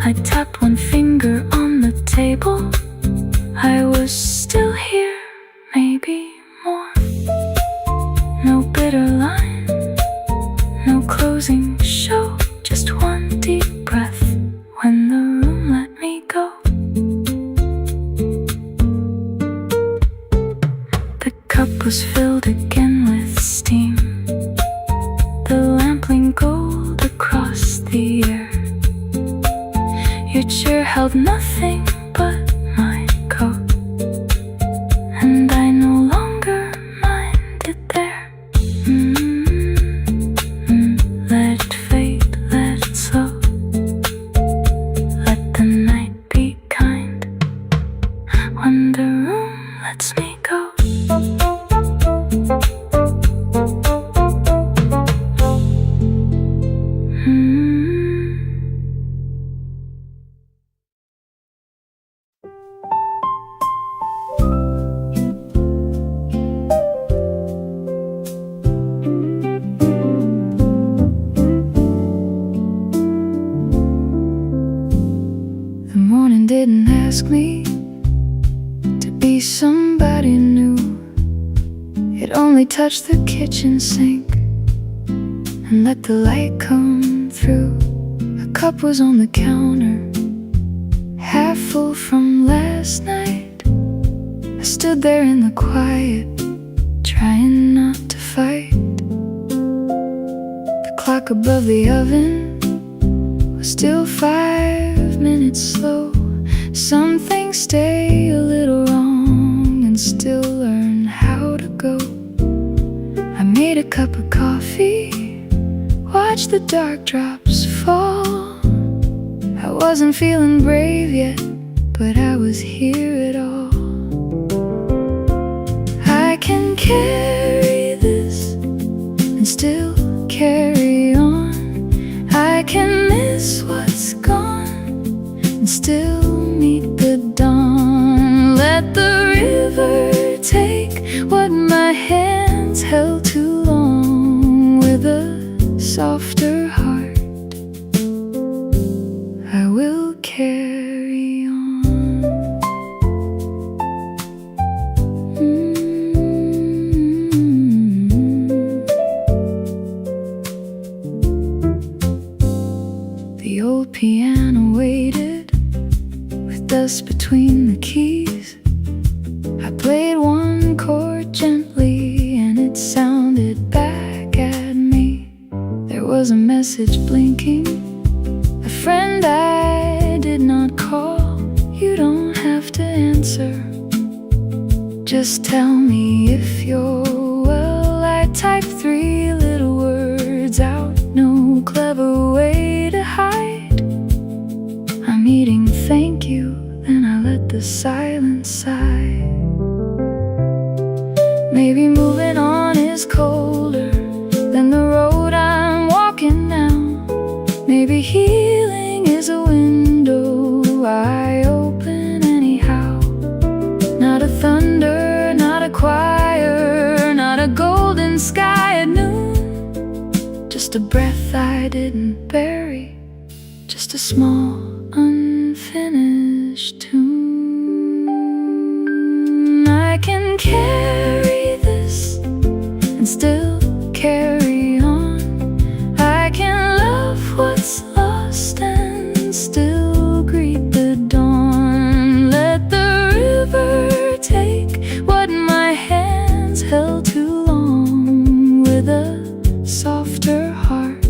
I tapped one finger on the table. I was still here, maybe more. No bitter line, no closing show, just one deep breath when the room let me go. The cup was filled again with steam. The lamp leaned gold across the air. Your chair held nothing but my coat, and I no longer mind it there. Let it fade, let it slow. Let the night be kind when the room lets me go. The morning didn't ask me to be somebody new. It only touched the kitchen sink and let the light come through. A cup was on the counter, half full from last night. I stood there in the quiet, trying not to fight. The clock above the oven was still 5 minutes slow. Some things stay a little wrong and still learn how to go. I made a cup of coffee, watched the dark drops fall. I wasn't feeling brave yet, but I was here at all. I can carry this and still carry on. I can miss what's gone and still meet the dawn. Let the river take what my hands held too long. With a softer heart, I will carry on. The old piano waited with dust between the keys. I played one chord gently and it sounded back at me. There was a message blinking, a friend I did not call. You don't have to answer, just tell me if you're well. I typed 3 little words out, no clever way to hide. I'm eating thank you, then I let the silence sigh. Maybe moving on is colder than the road I'm walking now. Maybe healing is a window I open anyhow. Not a thunder, not a choir, not a golden sky at noon. Just a breath I didn't bury, just a small unfinished tune. I can carry this and still carry on. I can love what's lost and still greet the dawn. Let the river take what my hands held too long. With a softer heart,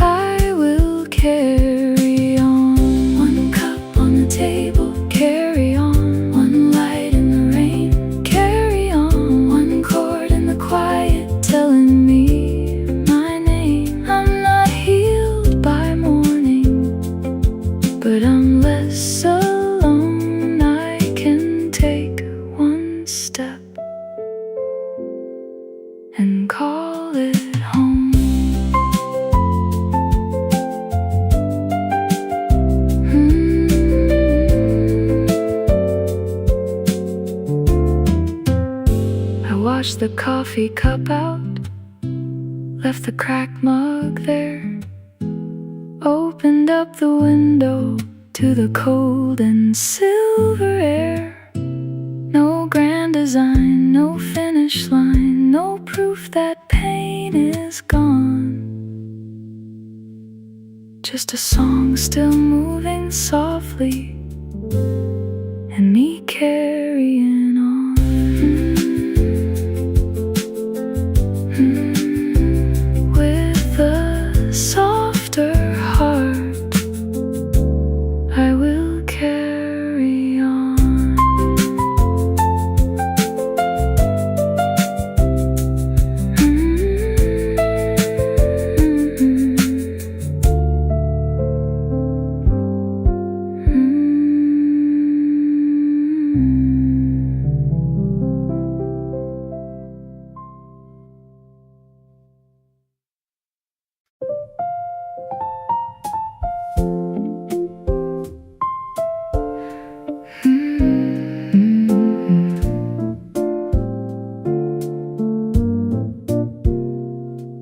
I will carry on. One cup on the table, carry on. One light in the rain, carry on. One chord in the quiet telling me my name. I'm not healed by morning, but I'm less alone. I can take one step and call it home. I washed the coffee cup out, left the cracked mug there, opened up out the window to the cold and silver air. No grand design, no finish line, no proof that pain is gone. Just a song still moving softly, and me carrying on. With a softer heart, I will carry on.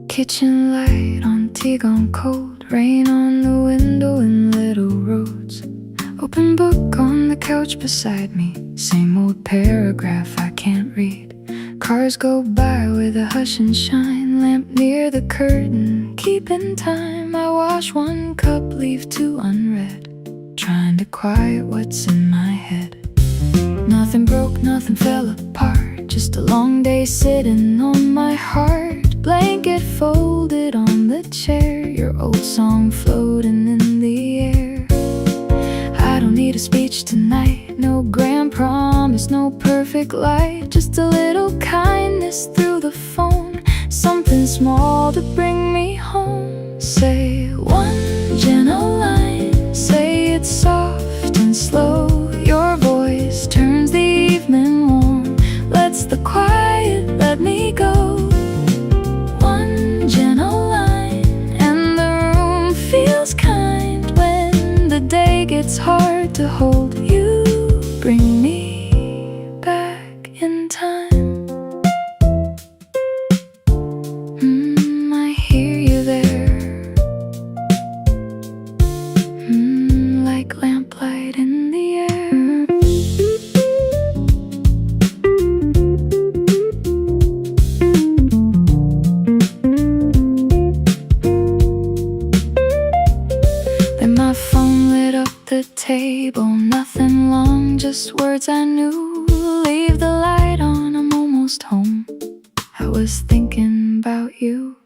Kitchen light on tea gone cold, rain on the window in little roads. Open book on the couch beside me, same old paragraph I can't read. Cars go by with a hush and shine, lamp near the curtain, keeping time. I wash one cup, leave two unread, trying to quiet what's in my head. Nothing broke, nothing fell apart, just a long day sitting on my heart. Blanket folded on the chair, your old song floating in the air. I don't need a speech tonight, no grand promise, no perfect light, just a little kindness through the phone, something small to bring me home. Say one gentle line, say it soft and slow. Your voice turns the evening warm, lets the quiet let me go. One gentle line and the room feels kind. When the day gets hard to hold, you bring me back in time. I hear you there, like lamplight in the air. Then my phone lit up the table, nothing long, just words I knew. Leave the light on, I'm almost home. I was thinking about you.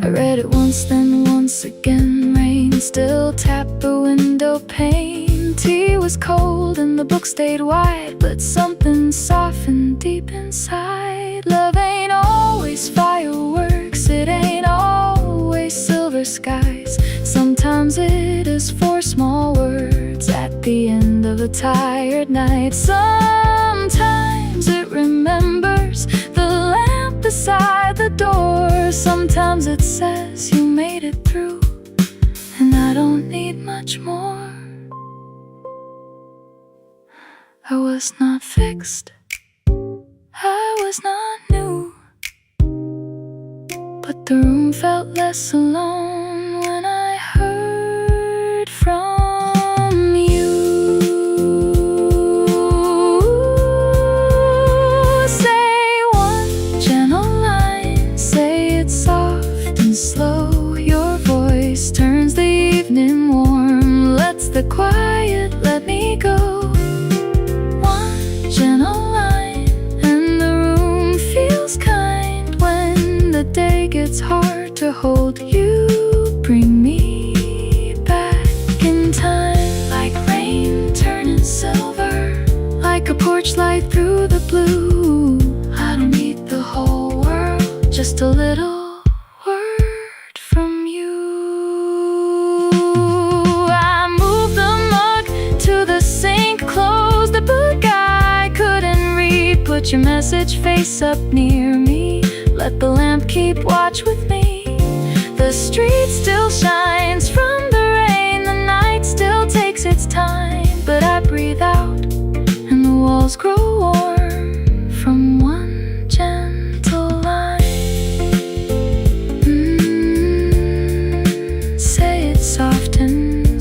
I read it once, then once again. Rain still tapped the window pane. Tea was cold and the book stayed wide, but something softened deep inside. Love ain't always fireworks, it ain't always silver skies. Sometimes it is four small words at the end of a tired night. Sometimes it remembers the lamp beside the door. Sometimes it says you made it through, and I don't need much more. I was not fixed, I was not new, but the room felt less alone when I heard from you. Say one gentle line, say it soft and slow. Your voice turns the evening warm, lets the quiet let me go. One gentle line and the room feels kind. When the day gets hard to hold, you bring me back in time. Like rain turning silver, like a porch light through the blue. I don't need the whole world, just a little word from you. I moved the mug to the sink, closed the book I couldn't read. Put your message face up near me, let the lamp keep watch with me. The street still shines from the rain, the night still takes its time. But I breathe out and the walls grow warm from one gentle line. Say it soft and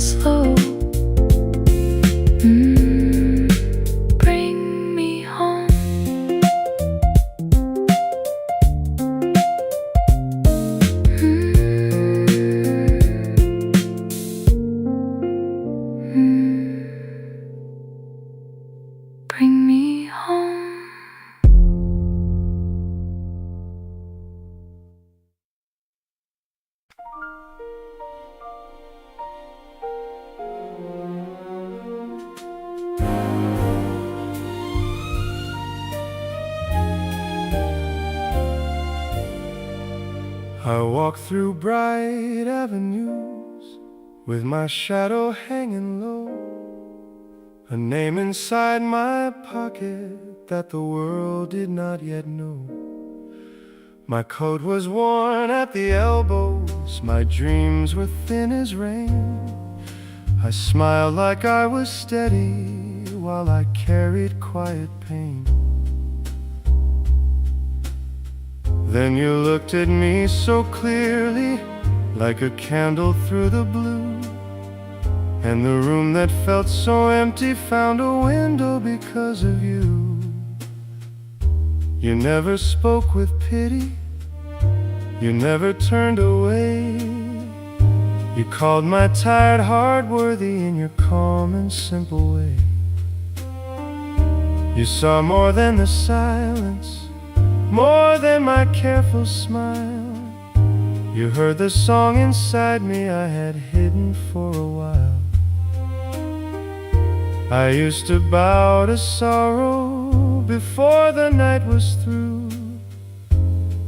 walk through bright avenues with my shadow hanging low, a name inside my pocket that the world did not yet know. My coat was worn at the elbows, my dreams were thin as rain. I smiled like I was steady while I carried quiet pain. Then you looked at me so clearly, like a candle through the blue, and the room that felt so empty found a window because of you. You never spoke with pity, you never turned away. You called my tired heart worthy in your calm and simple way. You saw more than the silence, more than my careful smile. You heard the song inside me I had hidden for a while. I used to bow to sorrow before the night was through,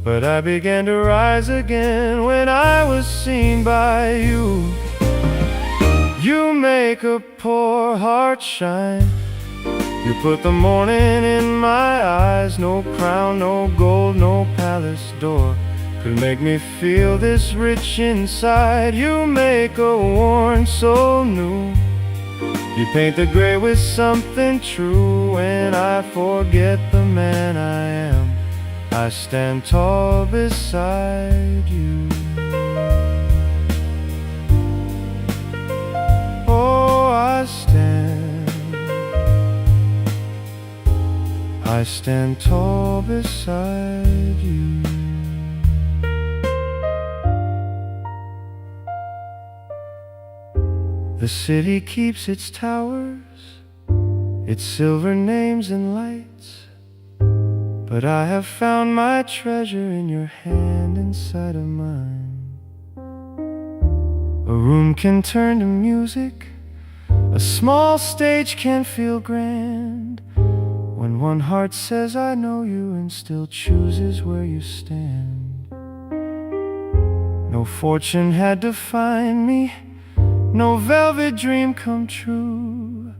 but I began to rise again when I was seen by you. You make a poor heart shine, you put the morning in my eyes. No crown, no gold, no palace door could make me feel this rich inside. You make a worn soul new, you paint the gray with something true. When I forget the man I am, I stand tall beside you. Oh, I stand tall beside you. The city keeps its towers, its silver names and lights, but I have found my treasure in your hand inside of mine. A room can turn to music, a small stage can feel grand, when one heart says I know you and still chooses where you stand. No fortune had to find me, no velvet dream come true.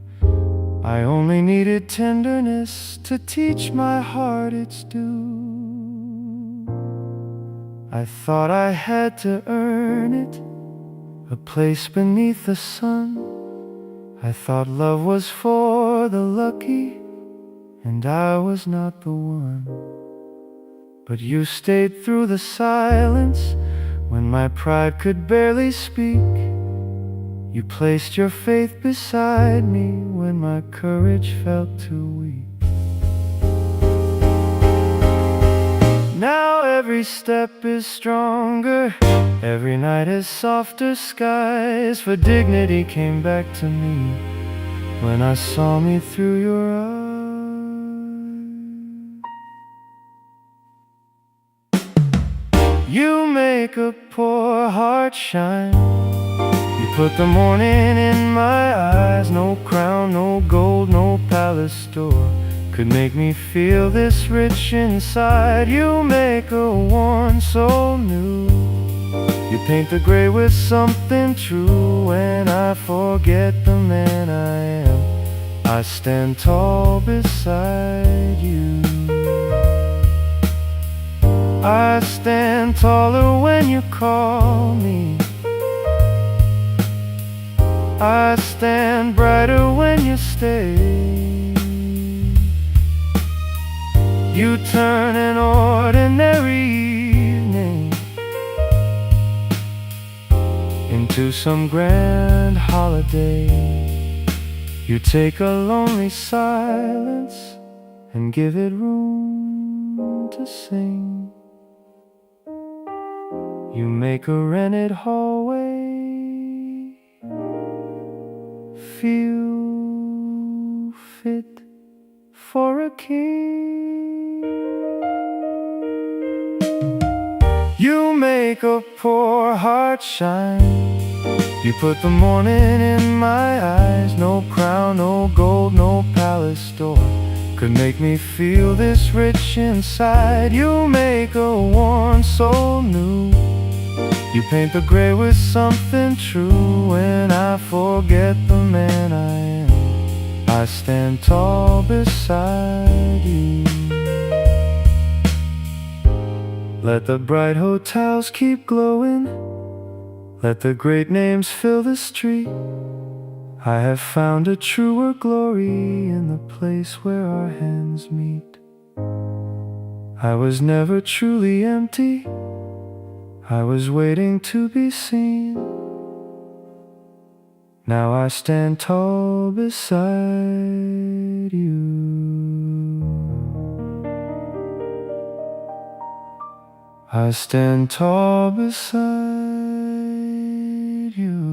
I only needed tenderness to teach my heart its due. I thought I had to earn it, a place beneath the sun. I thought love was for the lucky, and I was not the one. But you stayed through the silence when my pride could barely speak. You placed your faith beside me when my courage felt too weak. Now every step is stronger, every night has softer skies, for dignity came back to me when I saw me through your eyes. You make a poor heart shine, you put the morning in my eyes. No crown, no gold, no palace door could make me feel this rich inside. You make a worn soul new, you paint the gray with something true. When I forget the man I am, I stand tall beside you. I stand taller when you call me, I stand brighter when you stay. You turn an ordinary evening into some grand holiday. You take a lonely silence and give it room to sing. You make a rented hallway feel fit for a king. You make a poor heart shine, you put the morning in my eyes. No crown, no gold, no palace door could make me feel this rich inside. You make a worn soul new, You paint the gray with something true. When I forget the man I am, I stand tall beside you. Let the bright hotels keep glowing, let the great names fill the street. I have found a truer glory in the place where our hands meet. I was never truly empty, I was waiting to be seen. Now I stand tall beside you. I stand tall beside you.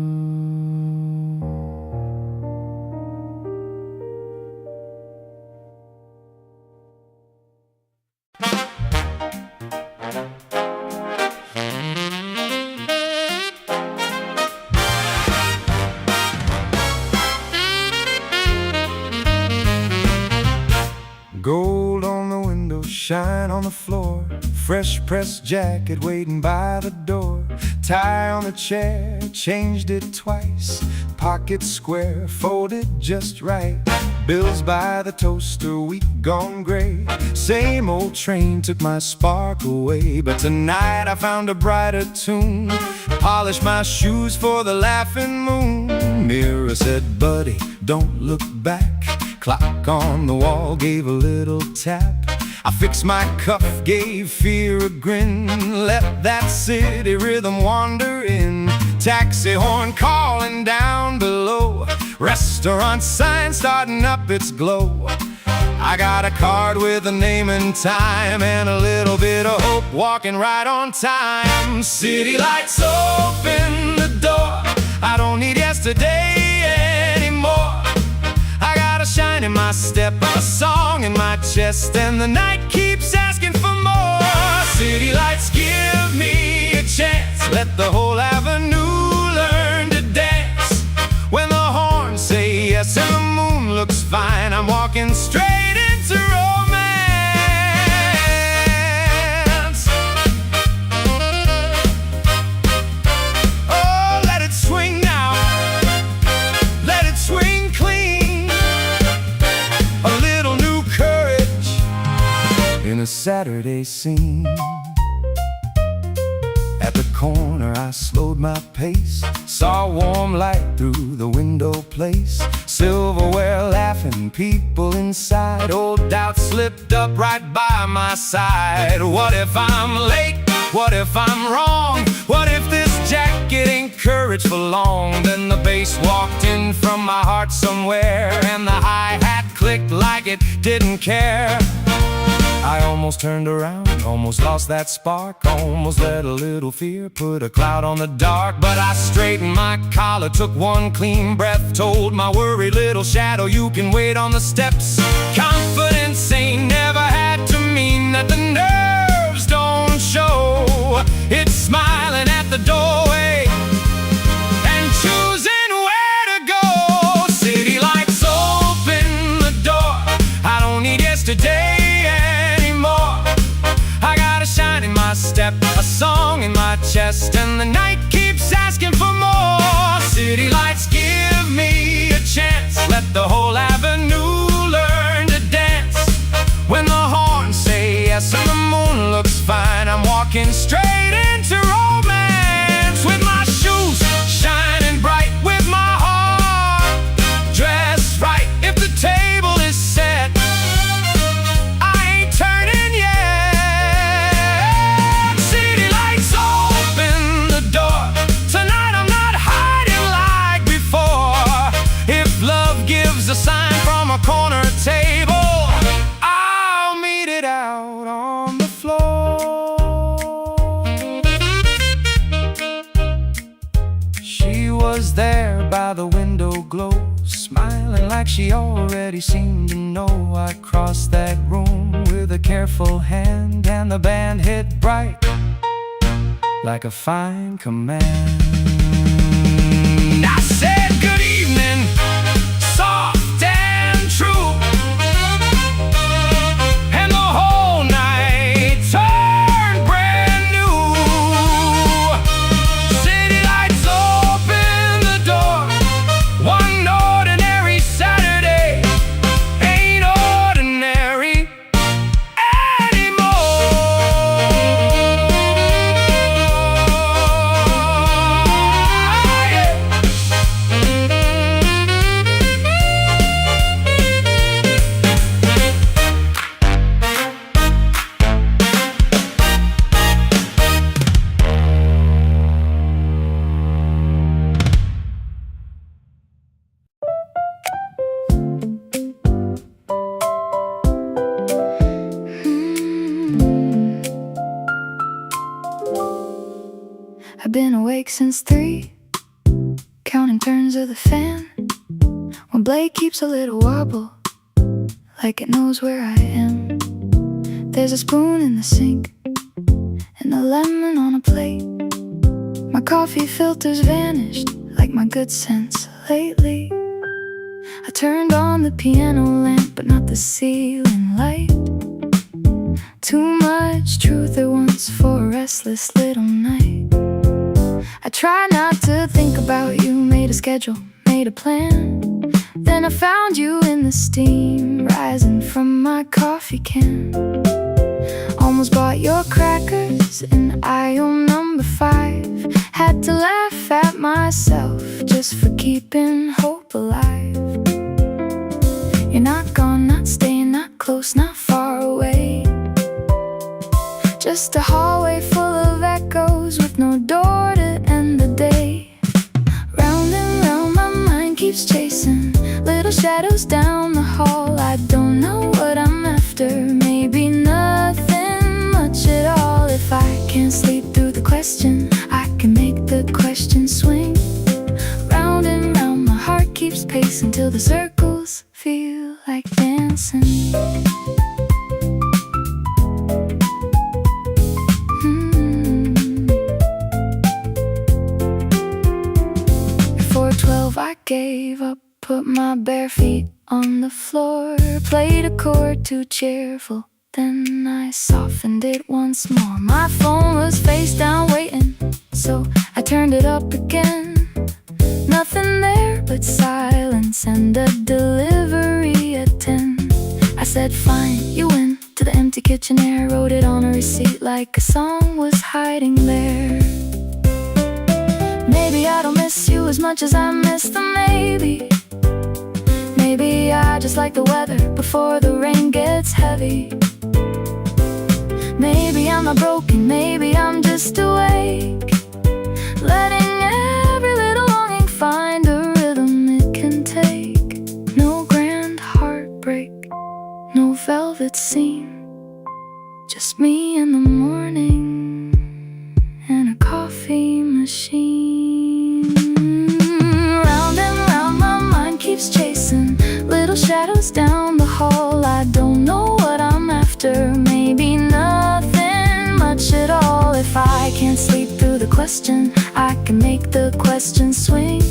Gold on the window, shine on the floor, fresh pressed jacket waiting by the door. Tie on the chair, changed it twice, pocket square, folded just right. Bills by the toaster, week gone gray. Same old train took my spark away, but tonight I found a brighter tune. Polished my shoes for the laughing moon. Mirror said, buddy, don't look back. Clock on the wall gave a little tap. I fixed my cuff, gave fear a grin. Let that city rhythm wander in. Taxi horn calling down below. Restaurant sign starting up its glow. I got a card with a name and time, and a little bit of hope, walking right on time. City lights open the door. I don't need yesterday anymore. I got a shine in my step, a song in my chest, and the night keeps asking for more. City lights give me a chance. Let the whole avenue learn to dance. When the horns say yes and the moon looks fine, I'm walking straight into romance. Oh, let it swing now, let it swing clean. A little new courage in a Saturday scene. At the corner I slowed my pace, saw warm light through the window place. Silverware laughing, people inside. Old doubt slipped up right by my side. What if I'm late? What if I'm wrong? What if this jacket ain't courage for long? Then the bass walked in from my heart somewhere, and the hi-hat clicked like it didn't care. I almost turned around, almost lost that spark, almost let a little fear put a cloud on the dark. But I straightened my collar, took one clean breath, told my worried little shadow, you can wait on the steps. Confidence ain't never had to mean that the nerves don't show. It's smiling at the doorway and choosing where to go. City lights open the door. I don't need yesterday anymore. I got a shine in my step, a song in my chest, and the night keeps asking for more. City lights give me a chance. Let the whole avenue learn to dance. When the horns say yes and the moon looks fine, I'm walking straight into romance. With my shoes shining bright, with my heart dressed right. If the table is set, I ain't turning yet. City lights open the door. Tonight I'm not hiding like before. If love gives a sign from a corner table, I'll meet it out on the floor. She was there by the window glow, smiling like she already seemed to know. I crossed that room with a careful hand, and the band hit bright like a fine command. I said good evening, soft and true, and the whole night turned brand new. since 3, counting turns of the fan. When Blake keeps a little wobble, like it knows where I am. There's a spoon in the sink and a lemon on a plate. My coffee filter's vanished, like my good sense lately. I turned on the piano lamp, but not the ceiling light. Too much truth at once for a restless little night. I try not to think about you, made a schedule, made a plan. Then I found you in the steam rising from my coffee can. Almost bought your crackers in aisle number 5. Had to laugh at myself just for keeping hope alive. You're not gone, not staying, not close, not far away. Just a hallway full of echoes with no door to end the day. Round and round my mind keeps chasing little shadows down the hall. I don't know what I'm after, maybe nothing much at all. If I can't sleep through the question, I can make the question swing. Round and round my heart keeps pacing till the circles feel like dancing. Before 12 I gave up, put my bare feet on the floor, played a chord too cheerful, then I softened it once more. My phone was face down waiting, so I turned it up again. Nothing there but silence and a delivery at 10. I said fine, you win, to the empty kitchen air. Wrote it on a receipt like a song was hiding there. Maybe I don't miss you as much as I miss the maybe. Maybe I just like the weather before the rain gets heavy. Maybe I'm not broken, maybe I'm just awake, letting every little longing find a rhythm it can take. No grand heartbreak, no velvet scene, just me in the morning and a coffee machine. Round and round my mind keeps chasing little shadows down the hall. I don't know what I'm after, maybe nothing much at all. If I can't sleep through the question, I can make the question swing.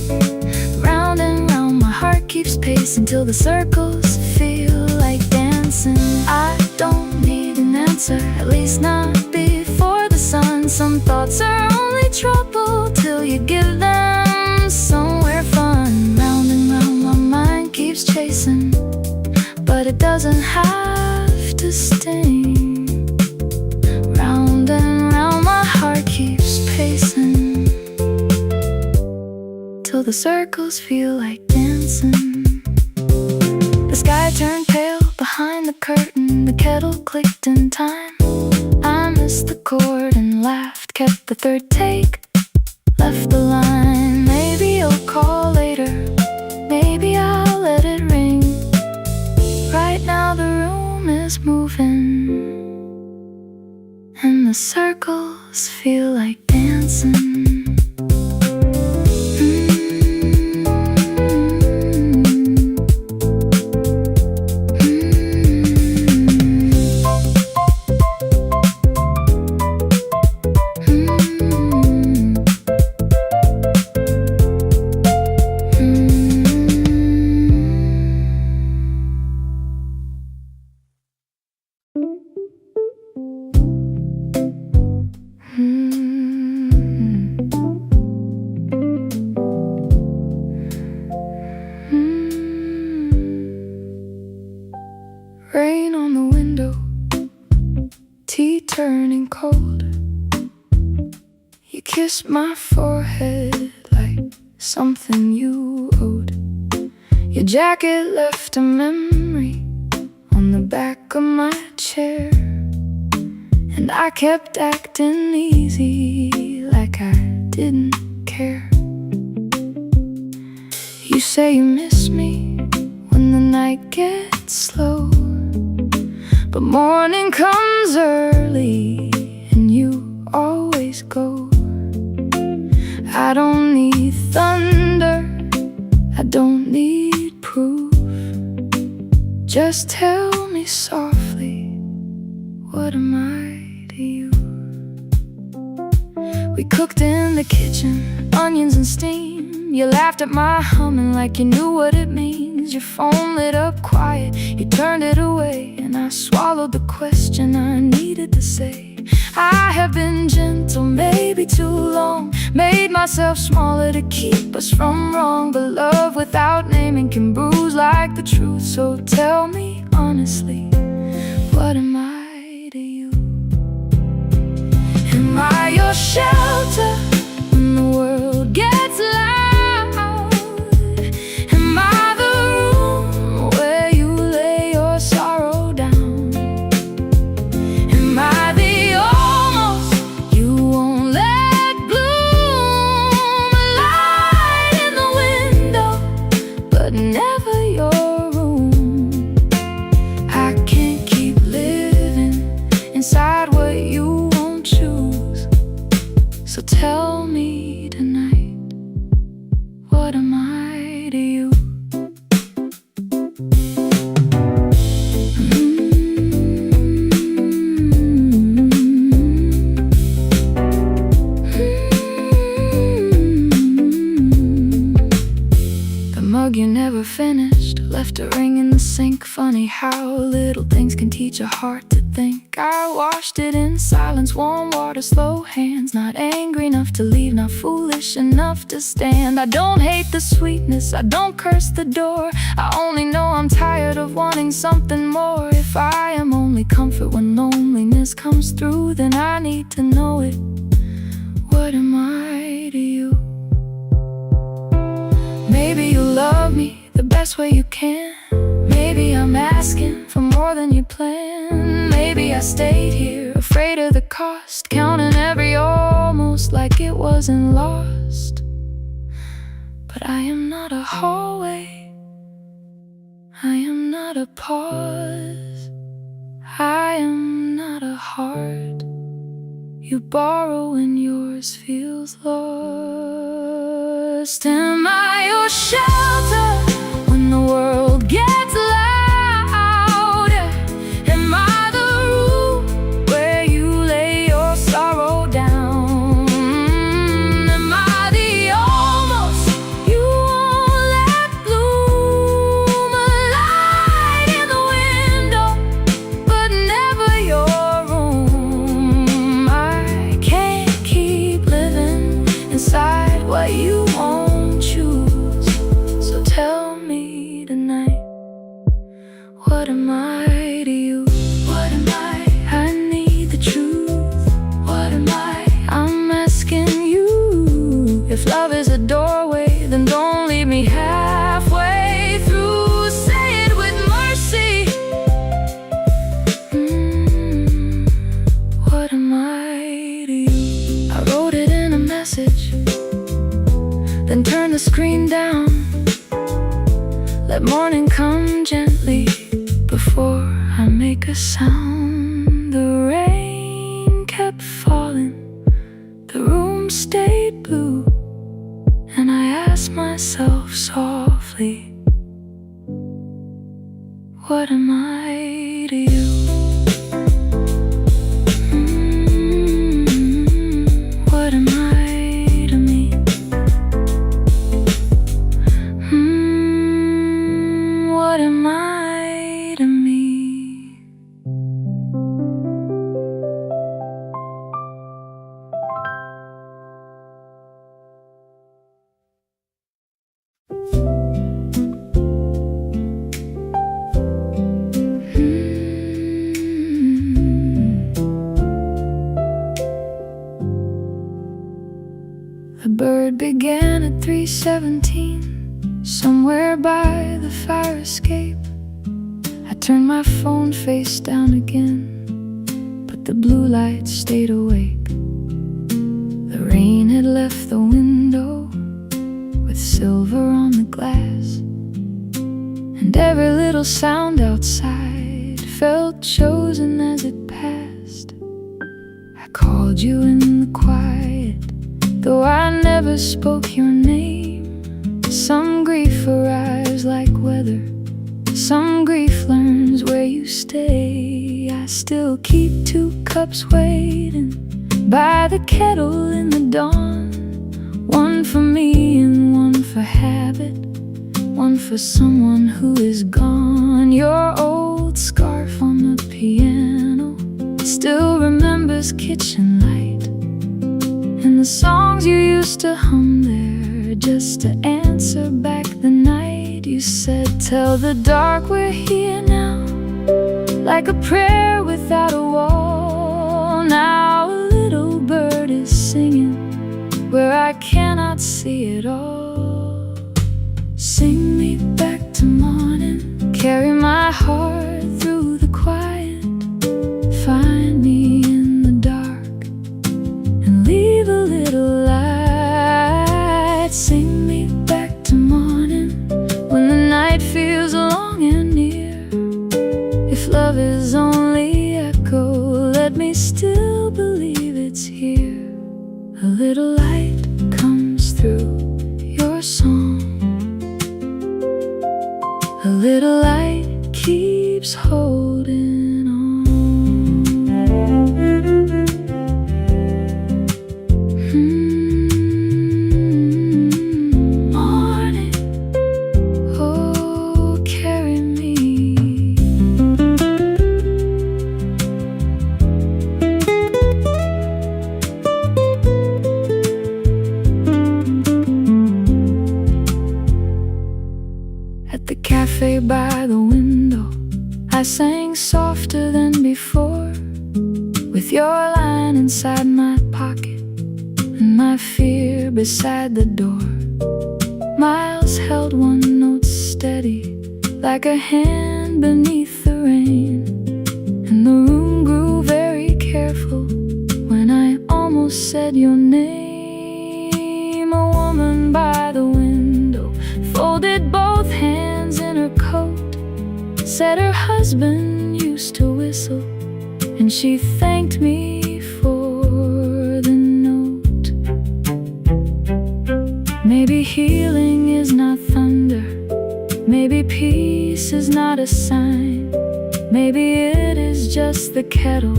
Round and round my heart keeps pacing till the circles feel like dancing. I don't need an answer, at least not before the sun. Some thoughts are only trouble till you give them somewhere fun. Round and round my mind keeps chasing, but it doesn't have to sting. Round and round my heart keeps pacing till the circles feel like dancing. The sky turned pale behind the curtain, the kettle clicked in time. I missed the chord and laughed, kept the third take, left the line. Maybe you'll call later, maybe I'll let it ring. Right now the room is moving and the circles feel like dancing. Rain on the window, tea turning cold. You kissed my forehead like something you owed. Your jacket left a memory on the back of my chair, and I kept acting easy like I didn't care. You say you miss me when the night gets slow, but morning comes early and you always go. I don't need thunder, I don't need proof. Just tell me softly, what am I to you? We cooked in the kitchen, onions and steam. You laughed at my humming like you knew what it means. Your phone lit up quiet, you turned it away, and I swallowed the question I needed to say. I have been gentle, maybe too long, made myself smaller to keep us from wrong. But love without naming can bruise like the truth. So tell me honestly, what am I to you? Am I your shelter when the world gets loud? Am I the room where you lay your sorrow down? Am I the almost you won't let bloom? A light in the window, but never your room. I can't keep living inside what you won't choose. So tell me tonight, what am I to you? The mug you never finished, left a ring in the sink. Funny how little things can teach a heart to think. I washed it in silence, warm water, slow hands. Not angry enough to leave, not foolish enough to stand. I don't hate the sweetness, I don't curse the door. I only know I'm tired of wanting something more. If I am only comfort when loneliness comes through, then I need to know it. What am I to you? Maybe you love me the best way you can. Maybe I'm asking for more than you planned. Maybe I stayed here, afraid of the cost, counting every almost like it wasn't lost. But I am not a hallway, I am not a pause, I am not a heart you borrow when yours feels lost. Am I your shelter when the world gets loud? Am I the room where you lay your sorrow down? Am I the almost you won't let bloom? A light in the window, but never your room. I can't keep living inside what you won't choose. So tell me tonight, what am I to you? What am I? I need the truth. What am I? I'm asking you. If love is a doorway, then don't leave me halfway through. Say it with mercy. What am I to you? I wrote it in a message, then turn the screen down. Let morning come gently before I make a sound. The rain kept falling, the room stayed blue, and I asked myself softly, what am I to you? What am I to me? What am I to me? The bird began at 3:17, somewhere by the fire escape. I turned my phone face down again, but the blue light stayed awake. The rain had left the window with silver on the glass, and every little sound outside felt chosen as it passed. I called you in the quiet, though I never spoke your name. Some grief arrives like weather, some grief learns where you stay. I still keep 2 cups waiting by the kettle in the dawn, one for me and one for habit, one for someone who is gone. Your old scarf on the piano still remembers kitchen light, and the songs you used to hum there just to answer back the night. You said, tell the dark we're here now, like a prayer without a wall. Now a little bird is singing where I cannot see it all. Sing me back to morning, carry my heart through the quiet, find me in the dark and leave a little light. Sing me back to morning when the night feels long and near. If love is only echo, let me still believe it's here. A little light comes through your song, a little light keeps holding on. Morning, oh, carry me. At the cafe by the window, I sang softer than before, with your line inside my pocket and my fear beside the door. Miles held one note steady, like a hand beneath the rain, and the room grew very careful when I almost said your name. A woman by the window folded both hands in her coat, said her husband used to whistle, and she thanked me for the note. Maybe healing is not thunder, maybe peace is not a sign, maybe it is just the kettle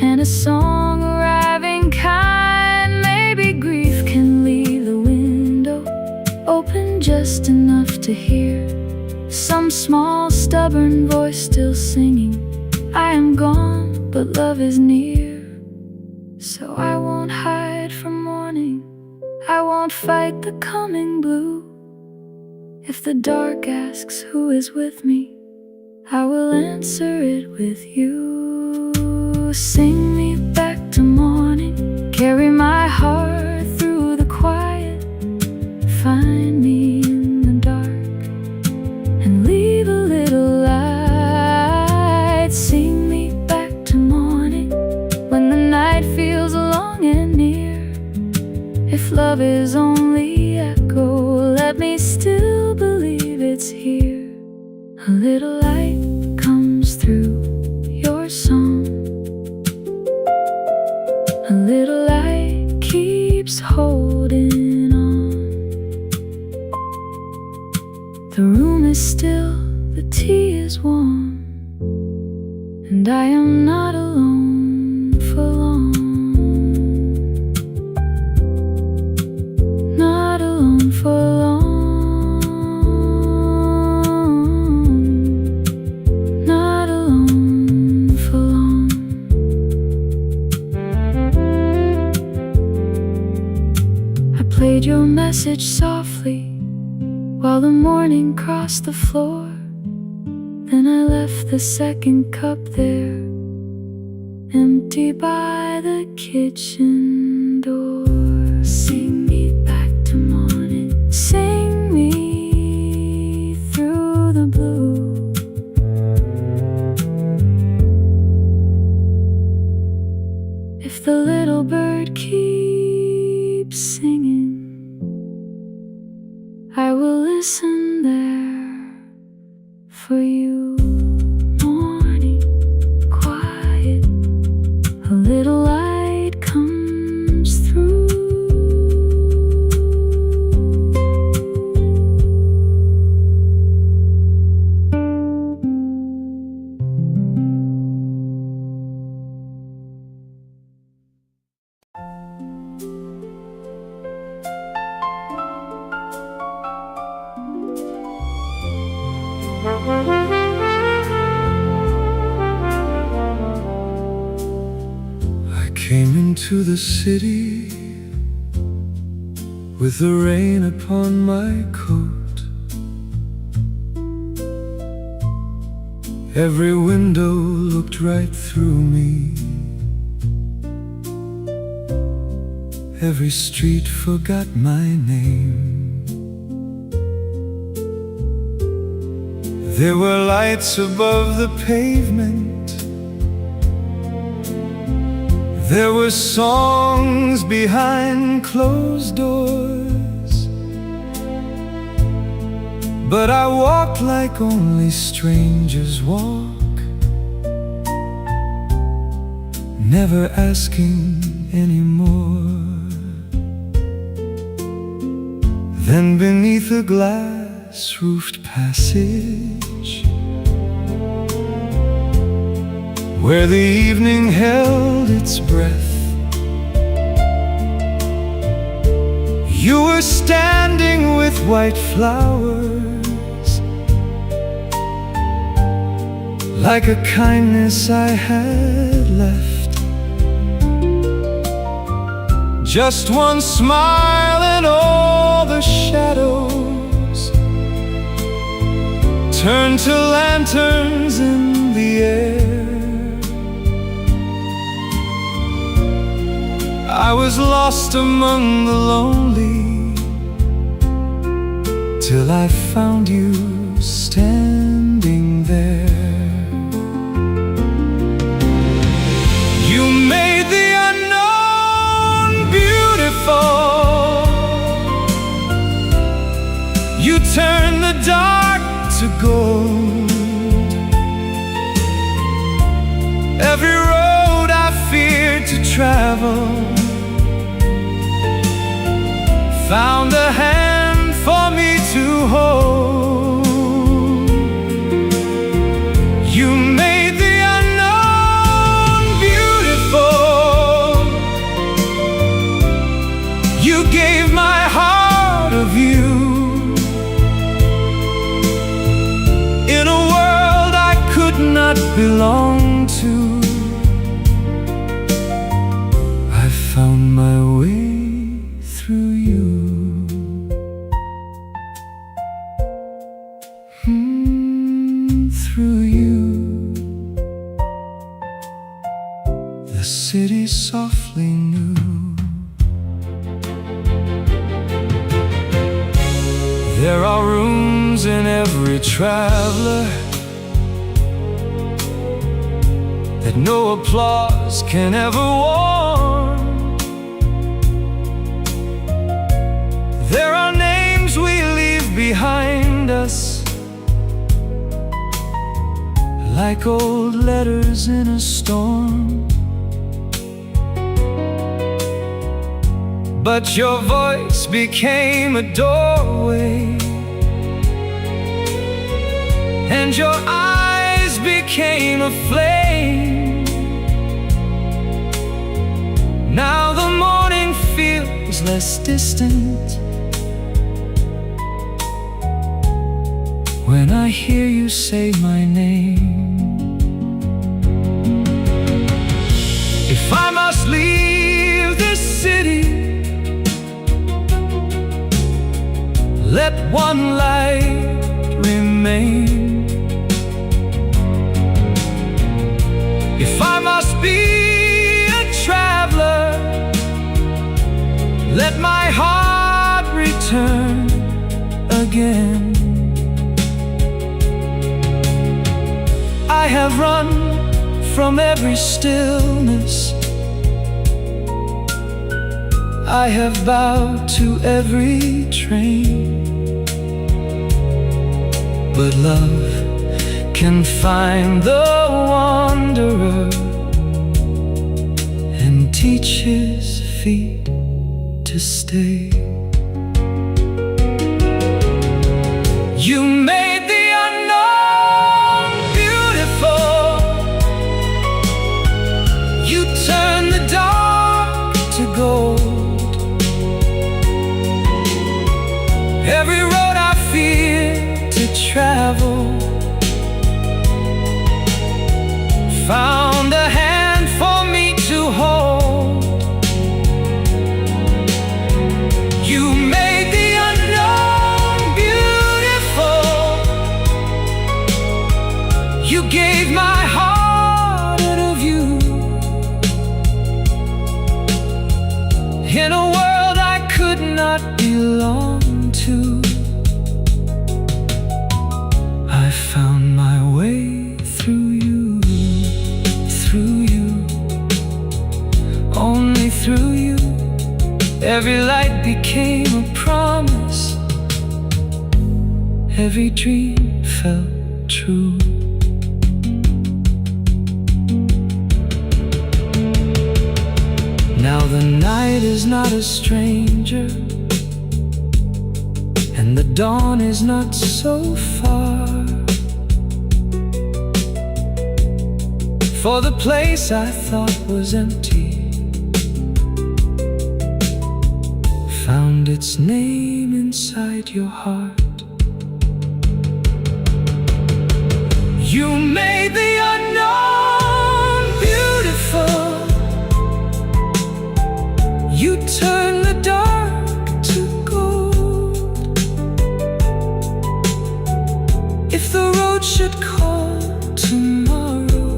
and a song arriving kind. Maybe grief can leave the window open just enough to hear some small stubborn voice still singing, I am gone, but love is near. So I won't hide from morning, I won't fight the coming blue. If the dark asks who is with me, I will answer it with you. Sing me back to morning, carry my heart through the quiet, find me in the dark and leave a little light. Sing me back to morning when the night feels long and near. If love is only echo, let me still believe it's here. A little light comes through your song, a little light keeps holding on. The room is still, the tea is warm, and I am not alone for long. Not alone for long. Not alone for long. I played your message softly while the morning crossed the floor. Then I left the second cup there, empty by the kitchen door. Sing me back to morning, sing me through the blue. If the little bird keeps singing, I will listen there for you. Morning, quiet, a little light comes through I came into the city with the rain upon my coat. Every window looked right through me. Every street forgot my name. There were lights above the pavement. There were songs behind closed doors. But I walked like only strangers walk, never asking anymore. Then beneath a glass-roofed passage, where the evening held its breath, you were standing with white flowers, like a kindness I had left. Just one smile and all the shadows turned to lanterns in the air. I was lost among the lonely till I found you standing there. You made the unknown beautiful. You turned the dark to gold. Every road I feared to travel found a hand for me to hold. You made the unknown beautiful. You gave my heart a view in a world I could not belong to. I found my way through you. Through you. The city softly knew. There are rooms in every traveler that no applause can ever warm. There are names we leave behind us, like old letters in a storm. But your voice became a doorway, and your eyes became a flame. Now the morning feels less distant when I hear you say my name. If I must leave this city, let one light remain. If I must be a traveler, let my heart return again. I have run from every stillness, I have bowed to every train. But love can find the wanderer and teach his feet to stay. You made the unknown beautiful. You turned the dark to gold. Every road I feared to travel found a hand for me to hold. You made the unknown beautiful. You gave my heart a view in a world I could not belong to. I found my way through you, only through you. Every light became a promise, every dream felt true. Now the night is not a stranger, and the dawn is not so far. For the place I thought was empty found its name inside your heart. You made the unknown beautiful. You turned the dark to gold. If the road should call tomorrow,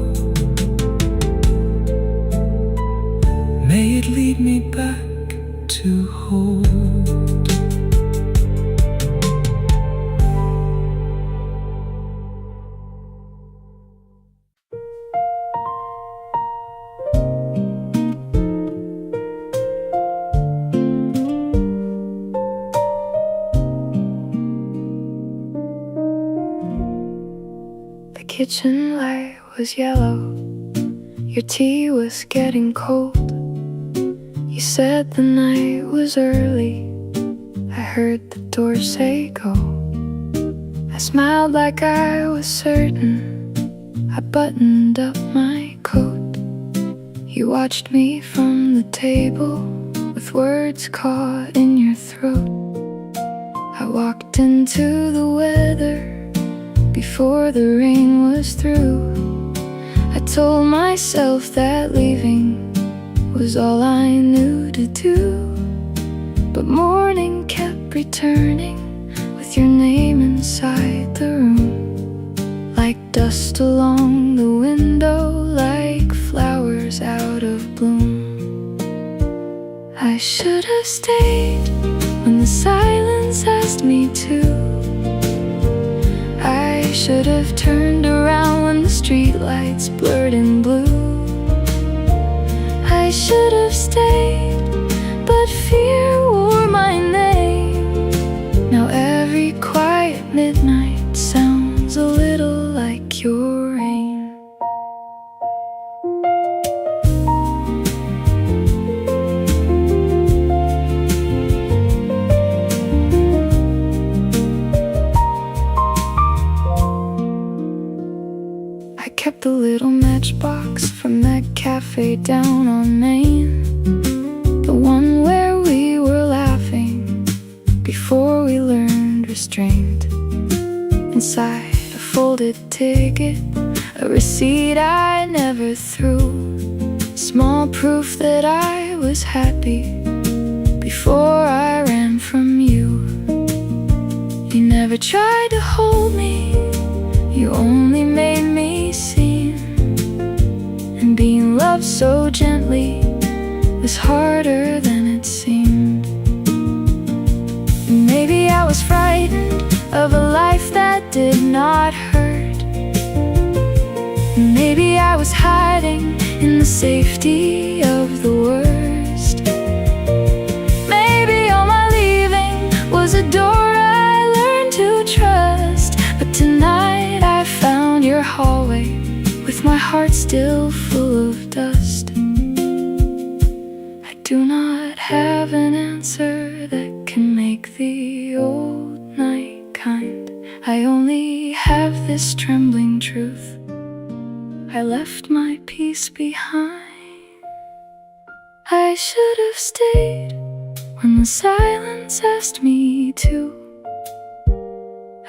may it lead me back to hold. The kitchen light was yellow, your tea was getting cold. You said the night was early, I heard the door say go. I smiled like I was certain, I buttoned up my coat. You watched me from the table, with words caught in your throat. I walked into the weather, before the rain was through. I told myself that leaving was all I knew to do. But morning kept returning, with your name inside the room. Like dust along the window, like flowers out of bloom. I should have stayed when the silence asked me to. I should have turned around when the streetlights blurred in blue. I should have stayed, but fear wore my name. Now every quiet midnight sounds a little like your rain. I kept a little matchbox from that cafe down on Main, the one where we were laughing before we learned restraint. Inside a folded ticket, a receipt I never threw, small proof that I was happy before I ran from you. You never tried to hold me, you only made me seen. And being loved so gently was harder than it seemed. Maybe I was frightened of a life that did not hurt. Maybe I was hiding in the safety of the worst. Maybe all my leaving was a door I learned to trust. But tonight I found your hallway, with my heart still full of dust. I do not have an answer that can make the old night kind. I only have this trembling truth, I left my peace behind. I should have stayed when the silence asked me to.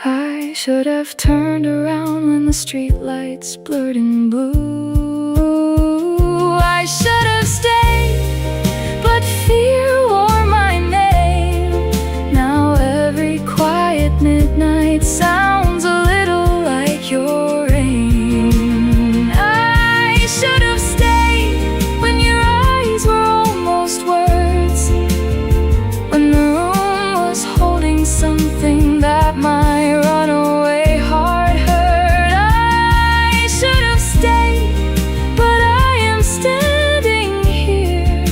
I should have turned around when the streetlights blurred in blue. should have stayed, but fear wore my name. Now every quiet midnight sounds a little like your rain. I should have stayed when your eyes were almost words, when the room was holding something that my runaway heart heard. I should have stayed, but I am standing here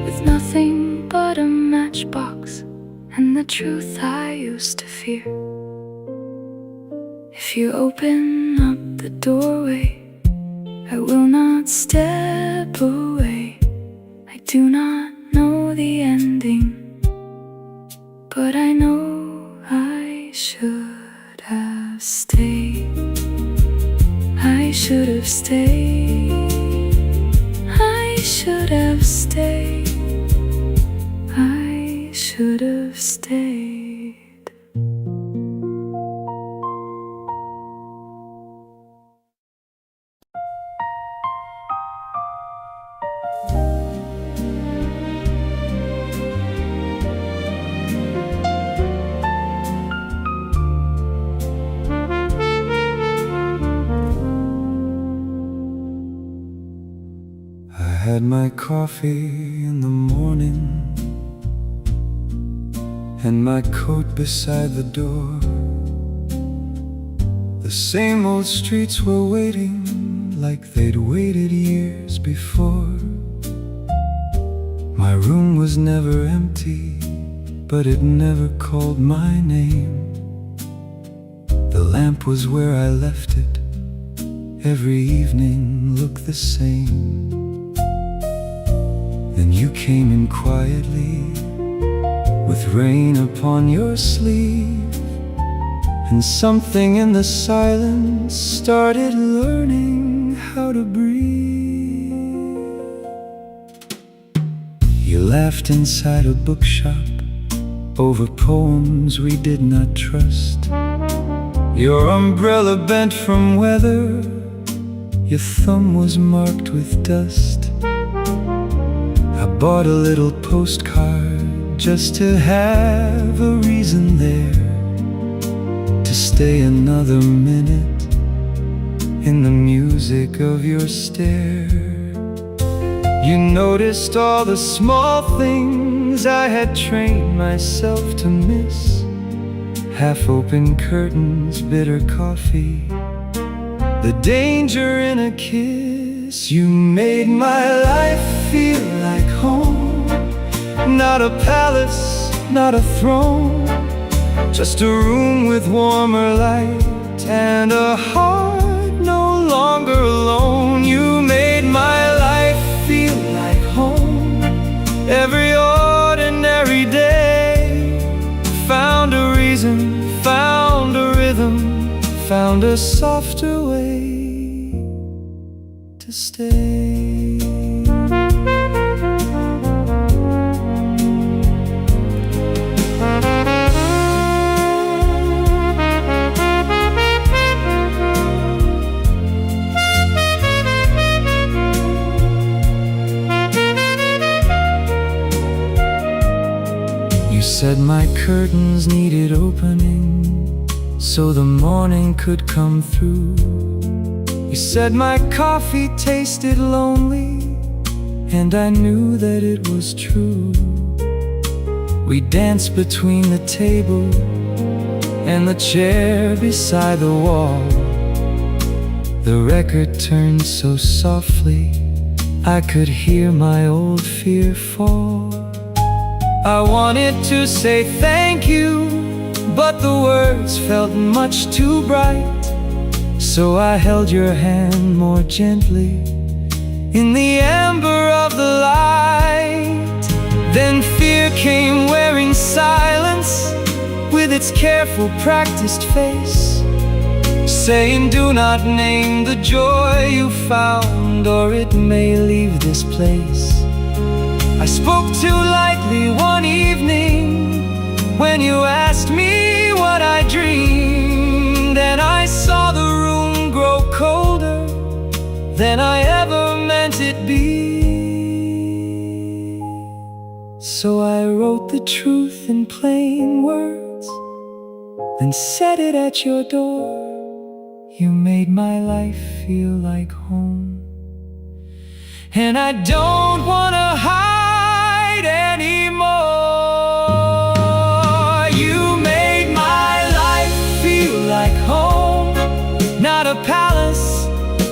with nothing but a matchbox and the truth I used to fear. If you open up the doorway, I will not step away. I do not know the ending, but I know I should have stayed. I should have stayed. I should have stayed. I should have stayed. I had my coffee in the morning and my coat beside the door. The same old streets were waiting like they'd waited years before. My room was never empty, but it never called my name. The lamp was where I left it. Every evening looked the same. Then you came in quietly, with rain upon your sleeve, and something in the silence started learning how to breathe. You laughed inside a bookshop over poems we did not trust. Your umbrella bent from weather, your thumb was marked with dust. I bought a little postcard just to have a reason there to stay another minute in the music of your stare. You noticed all the small things I had trained myself to miss. Half-open curtains, bitter coffee, the danger in a kiss. You made my life feel like home. Not a palace, not a throne, just a room with warmer light and a heart no longer alone. You made my life feel like home. Every ordinary day found a reason, found a rhythm, found a softer way to stay. You said my curtains needed opening so the morning could come through. You said my coffee tasted lonely, and I knew that it was true. We danced between the table and the chair beside the wall. The record turned so softly I could hear my old fear fall. I wanted to say thank you, but the words felt much too bright. So I held your hand more gently in the amber of the light. Then fear came wearing silence with its careful practiced face, saying do not name the joy you found or it may leave this place. I spoke too lightly one evening when you asked me what I dreamed, and I saw the room grow colder than I ever meant it be. So I wrote the truth in plain words, then set it at your door. You made my life feel like home, and I don't wanna hide anymore. You made my life feel like home. Not a palace,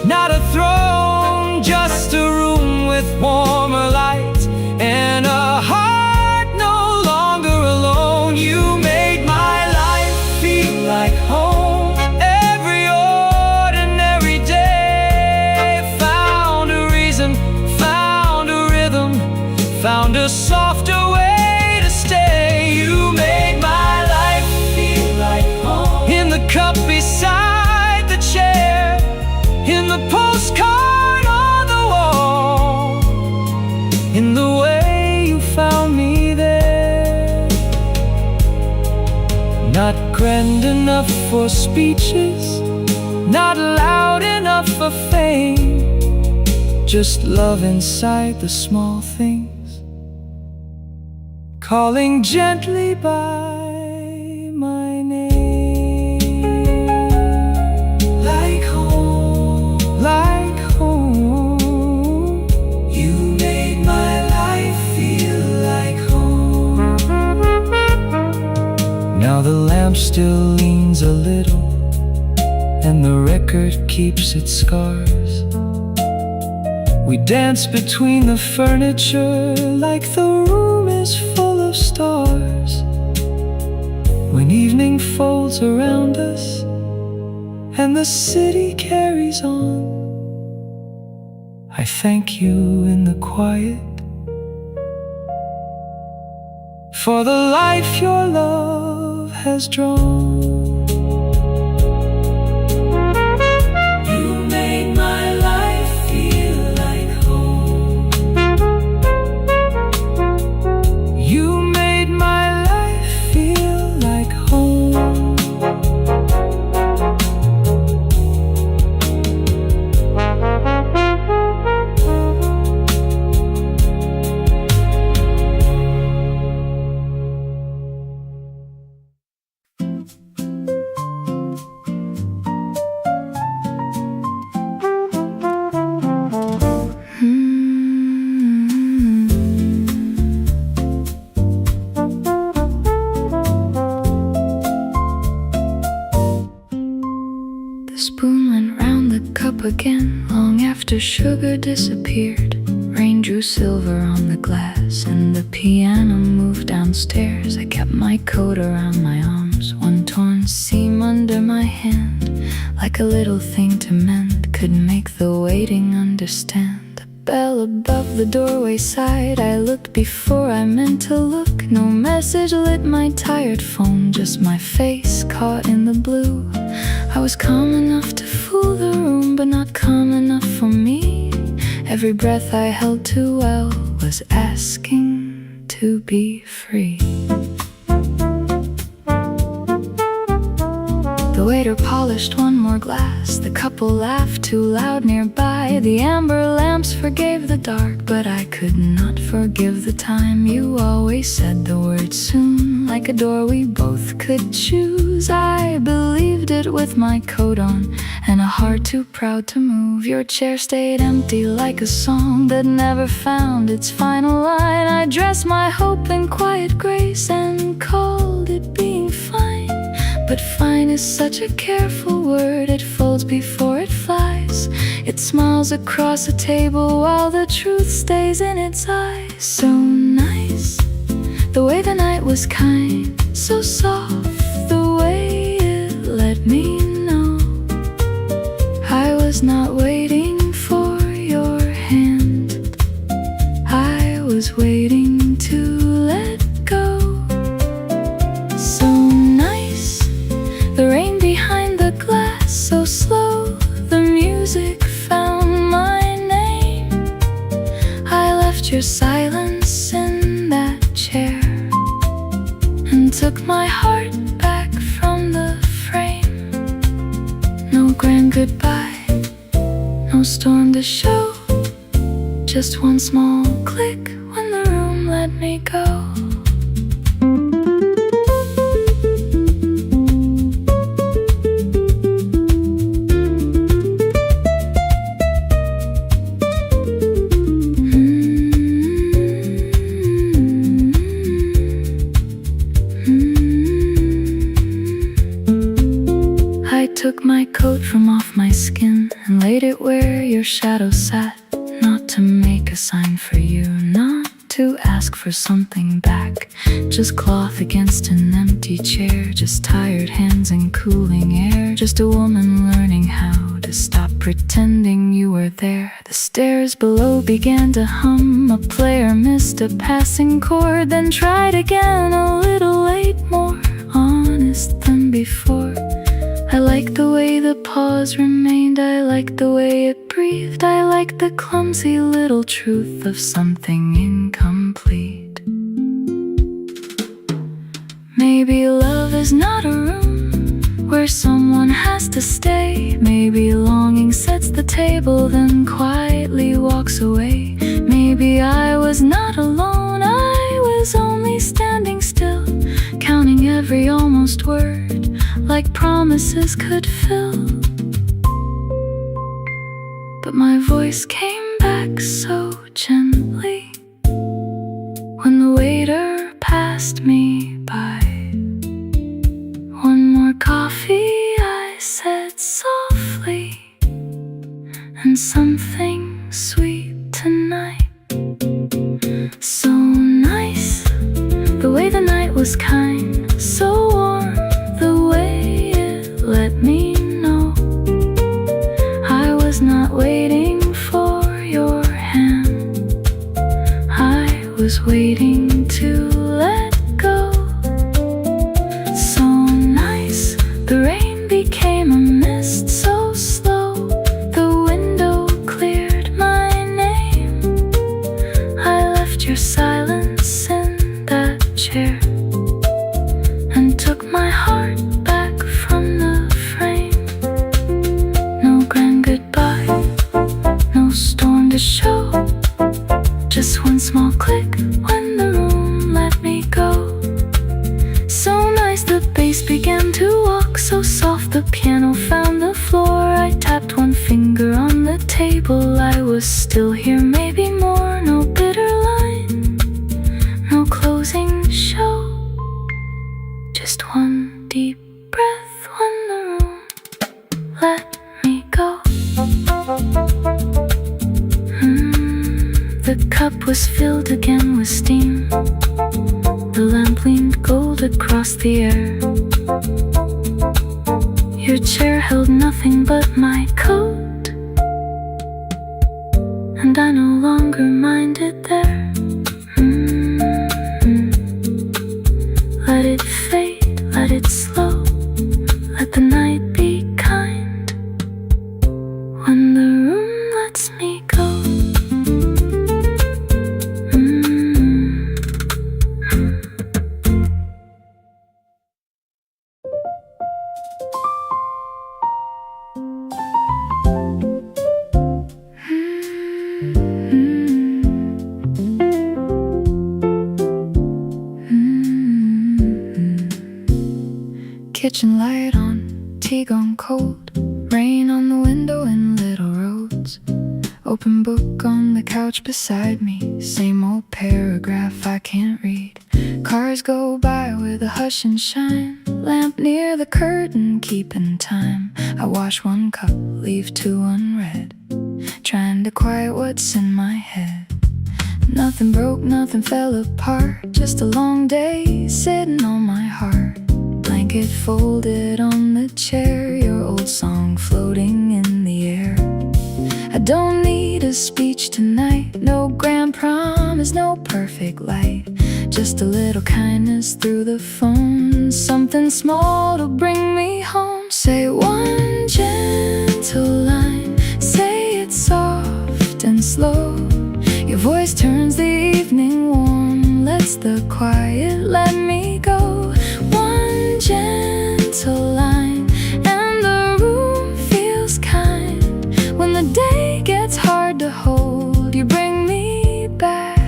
not a throne, just a room with warmer light and a heart no longer alone. You made my life feel like home. Every ordinary day found a reason, found a rhythm, found a softer way to stay. You made my life feel like home. In the cup beside the chair, in the postcard on the wall, in the way you found me there. Not grand enough for speeches, not loud enough for fame, just love inside the small things, calling gently by my name. Like home, like home. You made my life feel like home. Now the lamp still leans a little, and the record keeps its scars. We dance between the furniture like the room is full of stars. When evening folds around us and the city carries on, I thank you in the quiet for the life your love has drawn. You made my life feel like home. You made my life feel like home. The spoon went round the cup again long after sugar disappeared. Rain drew silver on the glass and the piano moved downstairs. I kept my coat around my arms, one torn seam under my hand. Like a little thing to mend, could make the waiting understand. A bell above the doorway sighed. I looked before I meant to look. No message lit my tired phone, just my face caught in the blue. I was calm enough to fool the room, but not calm enough for me. Every breath I held too well was asking to be free. The waiter polished one more glass. The couple laughed too loud nearby. The amber lamps forgave the dark, but I could not forgive the time. You always said the word soon, like a door we both could choose. I believed it with my coat on and a heart too proud to move. Your chair stayed empty like a song that never found its final line. I dressed my hope in quiet grace and called it being fine. But fine is such a careful word, it folds before it flies. It smiles across a table while the truth stays in its eyes. So nice, the way the night was kind, so soft, the way it let me know I was not waiting for your hand, I was waiting to let go. So nice, the rain behind the glass, so slow, the music found my name. I left your silence in that chair and took my heart back from the frame. No grand goodbye, no storm to show, just one small click when the room let me go. I took my coat from off my skin and laid it where your shadow sat. Not to make a sign for you, not to ask for something back. Just cloth against an empty chair, just tired hands and cooling air. Just a woman learning how to stop pretending you were there. The stairs below began to hum. A player missed a passing chord, then tried again a little late, more honest than before. I liked the way the pause remained, I liked the way it breathed, I liked the clumsy little truth of something incomplete. Maybe love is not a room where someone has to stay. Maybe longing sets the table, then quietly walks away. Maybe I was not alone, I was only standing still, counting every almost word like promises could fill. But my voice came back so gently when the waiter passed me by. One more coffee, I said softly, and something sweet tonight. So nice, the way the night was kind, so warm, the way it let me know I was not waiting for your hand, I was waiting to let go. So nice, the rain became a mist so slow, the window cleared my name. I left your silence in that chair and took my heart back from the frame. No grand goodbye, no storm to show, just one small click when the room let me go. So nice, the bass began to walk so soft, the piano found the floor. I tapped one finger on the table, I was still here, maybe more. No bitter line, no closing show, just one deep breath when the room let me go. The cup was filled again with steam, the lamp leaned gold across the air. Your chair held nothing but my coat, and I no longer minded there. Let it fade, let it slow, let the night be kind when the room lets me go. Kitchen light on, tea gone cold, rain on the window in little roads. Open book on the couch beside me, same old paragraph I can't read. Cars go by with a hush and shine, lamp near the curtain keeping time. I wash one cup, leave two unread, trying to quiet what's in my head. Nothing broke, nothing fell apart, just a long day sitting on my heart. Blanket folded on the chair, your old song floating in the air. I don't need a speech tonight, no grand promise, no perfect light, just a little kindness through the phone, something small to bring me home. Say one gentle line, say it soft and slow. Your voice turns the evening warm, lets the quiet let me go. One gentle line and the room feels kind. When the day gets hard to hold, you bring me back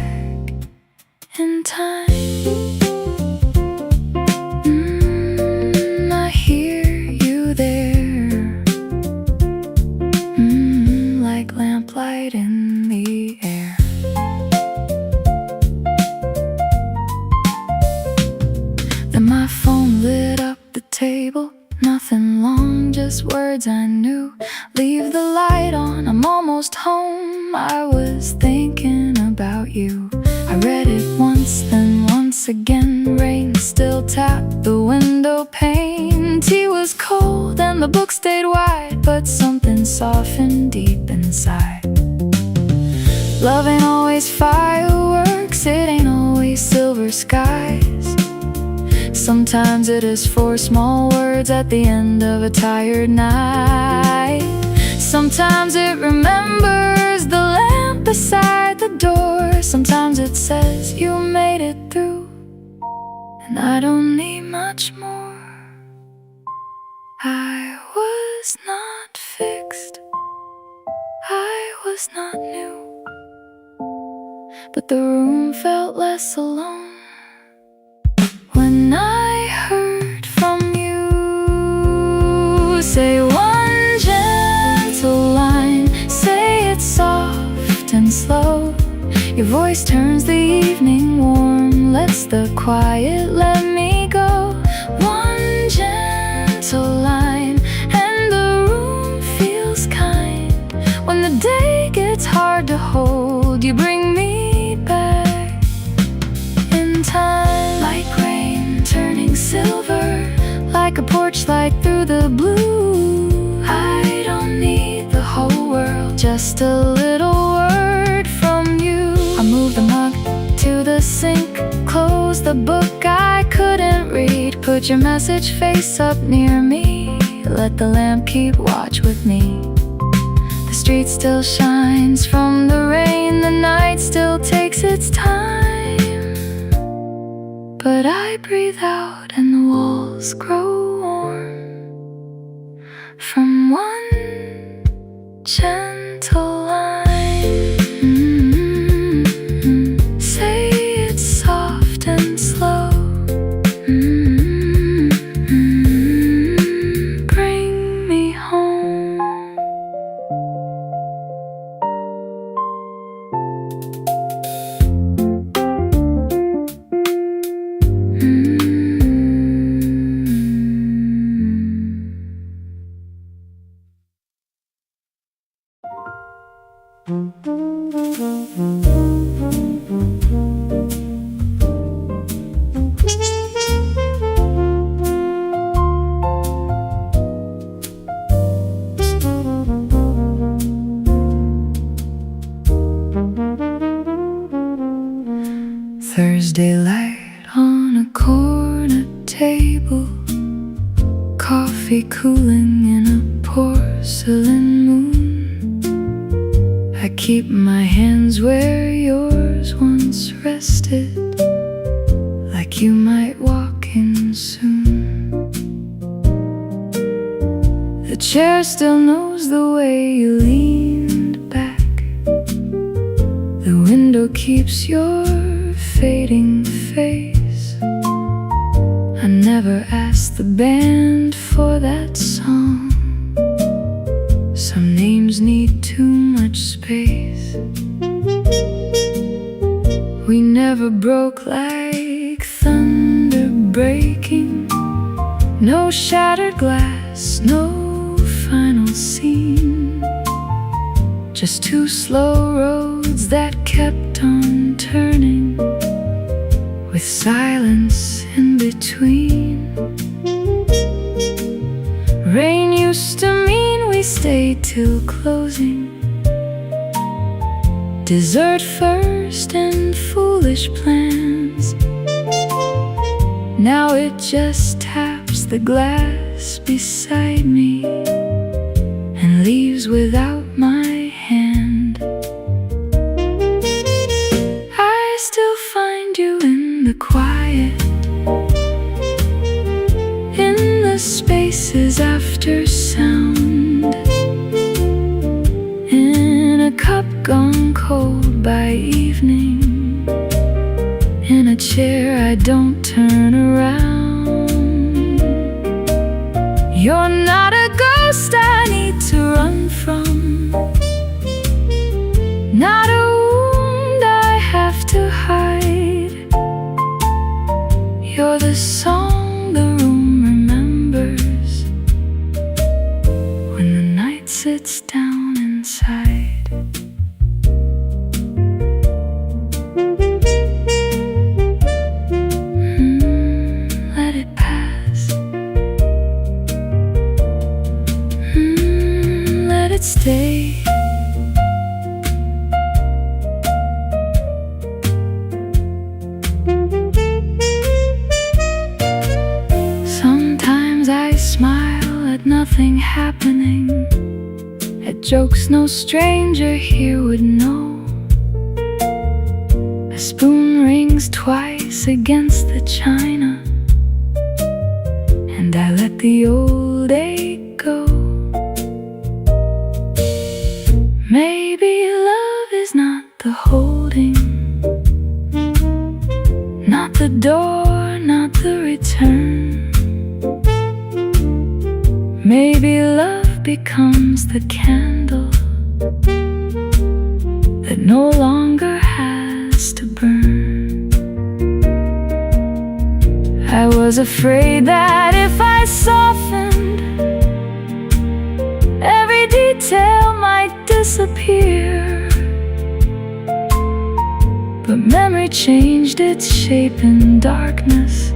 endless words I knew. Leave the light on, I'm almost home. I was thinking about you. I read it once, then once again. Rain still tapped the window pane. Tea was cold and the book stayed wide, but something softened deep inside. Love ain't always fireworks, it ain't always silver skies. Sometimes it is 4 small words at the end of a tired night. Sometimes it remembers the lamp beside the door. Sometimes it says you made it through, and I don't need much more. I was not fixed, I was not new, but the room felt less alone when I heard from you. Say one gentle line, say it soft and slow. Your voice turns the evening warm, lets the quiet let me go. One gentle line and the room feels kind. When the day gets hard to hold, you bring me back in time. Like rain turning silver, like a porch light through the blue. I don't need the whole world, just a little word from you. I moved the mug to the sink, closed the book I couldn't read. Put your message face up near me, let the lamp keep watch with me. The street still shines from the rain, the night still takes its time. But I breathe out and the walls grow warm from one gentle line. Say it soft and slow. Bring me home. Thursday light on a corner table, coffee cooling in a porcelain moon. I keep my hands where yours once rested, like you might walk in soon. The chair still knows the way you leaned back. The window keeps your fading face. I never asked the band for that song. Some names need too much space. We never broke like thunder breaking. No shattered glass, no final scene. Just 2 slow roads that kept on turning, with silence in between. Rain used to mean we stayed till closing. Dessert first and foolish plans. Now it just taps the glass beside me and leaves without my hand. I still find you in the quiet, in the spaces after sound, in a cup gone cold by evening, in a chair I don't turn around. You're not a ghost I need to run from, not a wound I have to hide. You're the song the room remembers, sits down inside. Let it pass. Let it stay. Sometimes I smile at nothing happening, at jokes no stranger here would know. A spoon rings twice against the china, and I let the old ache go. Maybe love is not the holding, not the door, not the return. Maybe love becomes the candle that no longer has to burn. I was afraid that if I softened, every detail might disappear. But memory changed its shape in darkness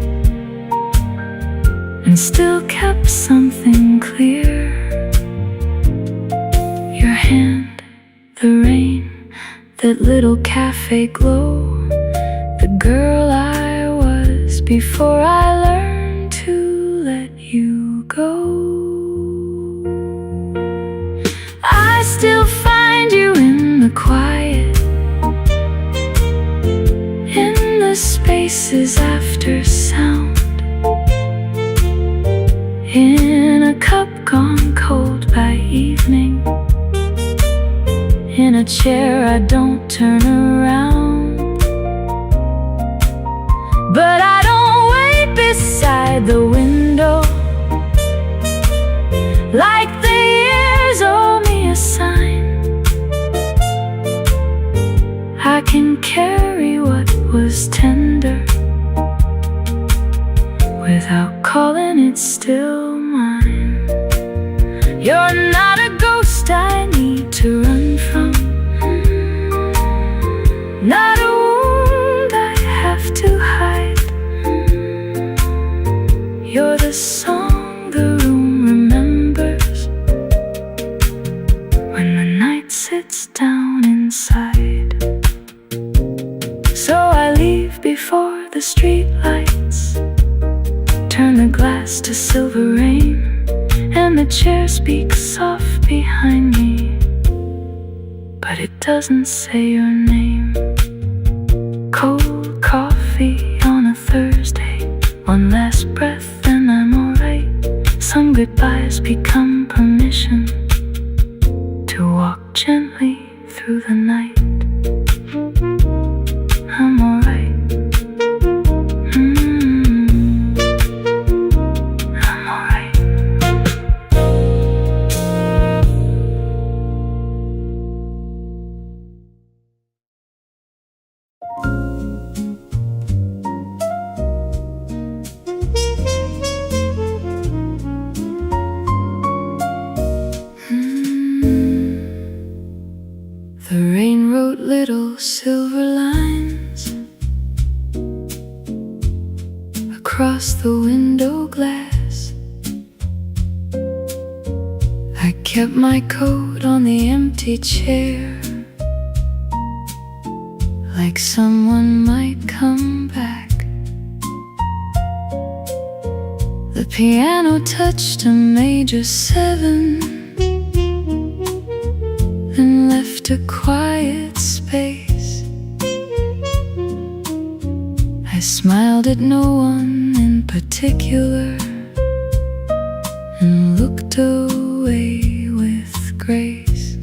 and still kept something clear. Your hand, the rain, that little cafe glow, the girl I was before I learned to let you go. I still find you in the quiet, in the spaces after sound, in a cup gone cold by evening, in a chair I don't turn around. But I don't wait beside the window like the years owe me a sign. I can carry what was tender without calling it still mine. You're not a ghost I need to run from, not a wound I have to hide. You're the song the room remembers when the night sits down inside. So I leave before the street lights turn the glass to silver rain, and the chair speaks soft behind me, but it doesn't say your name. Cold coffee on a Thursday, one last breath and I'm alright. Some goodbyes become permission to walk gently through the night. I'm alright. I'm alright. The rain wrote little silver lines across the window glass. I kept my coat on the empty chair, like someone might come back. The piano touched a major 7, then left a quiet space. I smiled at no one in particular and looked away with grace.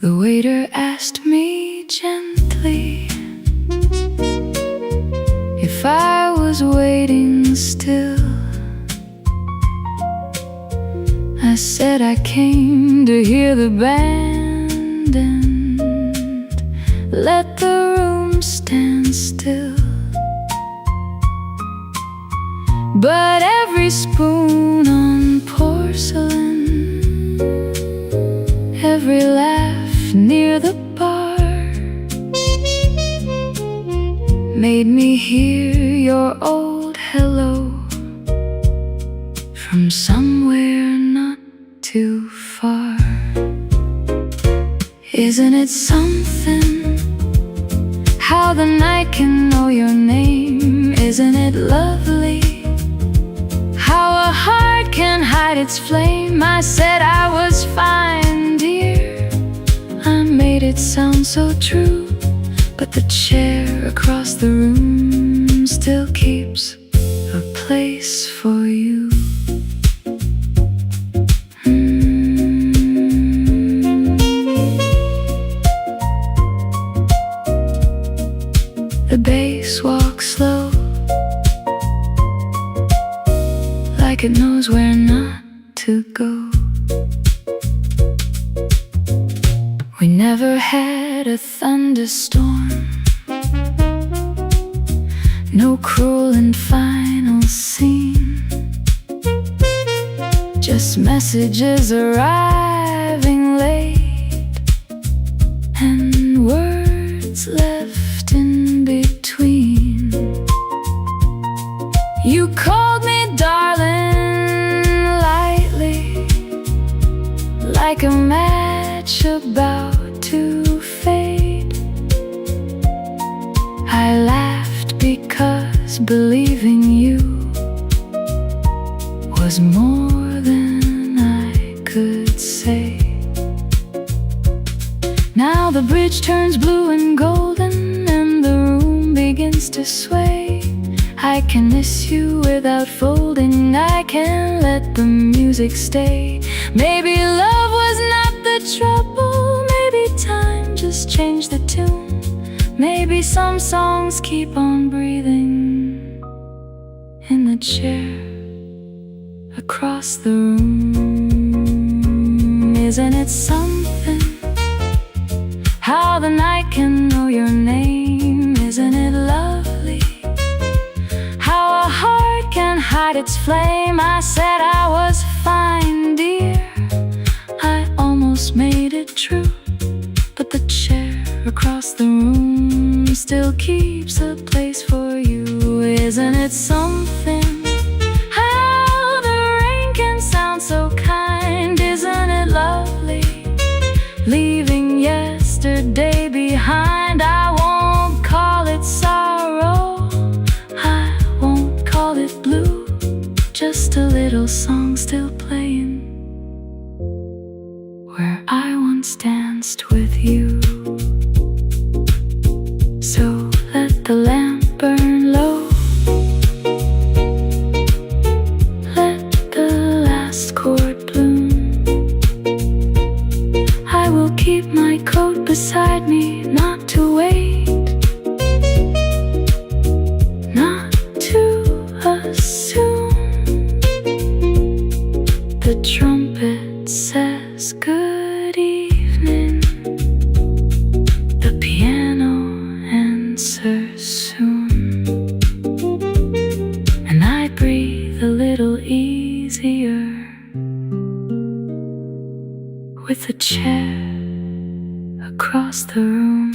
The waiter asked me gently if I was waiting still. I said I came to hear the band and let the room stand still. But every spoon on porcelain from somewhere not too far. Isn't it something how the night can know your name? Isn't it lovely how a heart can hide its flame? I said I was fine, dear. I made it sound so true, but the chair across the room still keeps a place for you. The bass walks slow, like it knows where not to go. We never had a thunderstorm, no cruel and final scene, just messages arriving late and words left in between. You called me darling lightly, like a match about to fade. I laughed because believing you was more than I could say. Now the bridge turns blue and golden and the room begins to sway. I can miss you without folding, I can let the music stay. Maybe love was not the trouble, maybe time just changed the tune. Maybe some songs keep on breathing in the chair across the room. Isn't it something how the night can know your name? Isn't it lovely how a heart can hide its flame? I said I was fine, dear. I almost made it true, but the chair across the room still keeps a place for you. Isn't it something how the rain can sound so kind? Isn't it lovely leaving yesterday behind? I won't call it sorrow, I won't call it blue, just a little song still playing where I once danced with you. So let the lamp burn low, let the last chord bloom. I will keep my coat beside me, not to wait, not to assume. The trumpet says good evening, the piano answers soon, and I breathe a little easier with the chair across the room.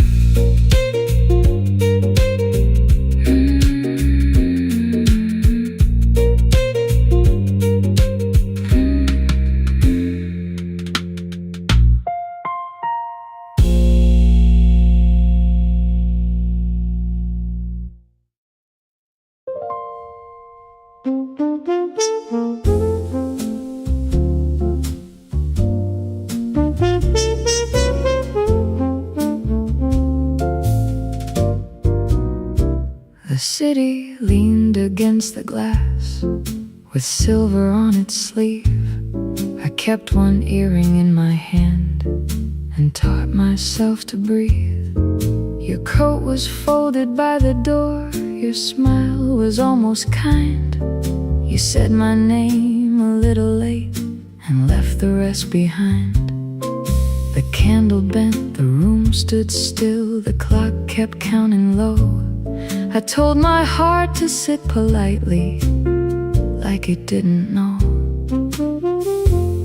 The city leaned against the glass with silver on its sleeve. I kept one earring in my hand and taught myself to breathe. Your coat was folded by the door, your smile was almost kind. You said my name a little late and left the rest behind. The candle bent, the room stood still, the clock kept counting low. I told my heart to sit politely, like it didn't know.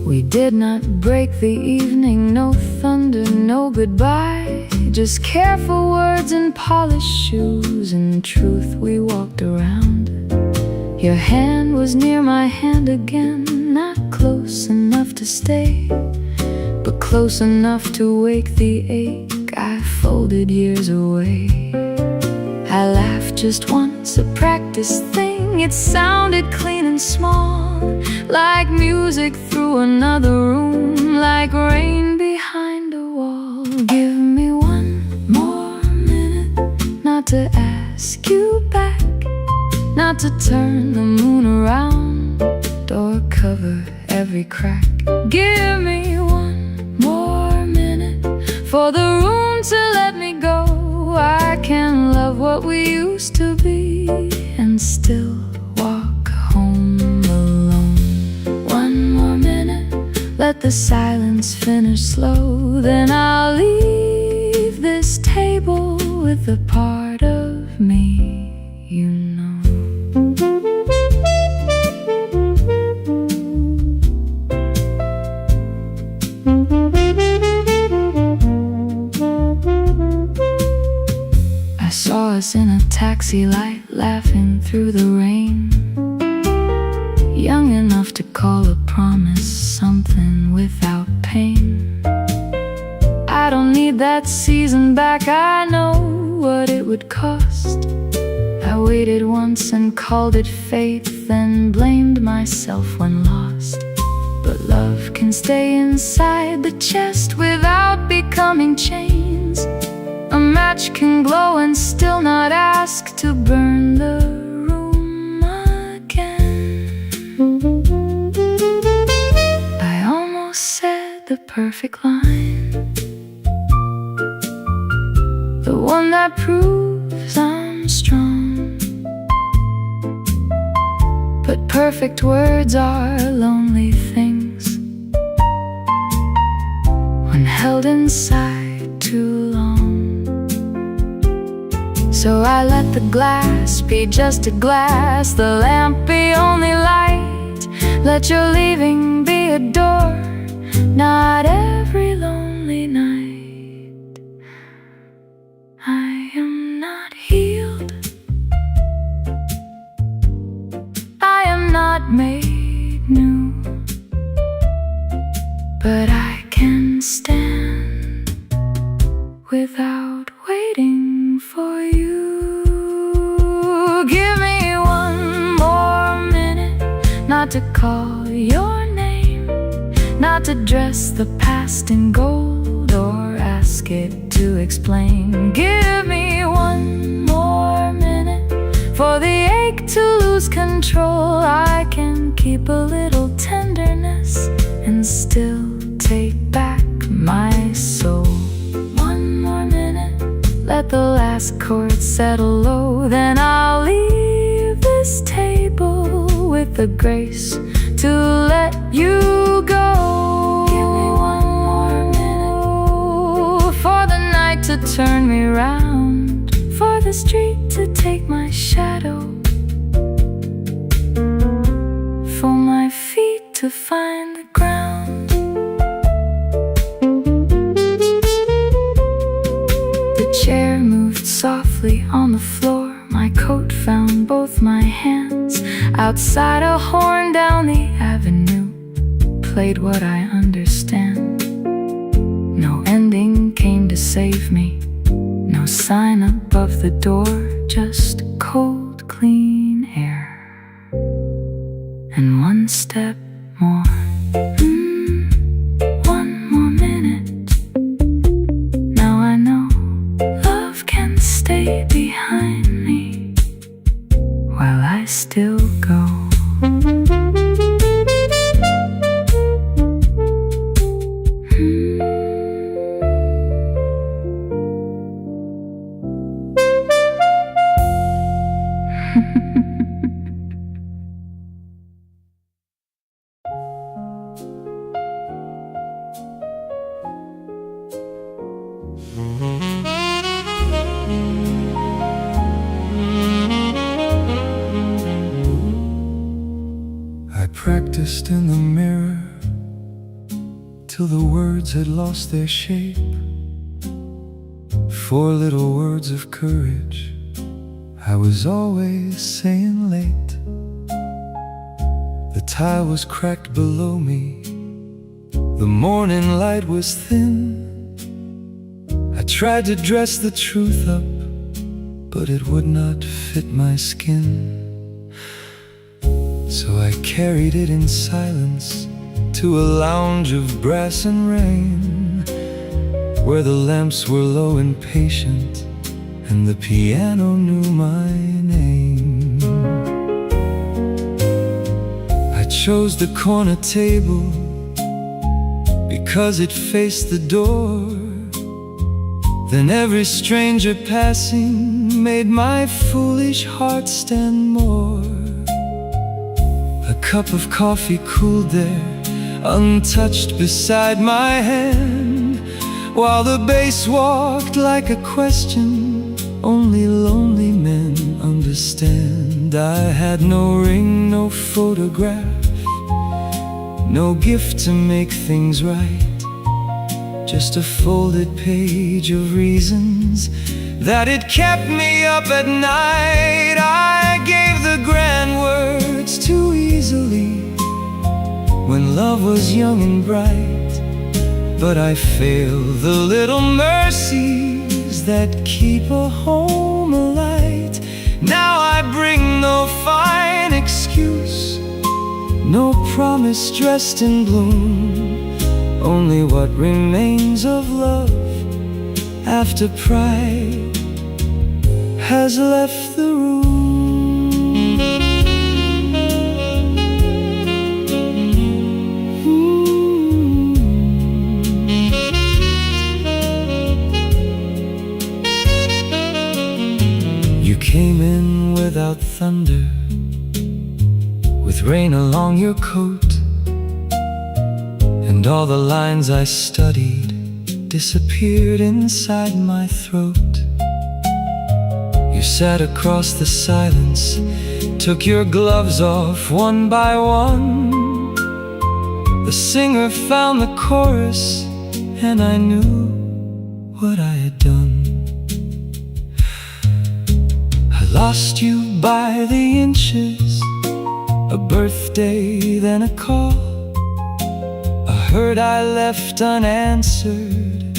We did not break the evening, no thunder, no goodbye, just careful words and polished shoes and truth we walked around. Your hand was near my hand again, not close enough to stay, but close enough to wake the ache I folded years away. I laughed just once, a practice thing. It sounded clean and small, like music through another room, like rain behind a wall. Give me one more minute, not to ask you back, not to turn the moon around or cover every crack. Give me one more minute for the room to let me go. I can love what we used to be and still walk home alone. One more minute, let the silence finish slow, then I'll leave this table with a part of me you know. I saw us in a taxi light, laughing through the rain, young enough to call a promise something without pain. I don't need that season back, I know what it would cost. I waited once and called it faith, then blamed myself when lost. But love can stay inside the chest without becoming chains. A match can glow and still not ask to burn the room again. I almost said the perfect line, the one that proves I'm strong. But perfect words are lonely things when held inside too long. So I let the glass be just a glass, the lamp be only light. Let your leaving be a door, not every lonely night. I am not healed, I am not made new, but I can stand without waiting for you. Give me one more minute, not to call your name, not to dress the past in gold or ask it to explain. Give me one more minute for the ache to lose control. I can keep a little tenderness and still take back my soul. One more minute, let the last chord settle low, then I'll leave this table with the grace to let you go. Give me one more minute for the night to turn me round, for the street to take my shadow, for my feet to find the ground. The chair moved softly on the floor, my coat found both my hands. Outside a horn down the avenue played what I understand. No ending came to save me, no sign above the door, just cold, clean air and one step more. One more minute. Now I know love can stay behind me while I still go. I practiced in the mirror till the words had lost their shape. 4 little words of courage I was always saying late. tile was cracked below me. The morning light was thin. I tried to dress the truth up, but it would not fit my skin. So I carried it in silence to a lounge of brass and rain, where the lamps were low and patient, and the piano knew my name. I chose the corner table because it faced the door. Then every stranger passing made my foolish heart stand more. A cup of coffee cooled there, untouched beside my hand, while the bass walked like a question only lonely men understand. I had no ring, no photograph, no gift to make things right, just a folded page of reasons that it kept me up at night. I gave the grand words too easily when love was young and bright, but I failed the little mercies that keep a home alight. Now I bring no fine excuse, no promise dressed in bloom, only what remains of love after pride has left the room. You came in without thunder, with rain along your coat, and all the lines I studied disappeared inside my throat. You sat across the silence, took your gloves off one by one. The singer found the chorus, and I knew what I had done. I lost you by the inches, a birthday, then a call, a hurt I left unanswered,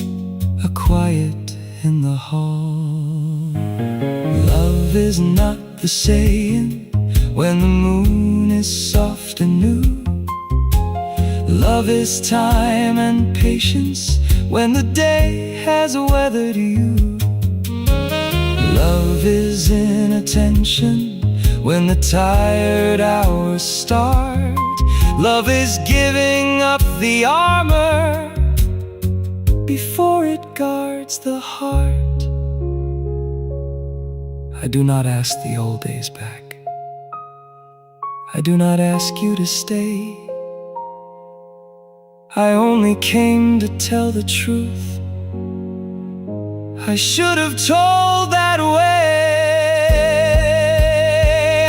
a quiet in the hall. Love is not the saying when the moon is soft and new. Love is time and patience when the day has weathered you. Love is inattention when the tired hours start. Love is giving up the armor before it guards the heart. I do not ask the old days back. I do not ask you to stay. I only came to tell the truth. I should have told that way.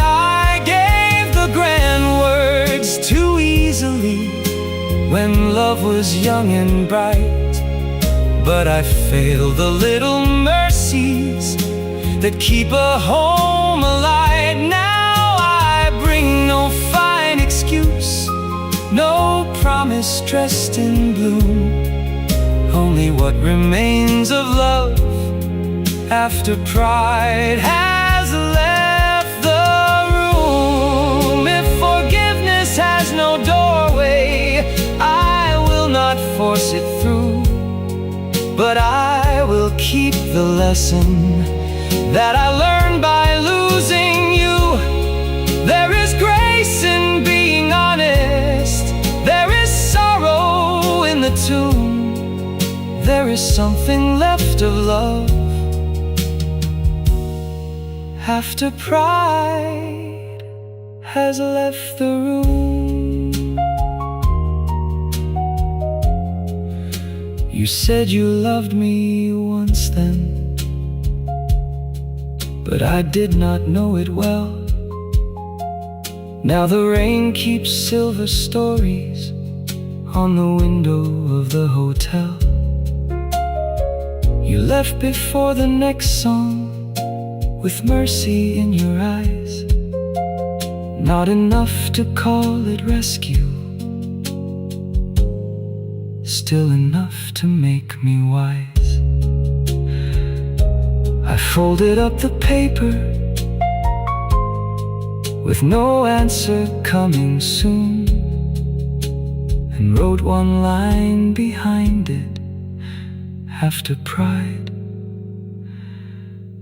I gave the grand words too easily when love was young and bright, but I failed the little mercies that keep a home alight. Now I bring no fine excuse, no promise dressed in bloom, only what remains of love after pride has left the room. If forgiveness has no doorway, I will not force it through, but I will keep the lesson that I learned by losing you. There is grace in being honest, there is sorrow in the tomb, there is something left of love after pride has left the room. You said you loved me once then, but I did not know it well. Now the rain keeps silver stories on the window of the hotel. You left before the next song with mercy in your eyes. not enough to call it rescue, still enough to make me wise. I folded up the paper with no answer coming soon, and wrote one line behind it after pride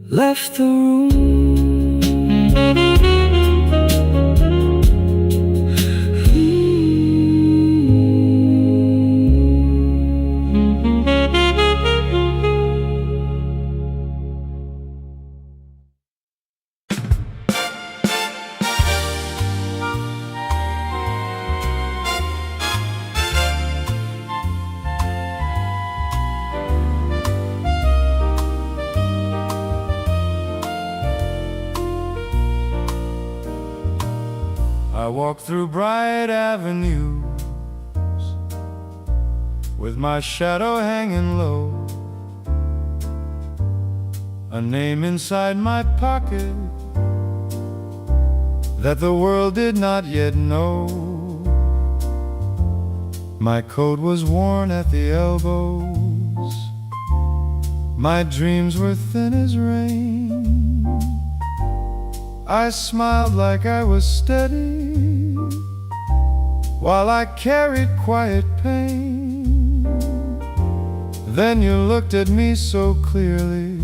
left the room. I walk through bright avenues with my shadow hanging low, a name inside my pocket that the world did not yet know. My coat was worn at the elbows, my dreams were thin as rain. I smiled like I was steady while I carried quiet pain. Then you looked at me so clearly,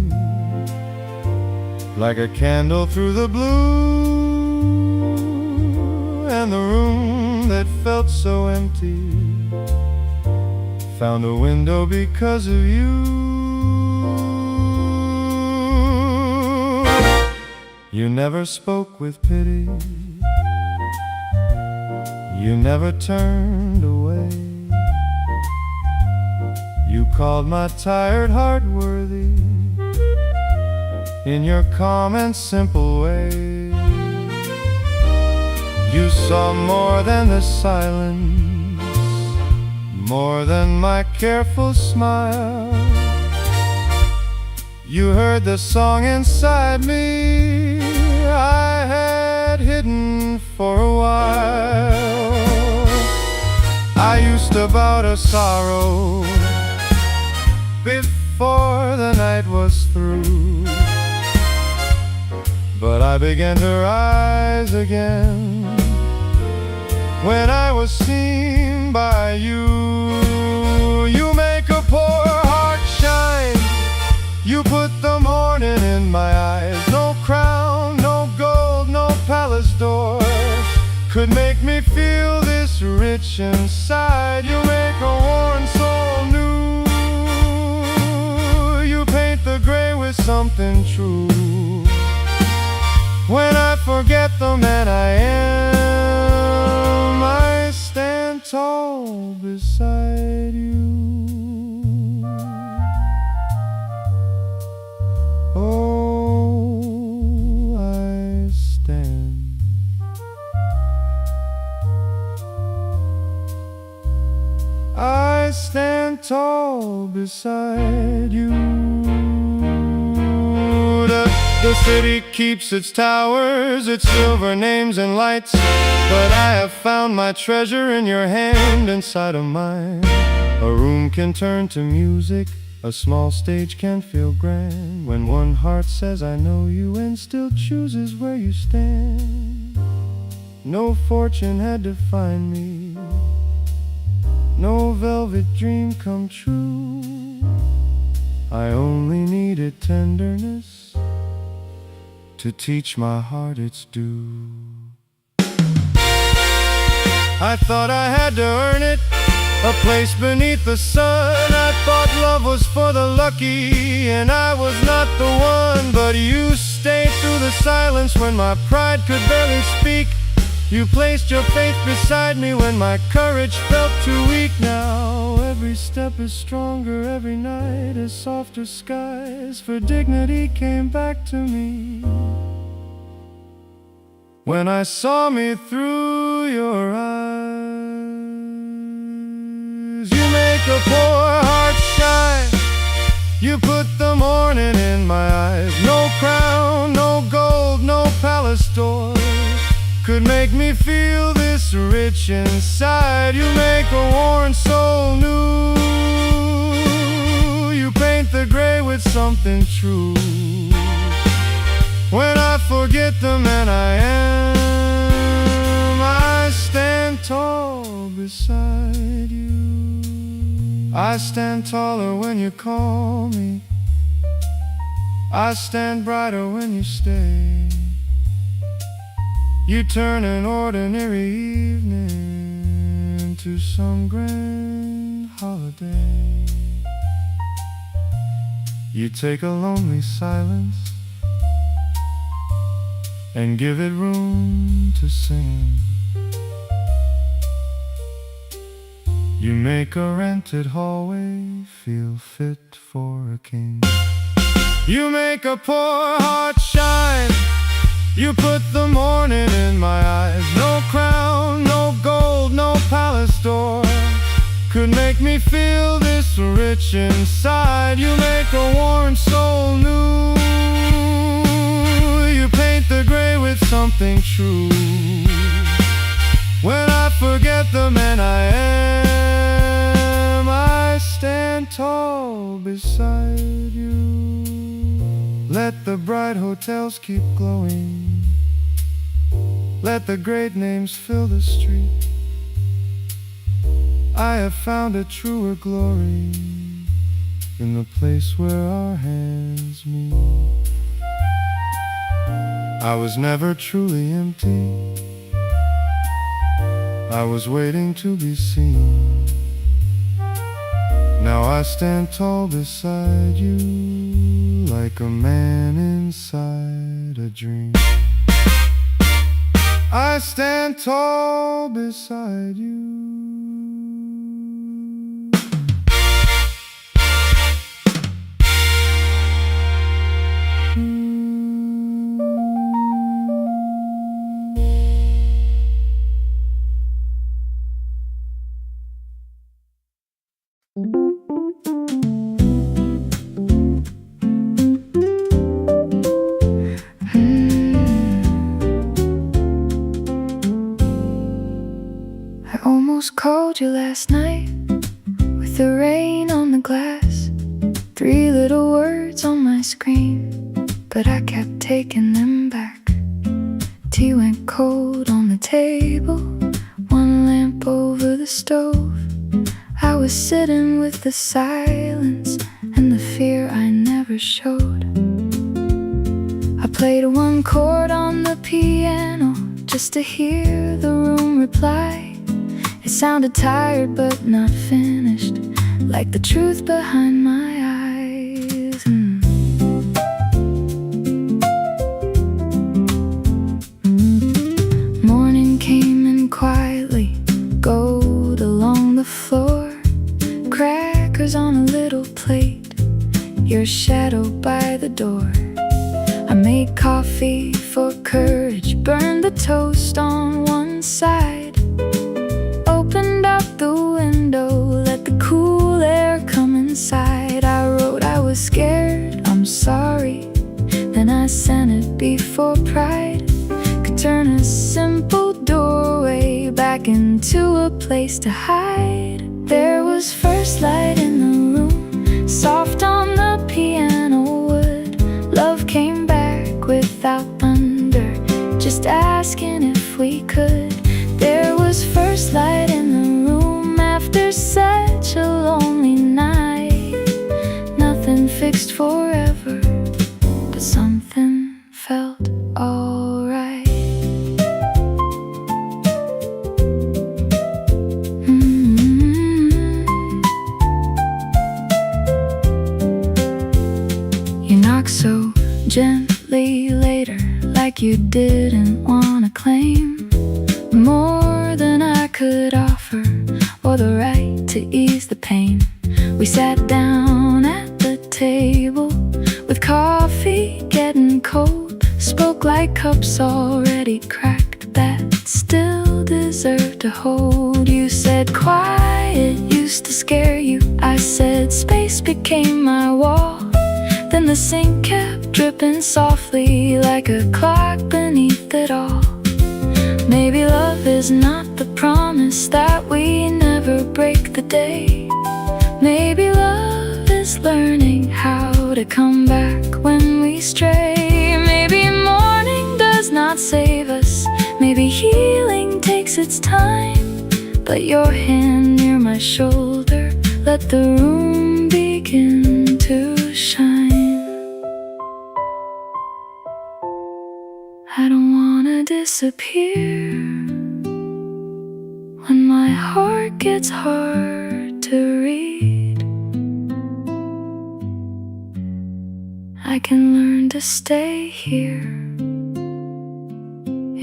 like a candle through the blue, and the room that felt so empty found a window because of you. You never spoke with pity, you never turned away. You called my tired heart worthy in your calm and simple way. You saw more than the silence, more than my careful smile. You heard the song inside me I had hidden for a while. I used to bow to sorrow before the night was through, but I began to rise again when I was seen by you. You make a poor heart shine, you put the morning in my eyes. No crown, no gold, no palace door could make me feel this rich inside. You make a worn soul new, you paint the gray with something true. When I forget the man I am, I stand tall beside you. Oh, I stand tall beside you. The city keeps its towers, its silver names and lights, but I have found my treasure in your hand inside of mine. A room can turn to music, a small stage can feel grand, when one heart says I know you and still chooses where you stand. No fortune had to find me, no velvet dream come true. I only needed tenderness to teach my heart its due. I thought I had to earn it, a place beneath the sun. I thought love was for the lucky, and I was not the one. But you stayed through the silence when my pride could barely speak. You placed your faith beside me when my courage felt too weak. Now every step is stronger, every night is softer skies, for dignity came back to me when I saw me through your eyes. You make a poor heart shine, you put the morning in my eyes. No crown, no gold, no palace door could make me feel this rich inside. You make a worn soul new. You paint the gray with something true. When I forget the man I am, I stand tall beside you. I stand taller when you call me. I stand brighter when you stay. You turn an ordinary evening into some grand holiday. You take a lonely silence and give it room to sing. You make a rented hallway feel fit for a king. You make a poor heart shine. You put the morning in my eyes. No crown, no gold, no palace door could make me feel this rich inside. You make a worn soul new. You paint the gray with something true. When I forget the man I am, I stand tall beside you. Let the bright hotels keep glowing. Let the great names fill the street. I have found a truer glory in the place where our hands meet. I was never truly empty. I was waiting to be seen. Now I stand tall beside you, like a man inside a dream. I stand tall beside you. I almost called you last night with the rain on the glass. 3 little words on my screen, but I kept taking them back. Tea went cold on the table, 1 lamp over the stove. I was sitting with the silence and the fear I never showed. I played 1 chord on the piano just to hear the room reply. It sounded tired but not finished, like the truth behind my eyes. Morning came in quietly, gold along the floor, crackers on a little plate, your shadow by the door. I made coffee for courage, burned the toast on 1 side, opened up the window, let the cool air come inside. I wrote I was scared, I'm sorry. Then I sent it before pride could turn a simple doorway back into a place to hide. There was first light in the room, soft on the piano wood. Love came back without thunder, just asking if we could. There was first light in the room after such a lonely night. Nothing fixed forever, but something felt alright. You knocked so gently later, like you didn't wanna claim more than I could offer, or the right to ease the pain. We sat down at the table with coffee getting cold, spoke like cups already cracked that still deserve to hold. You said quiet used to scare you, I said space became my wall. Then the sink kept dripping softly like a clock beneath it all. Maybe love is not the promise that we never break the day. Maybe love is learning how to come back when we stray. Maybe mourning does not save us. Maybe healing takes its time. But your hand near my shoulder, let the room begin to shine. I don't wanna disappear when my heart gets hard to read. I can learn to stay here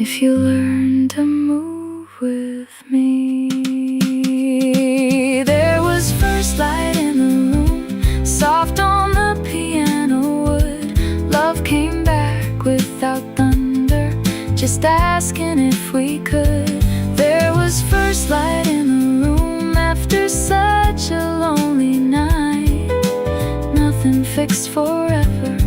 if you learn to move with me. There was first light in the room, soft on the piano wood. Love came back without thunder, just asking if we could. There was first light in the room after such a lonely night. Nothing fixed forever,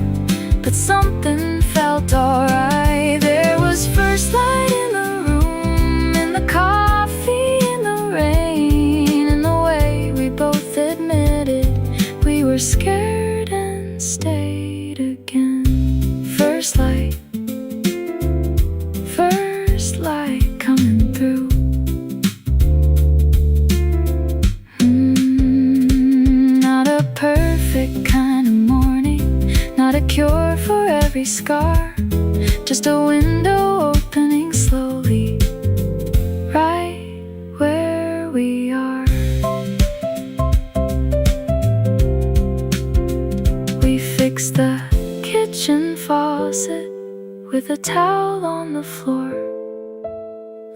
but something felt alright. There was first light in the room, in the coffee, in the rain, in the way we both admitted we were scared and stayed again. First light coming through. Not a perfect kind of morning, not a cure for every scar, just a window opening slowly, right where we are. We fixed the kitchen faucet with a towel on the floor,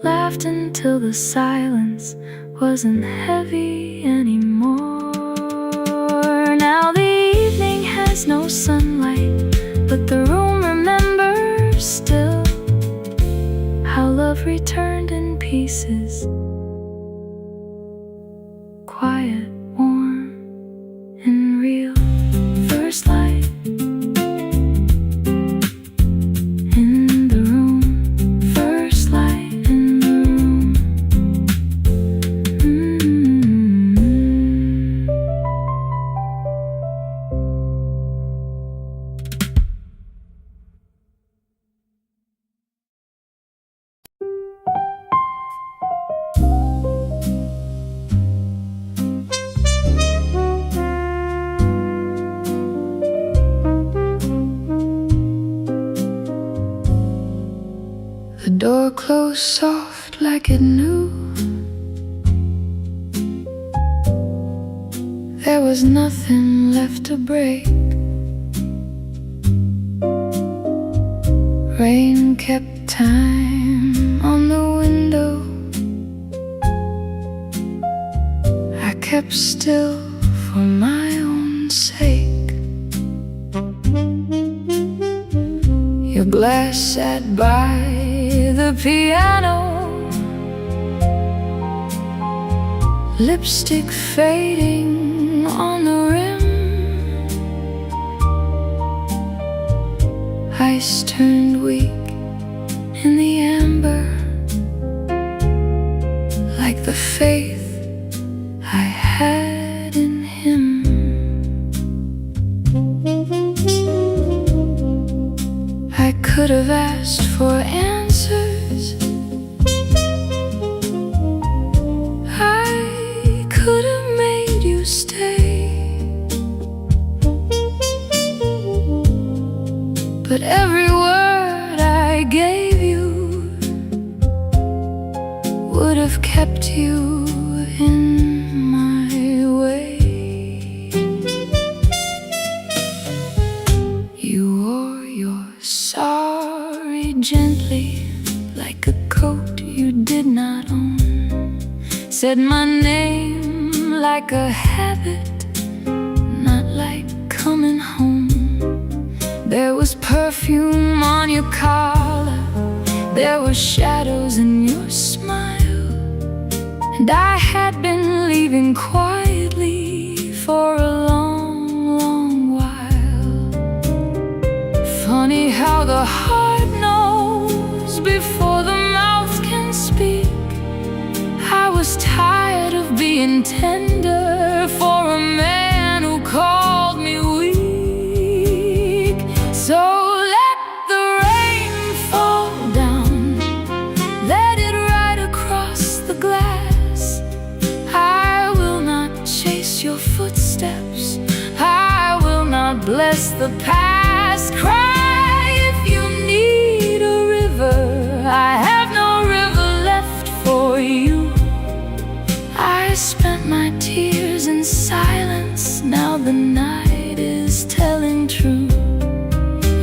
laughed until the silence wasn't heavy anymore. Now the evening has no sunlight, but the room remembers still how love returned in pieces, quiet, warm, and real. First light in the room, first light in the room. The door closed soft like it knew there was nothing left to break. Rain kept time on the window. I kept still for my own sake. Your glass sat by the piano, lipstick fading on the rim. Ice turned weak in the amber, like the faith I had in him. I could have asked for answers, I could have made you stay, but every word I gave you would have kept you in my way. You wore your sorry gently, like a coat you did not own. Said my name like a habit, not like coming home. There was perfume on your collar, there were shadows in your smile, and I had been leaving quietly for a long, long while. Funny how the heart knows before the mouth can and tender for a man who called me weak. So let the rain fall down, let it ride across the glass. I will not chase your footsteps, I will not bless the past. Cry if you need a river, I have no river left for you. I spent my tears in silence, now the night is telling true.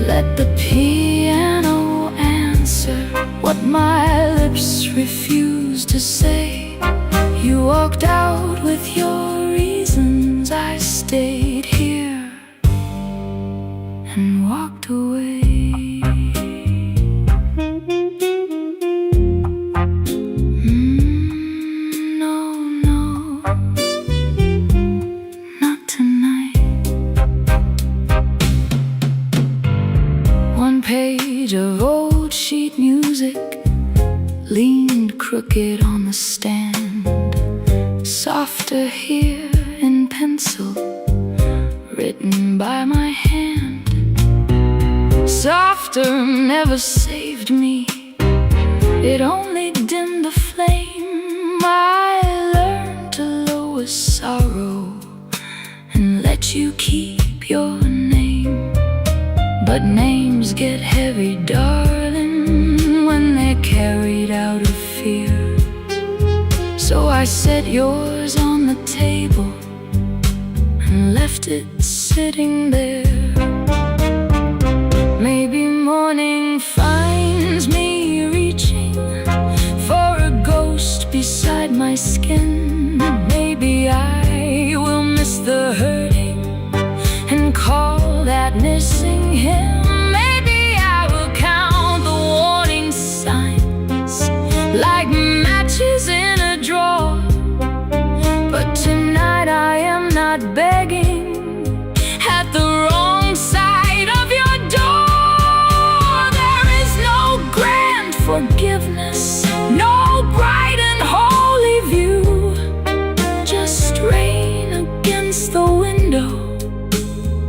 Let the piano answer what my lips refuse to say. You walked out with your reasons, I stayed here and walked away. No, no, not tonight. One page of old sheet music leaned crooked on the stand. Softer here in pencil, written by my hand. Softer never saved me, it only dimmed the flame. I learned to lower sorrow and let you keep your name. But names get heavy, darling, when they're carried out of fear. So I set yours on the table and left it sitting there. Maybe morning finds me reaching for a ghost beside my skin. Maybe I will miss the hurting and call that missing him. Maybe I will count the warning signs like matches in a drawer. But tonight I am not begging at the wrong side of your door. There is no grand forgiveness, no bright and holy view, just rain against the window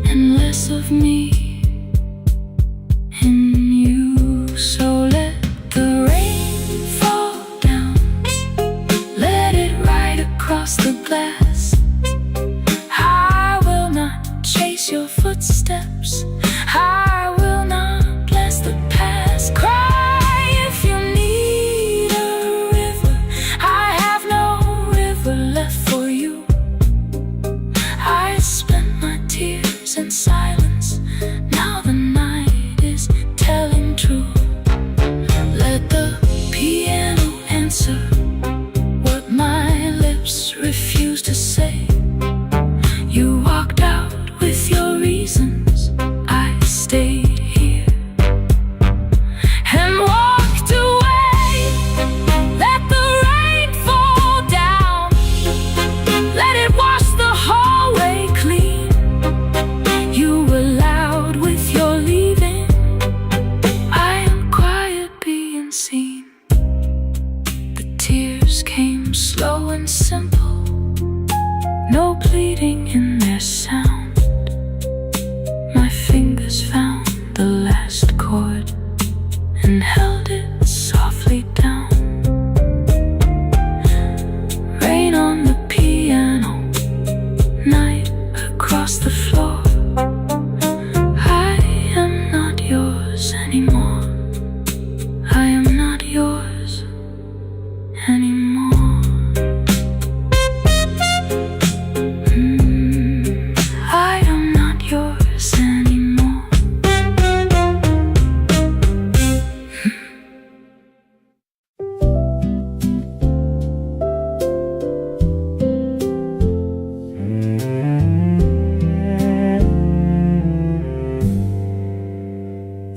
and less of me in you. So let the rain fall down, let it ride across the glass. I will not chase your footsteps, I will not bless the past. Cry if you need a river, I have no river left for you. I spent my tears in silence, now the night is telling true. Let the piano answer what my lips refuse to say. You walked out with your reasons, I stayed here and walked away. Let the rain fall down, let it wash the hallway clean. You were loud with your leaving, I am quiet being seen. The tears came slow and simple, no pleading in their sound. My fingers found the last chord and held it softly down. Rain on the piano, night across the floor. I am not yours anymore, I am not yours anymore. I am not yours anymore.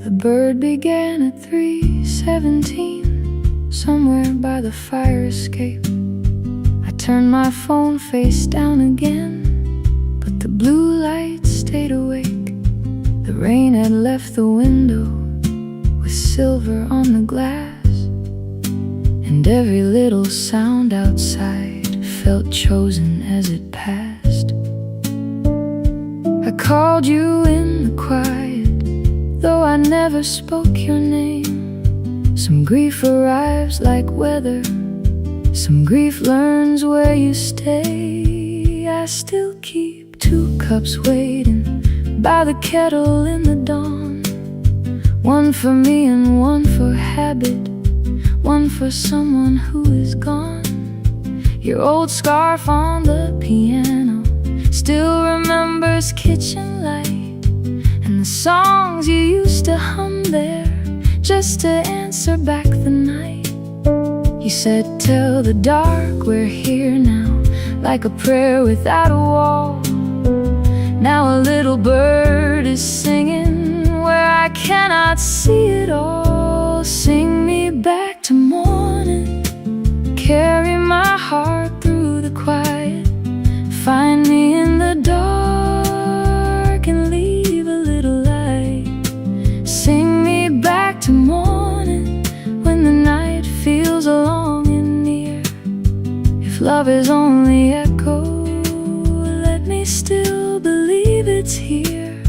The bird began at 3:17, somewhere by the fire escape. I turned my phone face down again, but the blue light stayed awake. The rain had left the window with silver on the glass, and every little sound outside felt chosen as it passed. I called you in the quiet, though I never spoke your name. Some grief arrives like weather, some grief learns where you stay. I still keep 2 cups waiting by the kettle in the dawn. One for me and one for habit, one for someone who is gone. Your old scarf on the piano still remembers kitchen light, and the songs you used to hum there just to answer back the night. You said, tell the dark we're here now, like a prayer without a wall. Now a little bird is singing where I cannot see it all. Sing me back to morning, carry my heart through the quiet, find me in the dark and leave a little light. Sing me back to morning when the night feels long and near. If love is only echo, let me still believe it's here.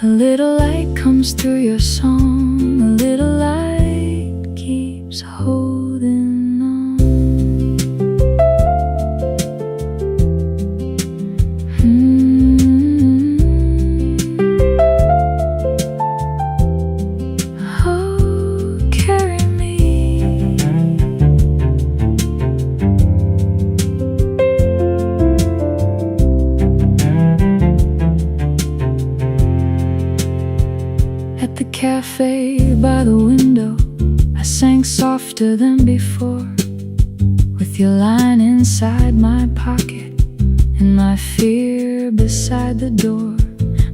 A little light comes through your song, a little light keeps holding on. Oh, carry me. At the cafe by the window, I sang softer than before, with your line inside my pocket and my fear beside the door.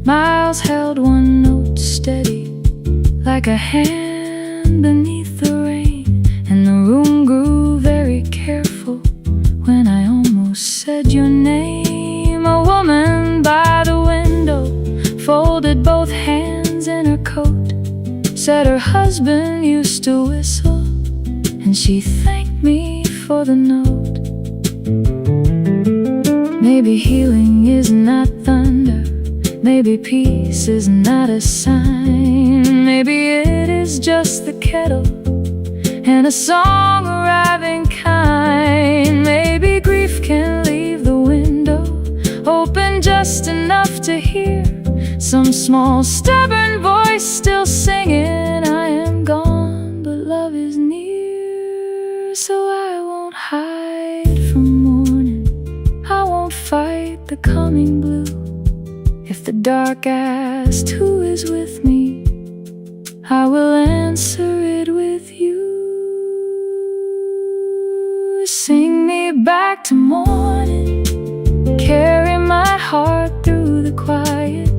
Miles held one note steady, like a hand beneath the rain, and the room grew very careful when I almost said your name. A woman by the window folded both hands in her coat, said her husband used to whistle, and she thanked me for the note. Maybe healing is not thunder, maybe peace is not a sign. Maybe it is just the kettle and a song arriving kind. Maybe grief can leave the window open just enough to hear some small stubborn voice still singing, I am gone, but love is near. So I won't hide from morning, I won't fight the coming blue. If the dark asks who is with me, I will answer it with you. Sing me back to morning, carry my heart through the quiet,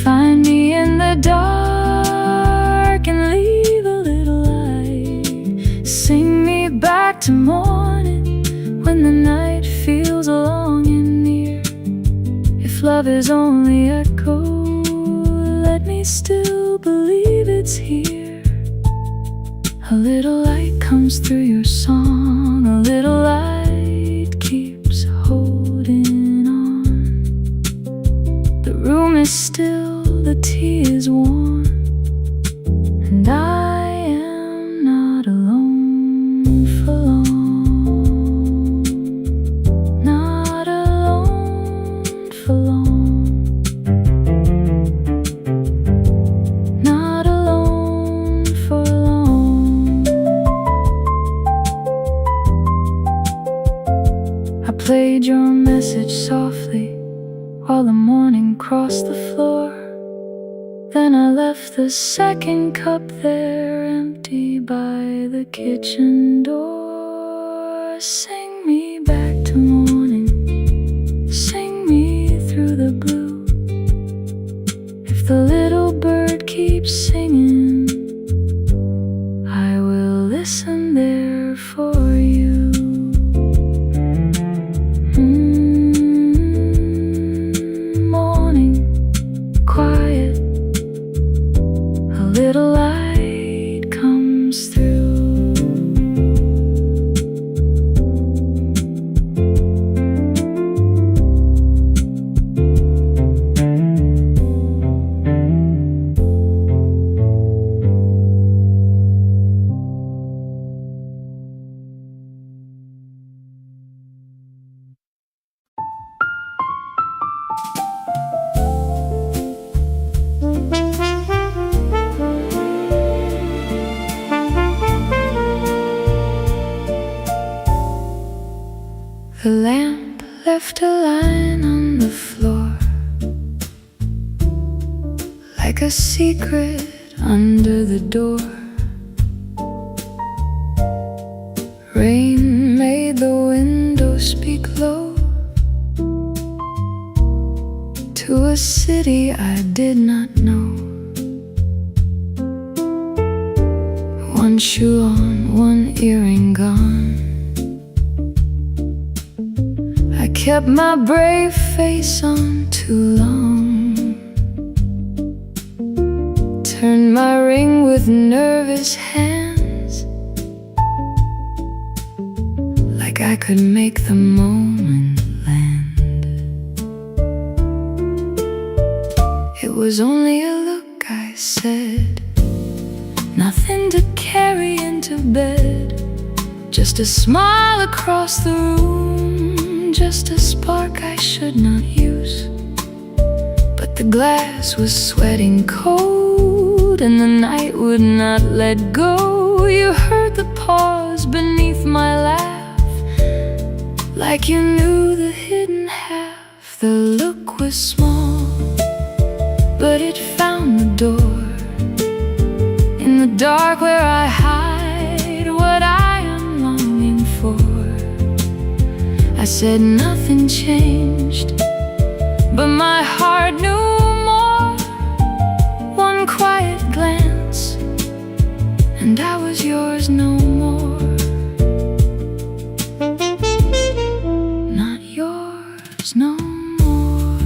find me in the dark and leave a little light. Sing me back to morning when the night feels long and near. If love is only echo, let me still believe it's here. A little light comes through your song, a little light keeps holding on. The room is still, the tea is warm, and I am not alone for long. Not alone for long. Not alone for long. I played your message softly while the morning crossed the floor. Then I left the second cup there empty by the kitchen door. Sing me back to morning, sing me through the blue. If the little bird keeps singing, I will listen there for you. Morning, quiet, a little light comes through. The lamp left a line on the floor, like a secret under the door. Rain made the window speak low to a city I did not know. One shoe on, one earring gone. I kept my brave face on too long. Turned my ring with nervous hands, like I could make the moment land. It was only a look, I said, nothing to carry into bed. Just a smile across the room, just a spark I should not use. But the glass was sweating cold, and the night would not let go. You heard the pause beneath my laugh, like you knew the hidden half. The look was small, but it found the door. In the dark where I hide what I am longing for, I said nothing changed, but my heart knew more. One quiet glance, and I was yours no more. Not yours no more.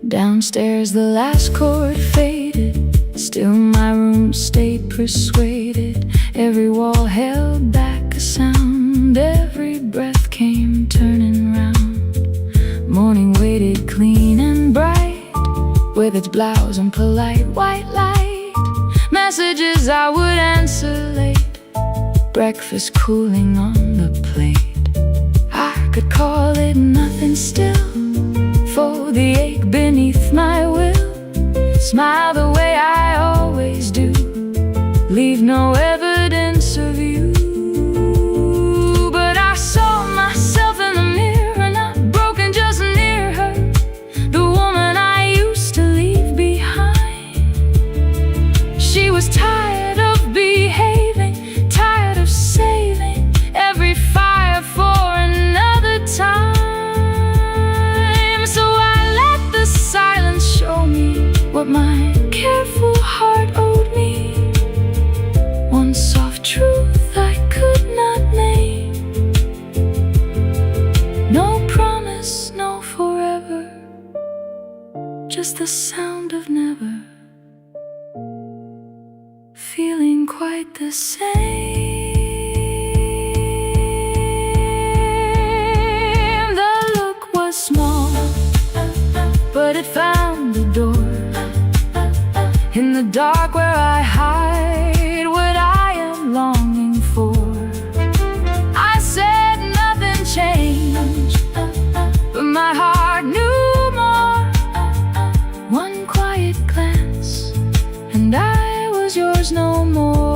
Downstairs the last chord faded, still my room stayed persuaded. Every wall held back a sound, every breath came turning round. Morning waited clean and bright, with its blouse and polite white light. Messages I would answer late, breakfast cooling on the plate. I could call it nothing still, for the ache beneath my will. Smile the way I always do, leave no evidence of you. But I saw myself in the mirror, not broken, just near her, the woman I used to leave behind. She was tired of behaving, tired of saving every fire for another time. Show me what my careful heart owed me. One soft truth I could not name. No promise, no forever, just the sound of never feeling quite the same. The look was small, but it found the door. In the dark where I hide what I am longing for, I said nothing changed, but my heart knew more. One quiet glance, and I was yours no more.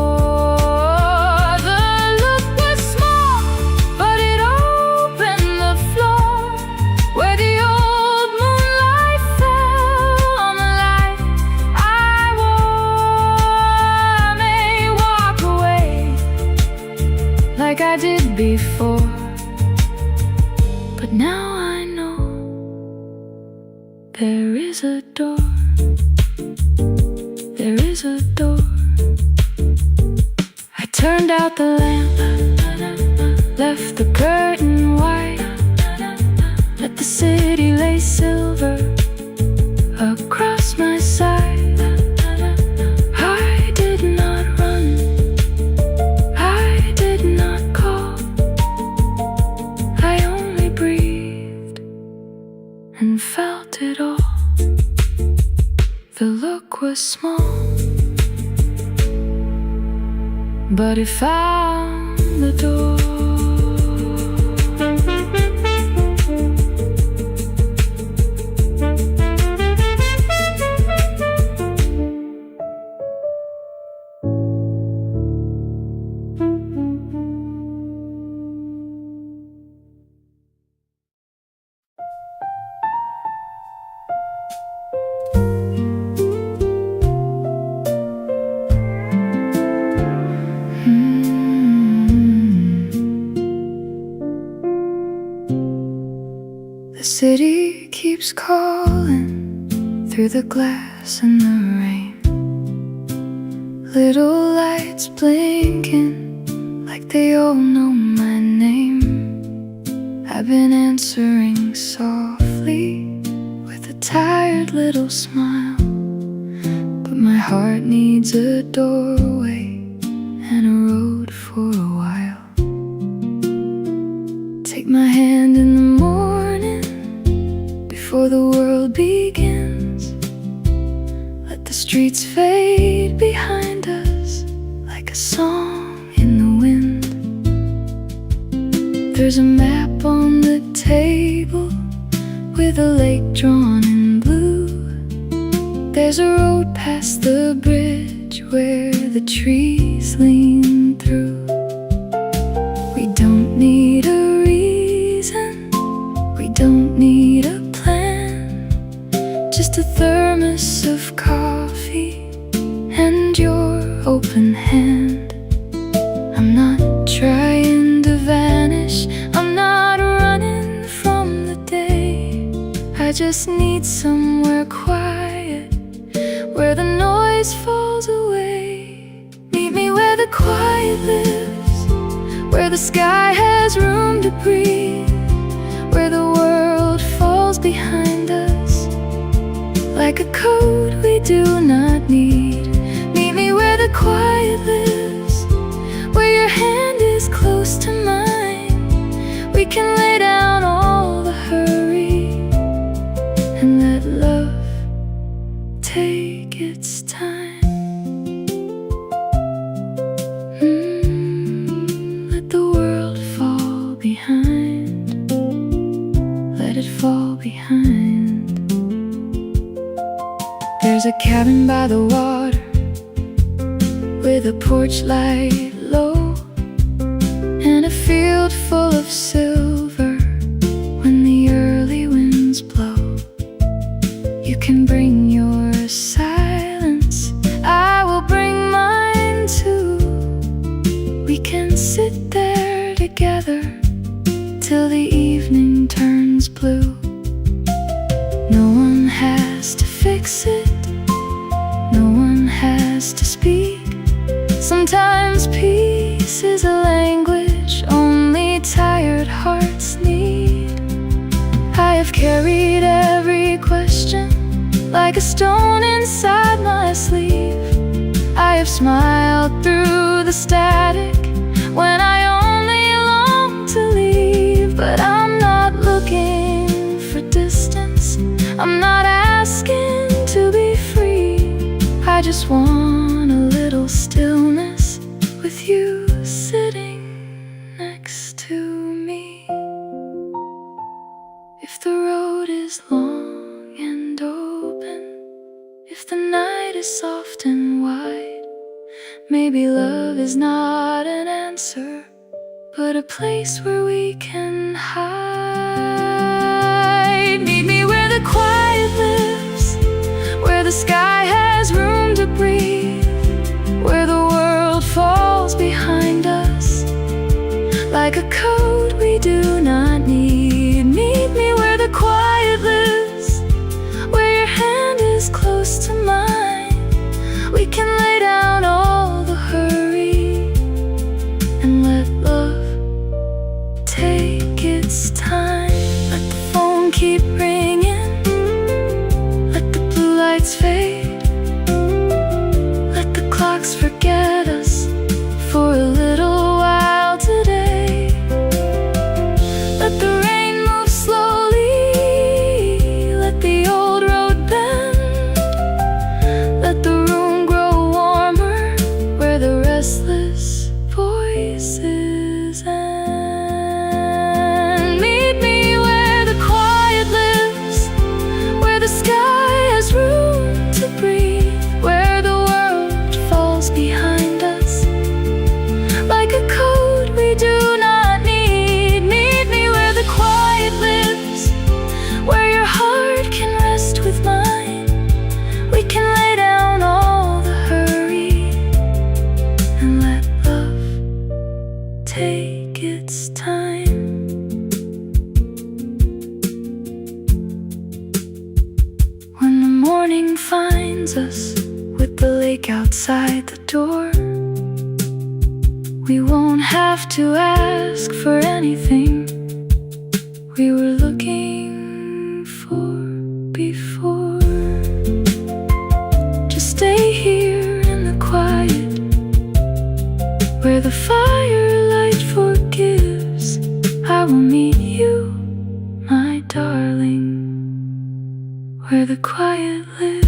Like I did before, but now I know there is a door. There is a door. I turned out the lamp, left the curtain white, let the city lay silver across my side. And felt it all. The look was small, but it found the door. keeps calling through the glass and the rain. Little lights blinking like they all know my name. I've been answering softly with a tired little smile, but my heart needs a doorway and a road for a while. Take my hand in the morning before the world begins. Let the streets fade behind us like a song in the wind. There's a map on the table with a lake drawn in blue. There's a road past the bridge where the trees lean through. We don't need a reason, we don't need a plan, just a thermos of coffee and your open hand. I'm not trying to vanish, I'm not running from the day. I just need somewhere quiet, where the noise falls away. Meet me where the quiet lives, where the sky has room to breathe, where the world falls behind us like a code we do not need. Meet me where the quiet lives, where your hand is close to mine. We can lay down all the hurry and let love take its time. Let the world fall behind, let it fall behind. There's a cabin by the water with a porch light low and a field full of silver when the early winds blow. You can bring your silence, I will bring mine too. We can sit there together till the evening turns blue. No one has to fix it, no one has to speak. Sometimes peace is a language only tired hearts need. I have carried every question like a stone inside my sleeve. I have smiled through the static when I only long to leave. But I'm not looking for distance, I'm not asking to be free. I just want a little stillness with you sitting next to me. If the road is long and open, if the night is soft and wide, maybe love is not an answer, but a place where we can hide. Meet me where the quiet lives, where the sky has room to breathe, where the world falls behind us like a code we do not need. Meet me where the quiet lives, where your hand is close to mine. We can lay down all the hurry and let love take its time. Let the phone keep ringing, let the blue lights fade, let the clocks forget us for a little while today. Let the rain move slowly, let the old road bend, let the room grow warm leaves us with the lake outside the door. We won't have to ask for anything we were looking for before. Just stay here in the quiet, where the firelight forgives. I will meet you, my darling, where the quiet lives.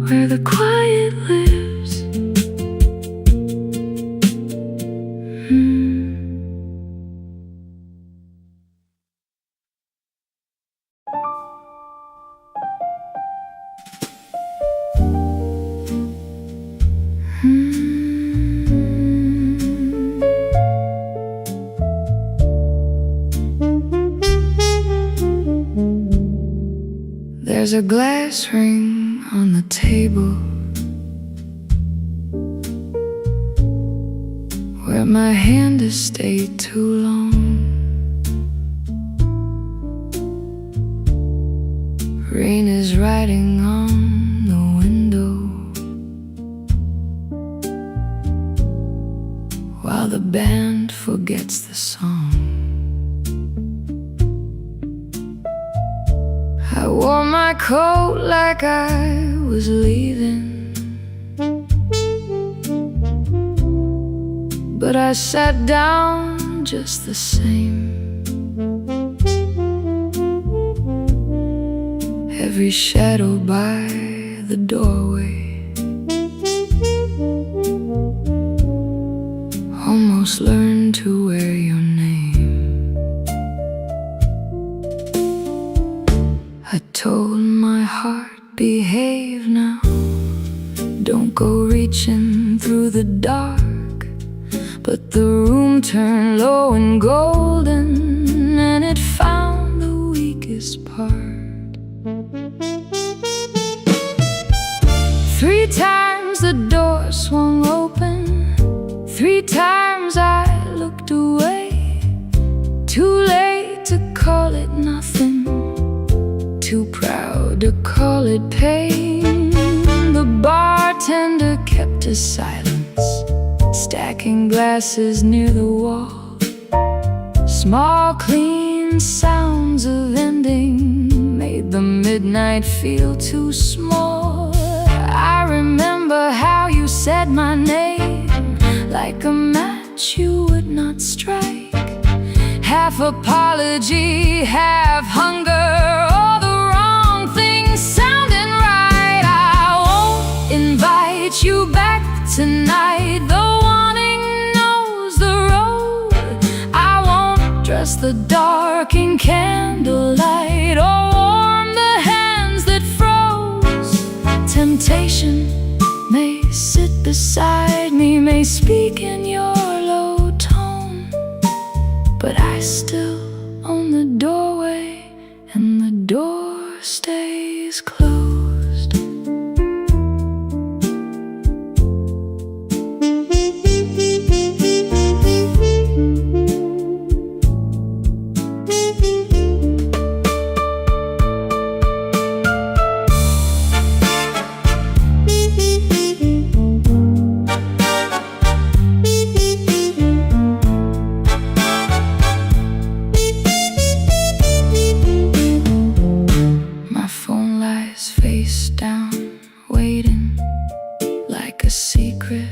Where the quiet lives. There's a glass ring on the table where my hand has stayed too long. Rain is writing on the window while the band forgets the song. I wore my coat like I was leaving, but I sat down just the same. Every shadow by the doorway almost learned to wear your name. I told my heart, behave now, don't go reaching through the dark. But the room turned low and golden, and it found the weakest part. 3 times the door swung open, 3 times I looked away. Too late to call it nothing, too proud to call it pain. The bartender kept his silence, stacking glasses near the wall. Small, clean sounds of ending made the midnight feel too small. I remember how you said my name like a match you would not strike. Half apology, half hunger, all the wrong things sounding right. I won't invite you back tonight, the warning knows the road. I won't dress the dark in candlelight or warm the hands that froze. Temptation may sit beside me, may speak in your low tone, but I still own the doorway, and the door stays closed. Face down, waiting like a secret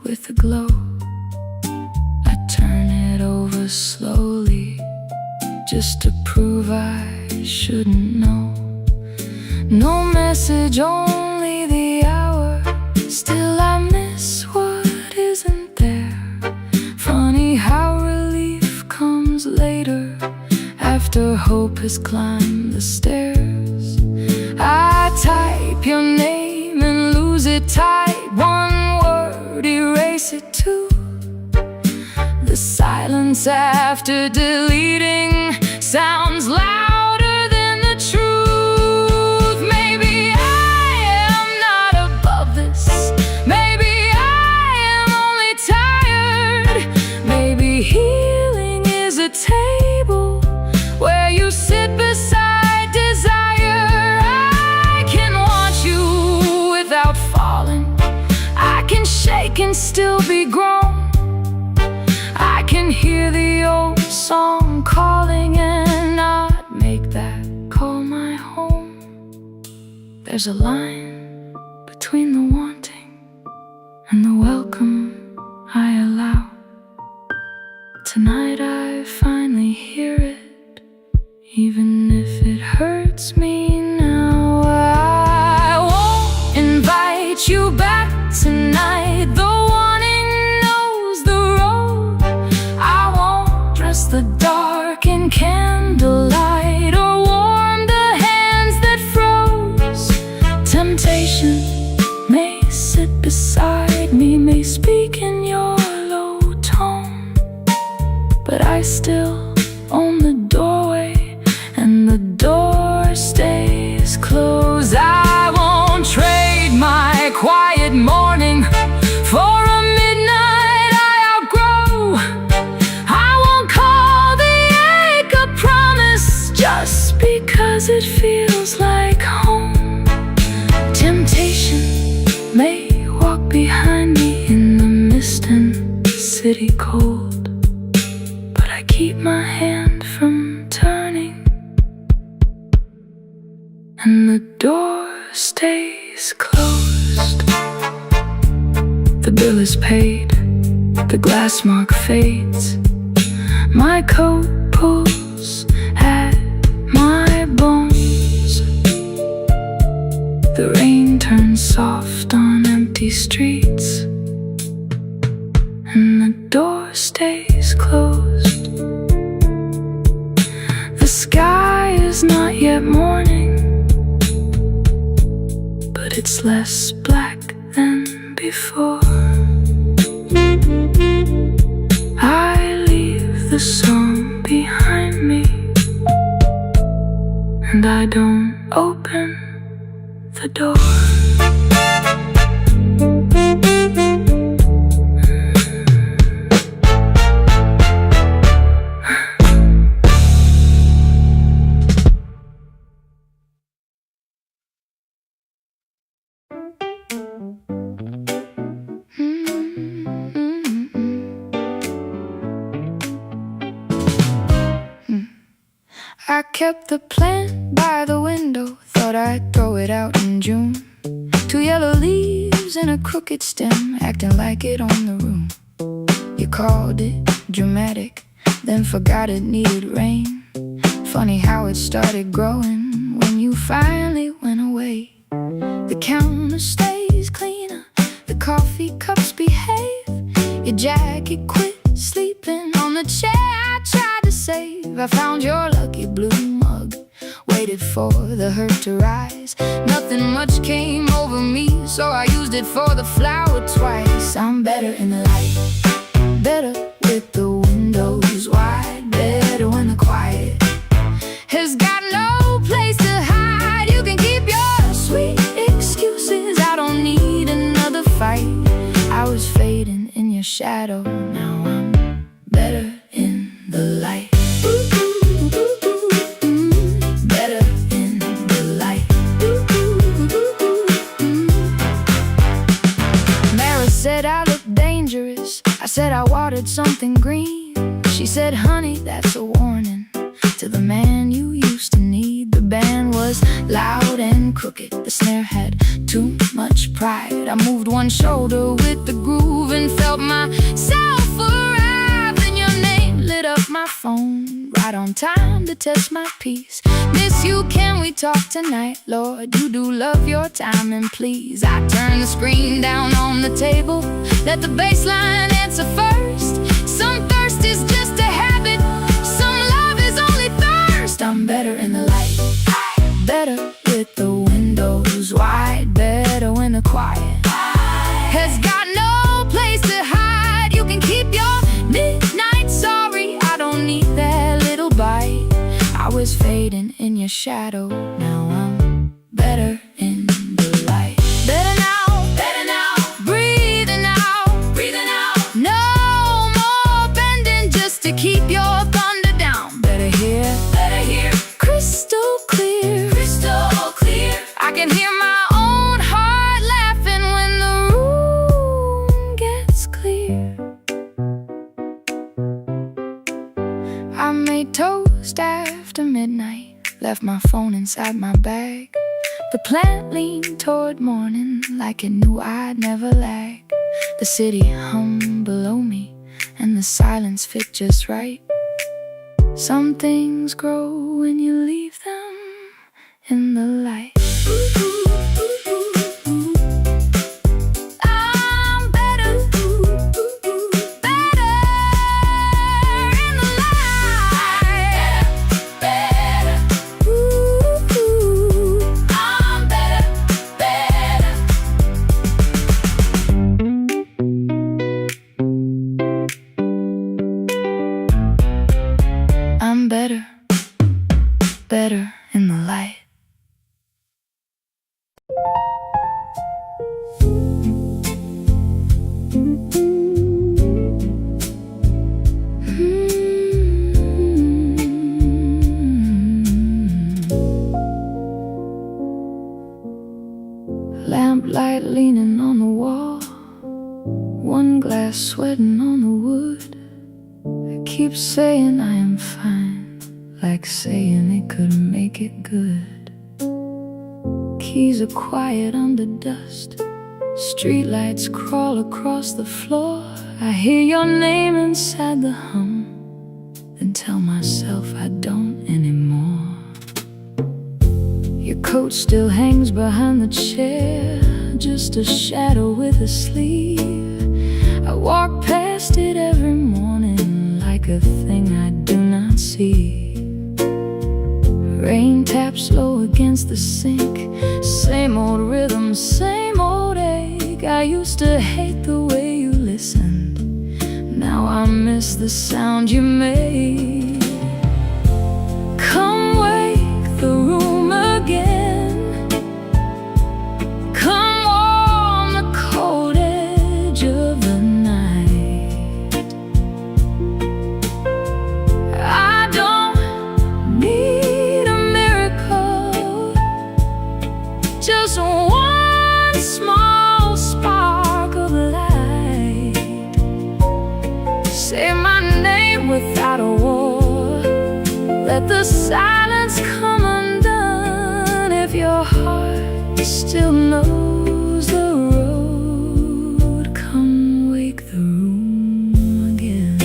with a glow. I turn it over slowly just to prove I shouldn't know. No message, only the hour. Still I miss what isn't there. Funny how relief comes later, after hope has climbed the stairs. I type your name and lose it, type one word, erase it too. The silence after deleting sounds louder than the truth. Maybe I am not above this, maybe I am only tired. Maybe healing is a table where you sit beside can still be grown. I can hear the old song calling and not make that call my home. There's a line between the wanting and the welcome I allow. Tonight I finally hear it, even if it hurts me now. I won't invite you back tonight. The warning knows the road. I won't dress the dark in candlelight or warm the hands that froze. Temptation may sit beside me, may speak in your low tone, but I still own the doorway, and the door stays closed. I won't trade my quiet morning for a midnight I outgrow. I won't call the ache a promise just because it feels like home. Temptation may walk behind me in the mist and city cold, but I keep my hand from turning, and the door stays closed. The bill is paid, the glass mark fades, my coat pulls at my bones. The rain turns soft on empty streets, and the door stays closed. The sky is not yet morning, but it's less black than before. I leave the song behind me, and I don't open the door. I kept the plant by the window, thought I'd throw it out in June. 2 yellow leaves and a crooked stem, acting like it owned the room. You called it dramatic, then forgot it needed rain. Funny how it started growing when you finally went away. The counter stays cleaner, the coffee cups behave. Your jacket quit sleeping on the chair I tried to save. I found your lucky blue mug, waited for the hurt to rise. Nothing much came over me, so I used it for the flower twice. I'm better in the light, better with the windows wide, better when the quiet has got no place to hide. You can keep your sweet excuses, I don't need another fight. I was fading in your shadow, now I'm better in the light. Better in the light. Mara said I looked dangerous, I said I watered something green. She said, honey, that's a warning to the man you used to need. The band was loud and crooked, the snare had too much pride. I moved one shoulder with the groove and felt myself arrive. Then your name lit up my phone, right on time to test my peace. Miss you, can we talk tonight? Lord, you do love your time, and please. I turned the screen down on the table, let the bass line answer first. Some thirst is just a habit, some love is only thirst. I'm better in the light, better with the windows wide, better when the quiet has got no place to hide. You can keep your midnight sorry, I don't need that little bite. I was fading in your shadow, now I'm better in the light. Better now, breathing out, no more bending just to keep your thunder down. Better hear, crystal clear. I can hear my own heart laughing when the room gets phone inside my bag. The plant leaned toward morning like it knew I'd never lag. The city hummed below me, and the silence fit just right. Some things grow when you leave them in the light. I'm better, better in the light. Better, I'm better, better. I'm better, better in the light. Lamplight leaning on the wall, one glass sweating on the wood. I keep saying I am fine, like saying it could make it good. Keys are quiet under dust, streetlights crawl across the floor. I hear your name inside the hum, then tell myself I don't anymore. Your coat still hangs behind the chair, just a shadow with a sleeve. I walk past it every morning like a thing I do not see. Rain taps low against the sink, same old rhythm, same old ache. I used to hate the way you listened, now I miss the sound you made. Come wake the room again, come warm the cold edge of the night. I don't need a miracle, just one small spark of light. Say my name without a war, let the silence come undone. If your heart still knows the road, come wake the room again.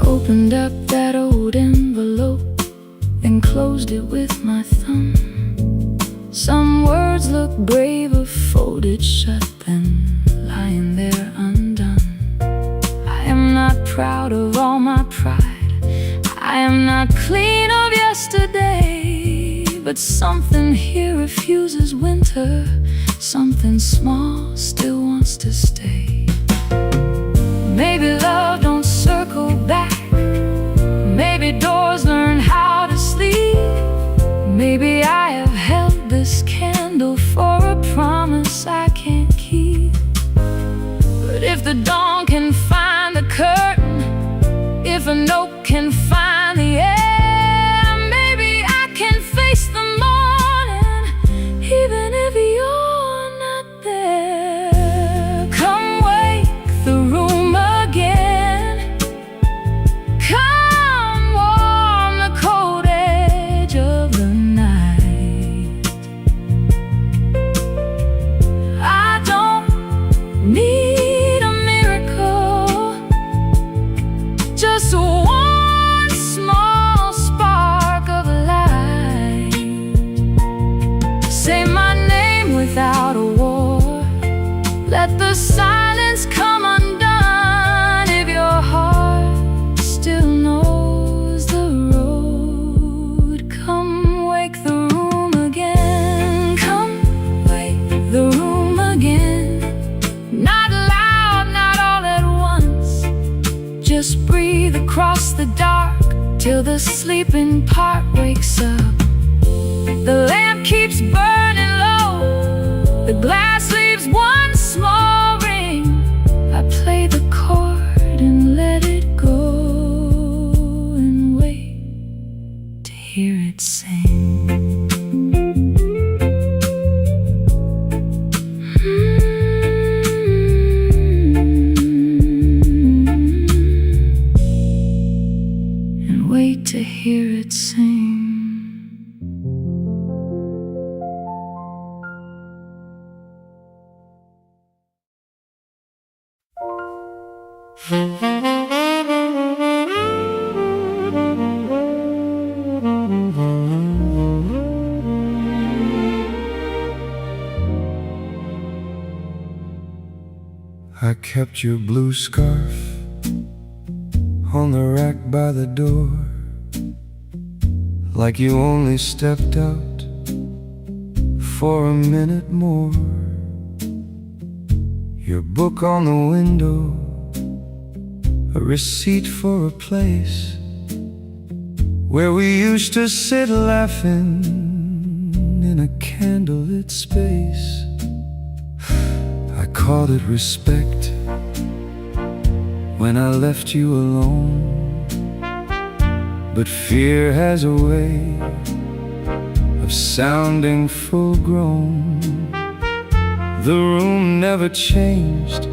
Opened up that old envelope, then closed it with my thumb. Some words look braver folded shut than lying there undone. I am not proud of all my pride, I am not clean of yesterday. But something here refuses winter, something small still wants to stay. Maybe love don't circle back, maybe doors learn how to sleep. Maybe I have held this candle for a promise I can't keep. But if the dawn can find the curtain, if a note can find the air, maybe I can face the morning, even if you're not there. Come wake the room again, come warm the cold edge of the night. I don't need a miracle, just one small spark of light. Say my name without a war, let the silence come undone. If your heart still knows the road, come wake the room again. Come wake the room again. Not loud, not all at once, just breathe across the dark till the sleeping part wakes up. The lamp keeps burning low, the glass leaves one I kept your blue scarf on the rack by the door, like you only stepped out for a minute more. Your book on the window, a receipt for a place where we used to sit laughing in a candlelit space. I called it respect when I left you alone, but fear has a way of sounding full grown. The room never changed,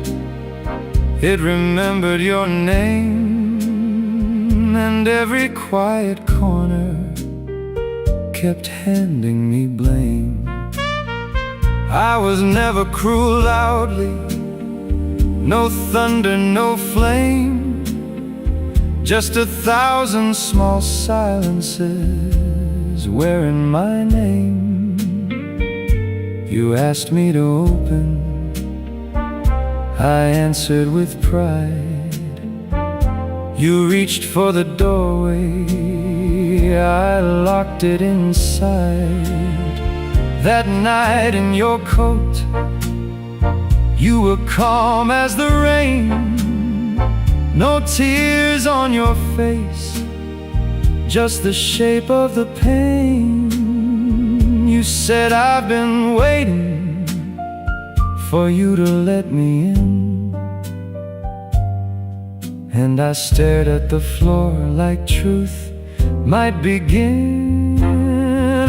it remembered your name, and every quiet corner kept handing me blame. I was never cruel loudly, no thunder, no flame, just 1,000 small silences wearing my name. You asked me to open, I answered with pride. You reached for the doorway, I locked it inside. That night in your coat, you were calm as the rain, no tears on your face, just the shape of the pain. You said, I've been waiting for you to let me in, and I stared at the floor like truth might begin.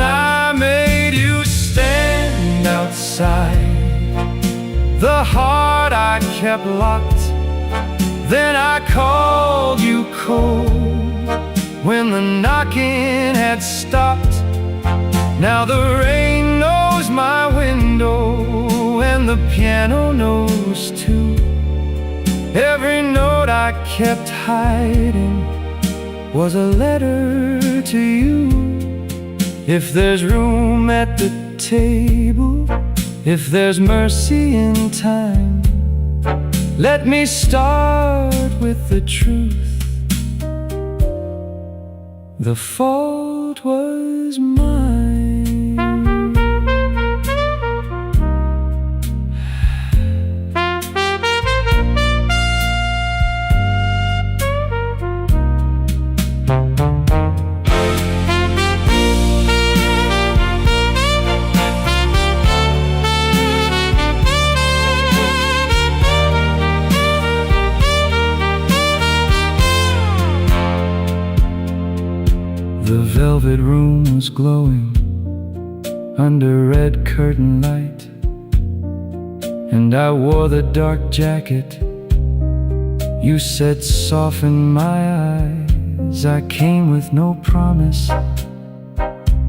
I made you stand outside, the heart I kept locked. Then I called you cold when the knocking had stopped. Now the rain knows my window, and the piano knows too. Every note I kept hiding was a letter to you. If there's room at the table, if there's mercy in time, let me start with the truth. The fault was mine. The velvet room was glowing under red curtain light, and I wore the dark jacket you said softened my eyes. I came with no promise,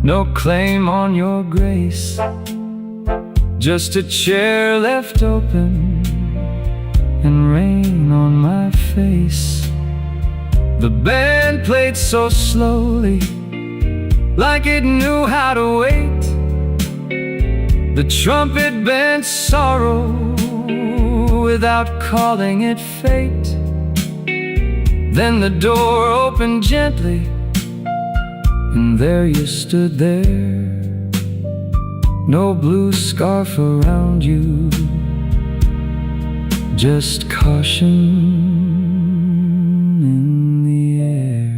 no claim on your grace, just a chair left open and rain on my face. The band played so slowly, like it knew how to wait. The trumpet bent sorrow without calling it fate. Then the door opened gently, and there you stood there. No blue scarf around you, just caution in the air.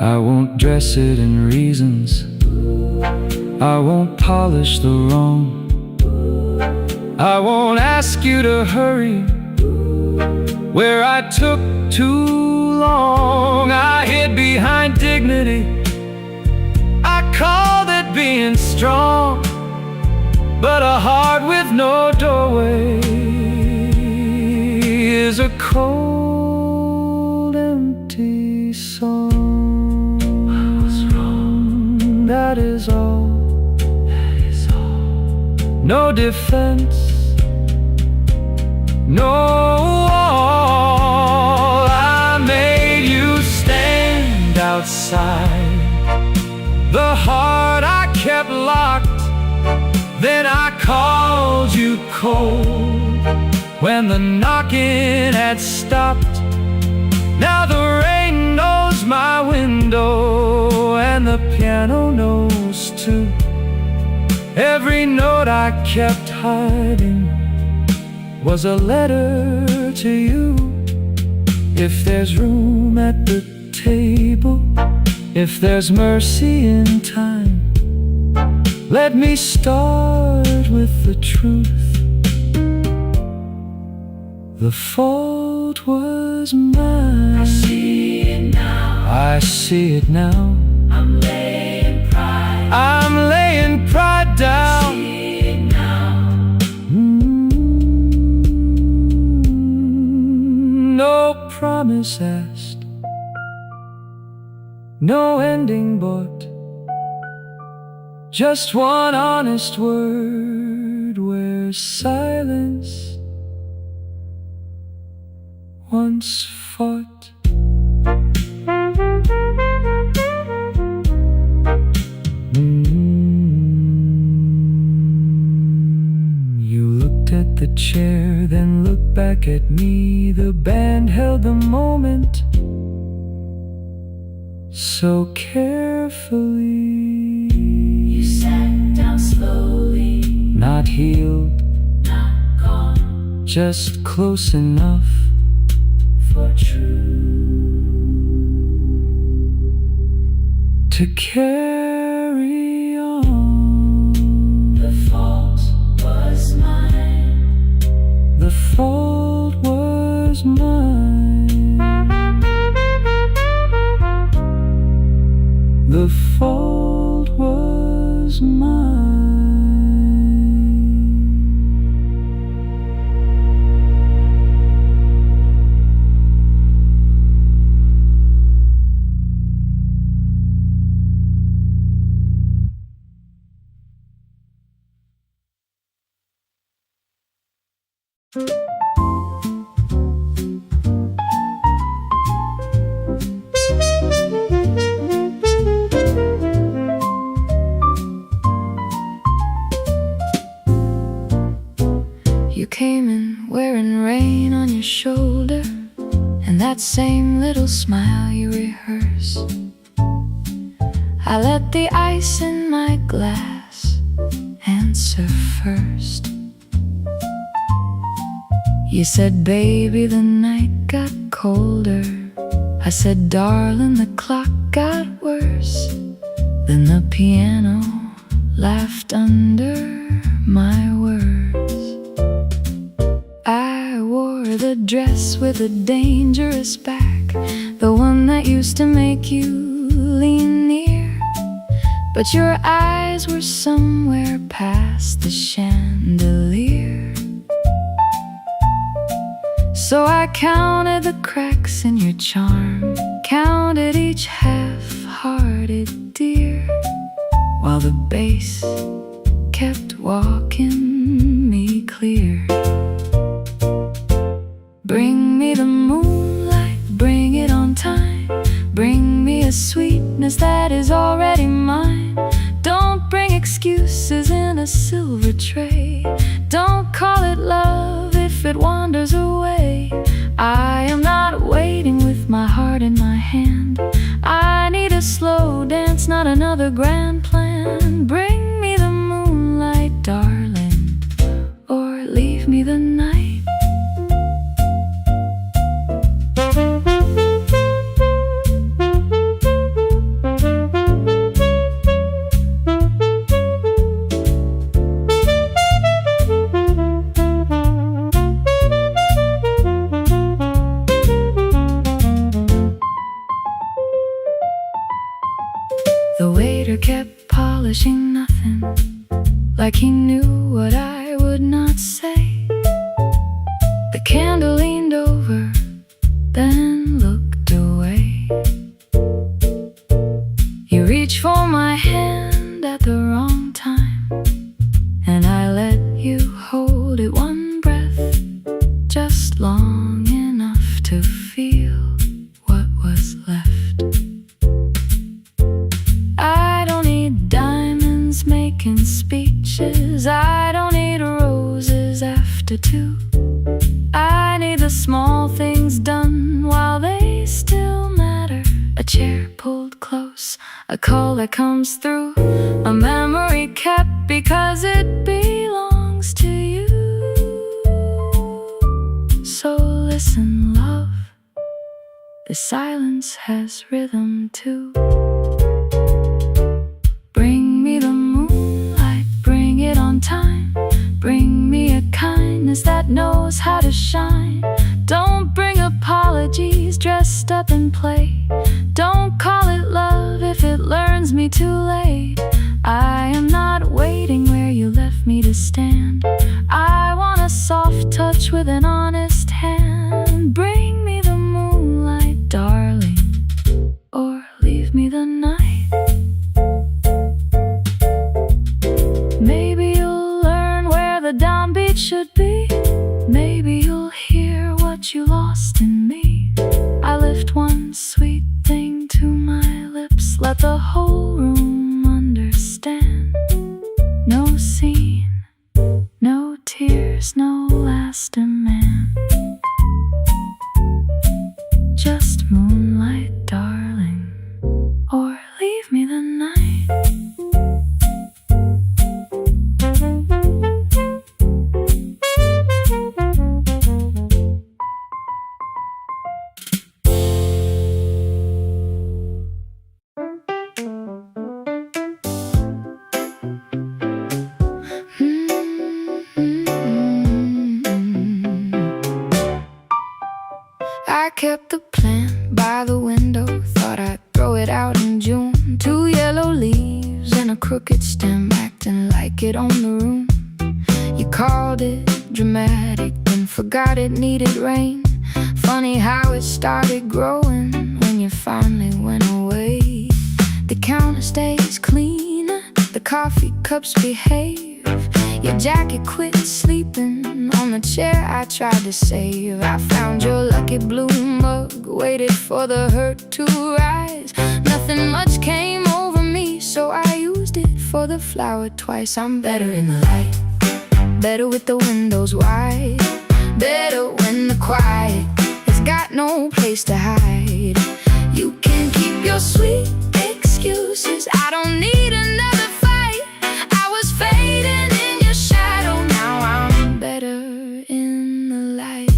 I won't dress it in reasons, I won't polish the wrong, I won't ask you to hurry where I took too long. I hid behind dignity, I called it being strong, but a heart with no doorway is a cold, empty song. I was wrong, that is all. That is all. No defense, no wall. I made you stand outside. The heart I kept locked, then I called you cold when the knocking had stopped. Now the rain knows my window, and the piano knows too. Every note I kept hiding was a letter to you. If there's room at the table, if there's mercy in time, let me start with the truth. The fault was mine. I see it now. I see it now. I'm laying pride. I'm laying pride down. I see it now. No promise asked, no ending bought, just one honest word where silence once fought. You looked at the chair, then looked back at me. The band held the moment so carefully. You sat down slowly, Not healed, not gone just close enough for true. to carry on. The fault was mine. The fault was mine. The fault was mine. You came in wearing rain on your shoulder, and that same little smile you rehearse. I let the ice in my glass answer first. You said, baby, the night got colder. I said, darling, the clock got worse. Then the piano laughed under my words. I wore the dress with a dangerous back, the one that used to make you lean near. But your eyes were somewhere past the chandelier. So I counted the cracks in your charm, counted each half-hearted dear, while the bass kept walking me clear. Bring me the moonlight, bring it on time. Bring me a sweetness that is already mine. Don't bring excuses in a silver tray. Don't call it love if it wanders away. I am not waiting with my heart in my hand. I need a slow dance, not another grand plan. Bring me the moonlight, darling, or leave me the night. The waiter kept polishing nothing. to two. I need the small things done while they still matter. A chair pulled close, a call that comes through, a memory kept because it belongs to you. So listen, love, the silence has rhythm too. Bring me the moonlight, bring it on time. Bring me a kindness that knows how to shine. Don't bring apologies dressed up in play. Don't call it love if it learns me too late. I am not waiting where you left me to stand. I want a soft touch with an honest hand. Bring me the moonlight, darling, or leave me the night. Maybe you'll learn where the downbeat should be. Maybe you'll hear what you lost in me. I lift one sweet thing to my lips, let the whole room understand. No scene, no tears, no last demand. Just moonlight, darling, or leave me the night. I kept the plant by the window, thought I'd throw it out in June. 2 yellow leaves and a crooked stem, acting like it owned the room. You called it dramatic, then forgot it needed rain. Funny how it started growing when you finally went away. The counter stays clean, the coffee cups behave. Your jacket quit sleeping on the chair I tried to save. I found your lucky blue mug, waited for the hurt to rise. Nothing much came over me, so I used it for the flower twice. I'm better in the light, better with the windows wide, better when the quiet has got no place to hide. You can keep your sweet excuses, I don't need another fight. I was fading in your shadow, now I'm better in the light.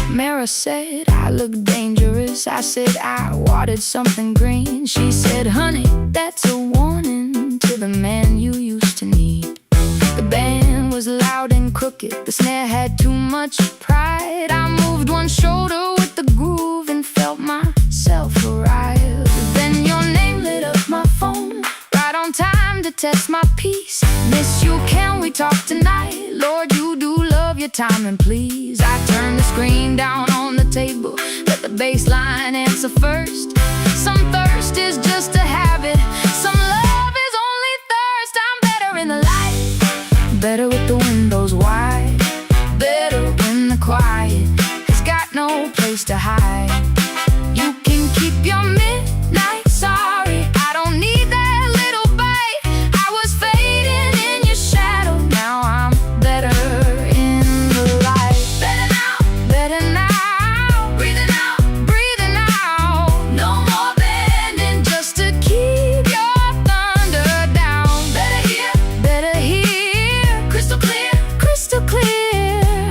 Mara said I look dangerous. I said I watered something green. She said, honey, that's a warning to the man you used to need. The band was loud and crooked, the snare had too much pride. I moved one shoulder with the groove and felt myself arrive. Then your name lit up my phone, right on time to test my peace. Miss you, can we talk tonight? Lord, you do love your timing, please. I turned the screen down on the table, let the bass line answer first. Some thirst is just a habit, some love is only thirst. I'm better in the light, better with the windows wide, better when the quiet has got no place to hide. You can keep your midnight sorry, I don't need that little bite. I was fading in your shadow, now I'm better in the light. Better now, breathing out. No more bending just to keep your thunder down. Better hear, crystal clear.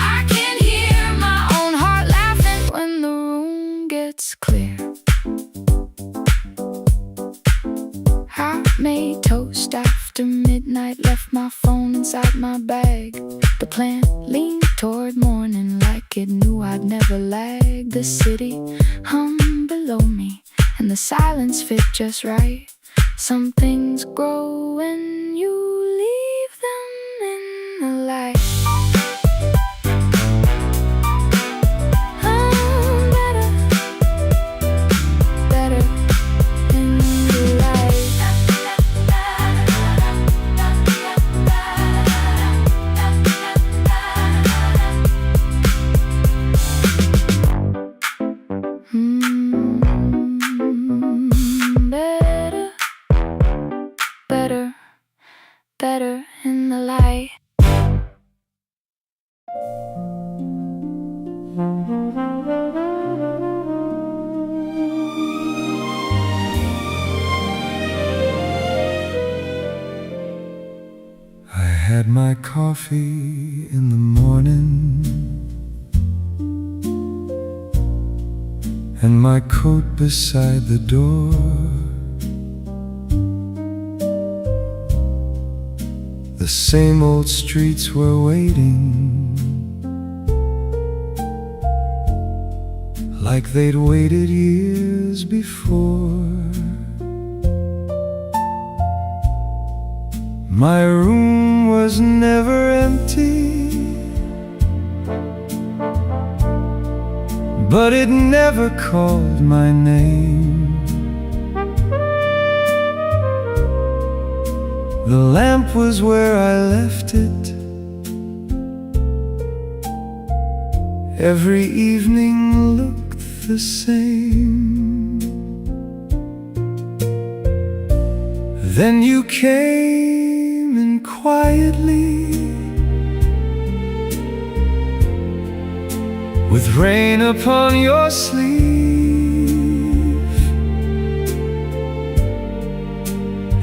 I can hear my own heart laughing when the room gets clear. I made toast after midnight, left my phone inside my bag. The plant leaned toward morning like it knew I'd never lag. The city hummed below me and the silence fit just right. Some things grow when you leave them in the light. I'm better in the light. Better had my coffee in the morning, and my coat beside the door. The same old streets were waiting, like they'd waited years before. My room was never empty, but it never called my name. The lamp was where I left it. Every evening looked the same. Then you came in quietly, with rain upon your sleeve,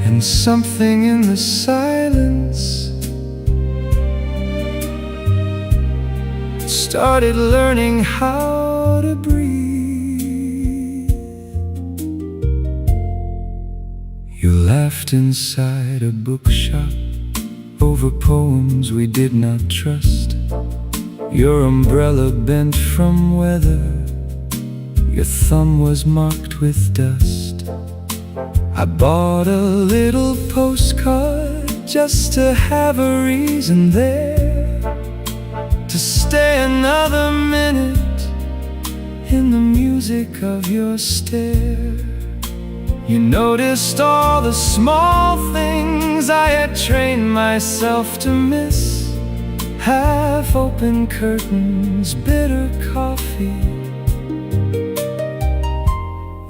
and something in the silence started learning how to breathe. You laughed inside a bookshop over poems we did not trust. Your umbrella bent from weather, your thumb was marked with dust. I bought a little postcard just to have a reason there to stay another minute in the music of your stare. You noticed all the small things I had trained myself to miss: half-open curtains, bitter coffee,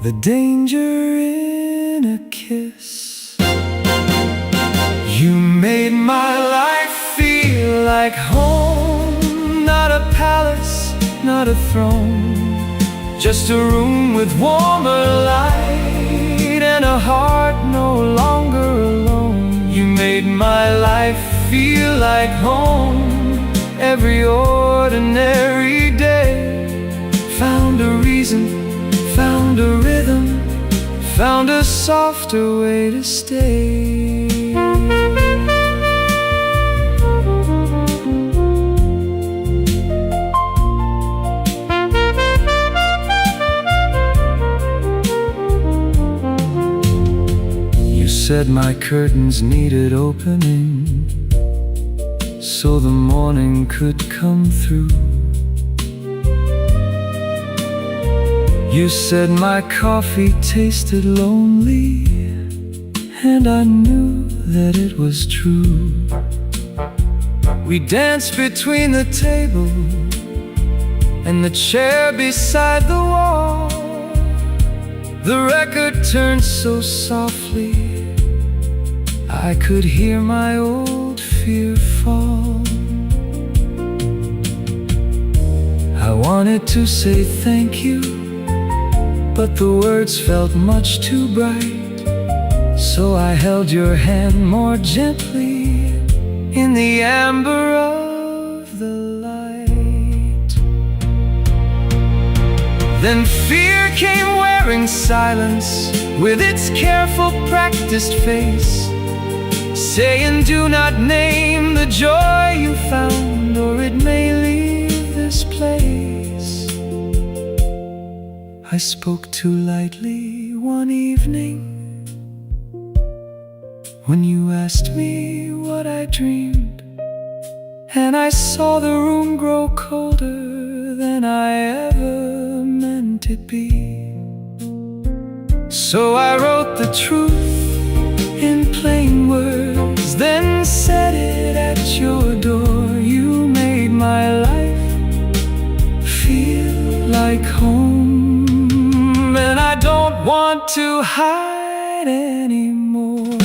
the danger in a kiss. You made my life feel like home, not a palace, not a throne, just a room with warmer light and a heart no longer alone. You made my life feel like home. Every ordinary day found a reason, found a rhythm, found a softer way to stay. You said my curtains needed opening so the morning could come through. You said my coffee tasted lonely, and I knew that it was true. We danced between the table and the chair beside the wall. The record turned so softly I could hear my old fear fall. I wanted to say thank you, but the words felt much too bright, so I held your hand more gently in the amber of the light. Then fear came wearing silence with its careful practiced face, saying, "Do not name the joy you found, or it may leave this place." I spoke too lightly one evening when you asked me what I dreamed, and I saw the room grow colder than I ever meant it be. So I wrote the truth in plain words, then set it at your door. You made my life feel like home, and I don't want to hide anymore.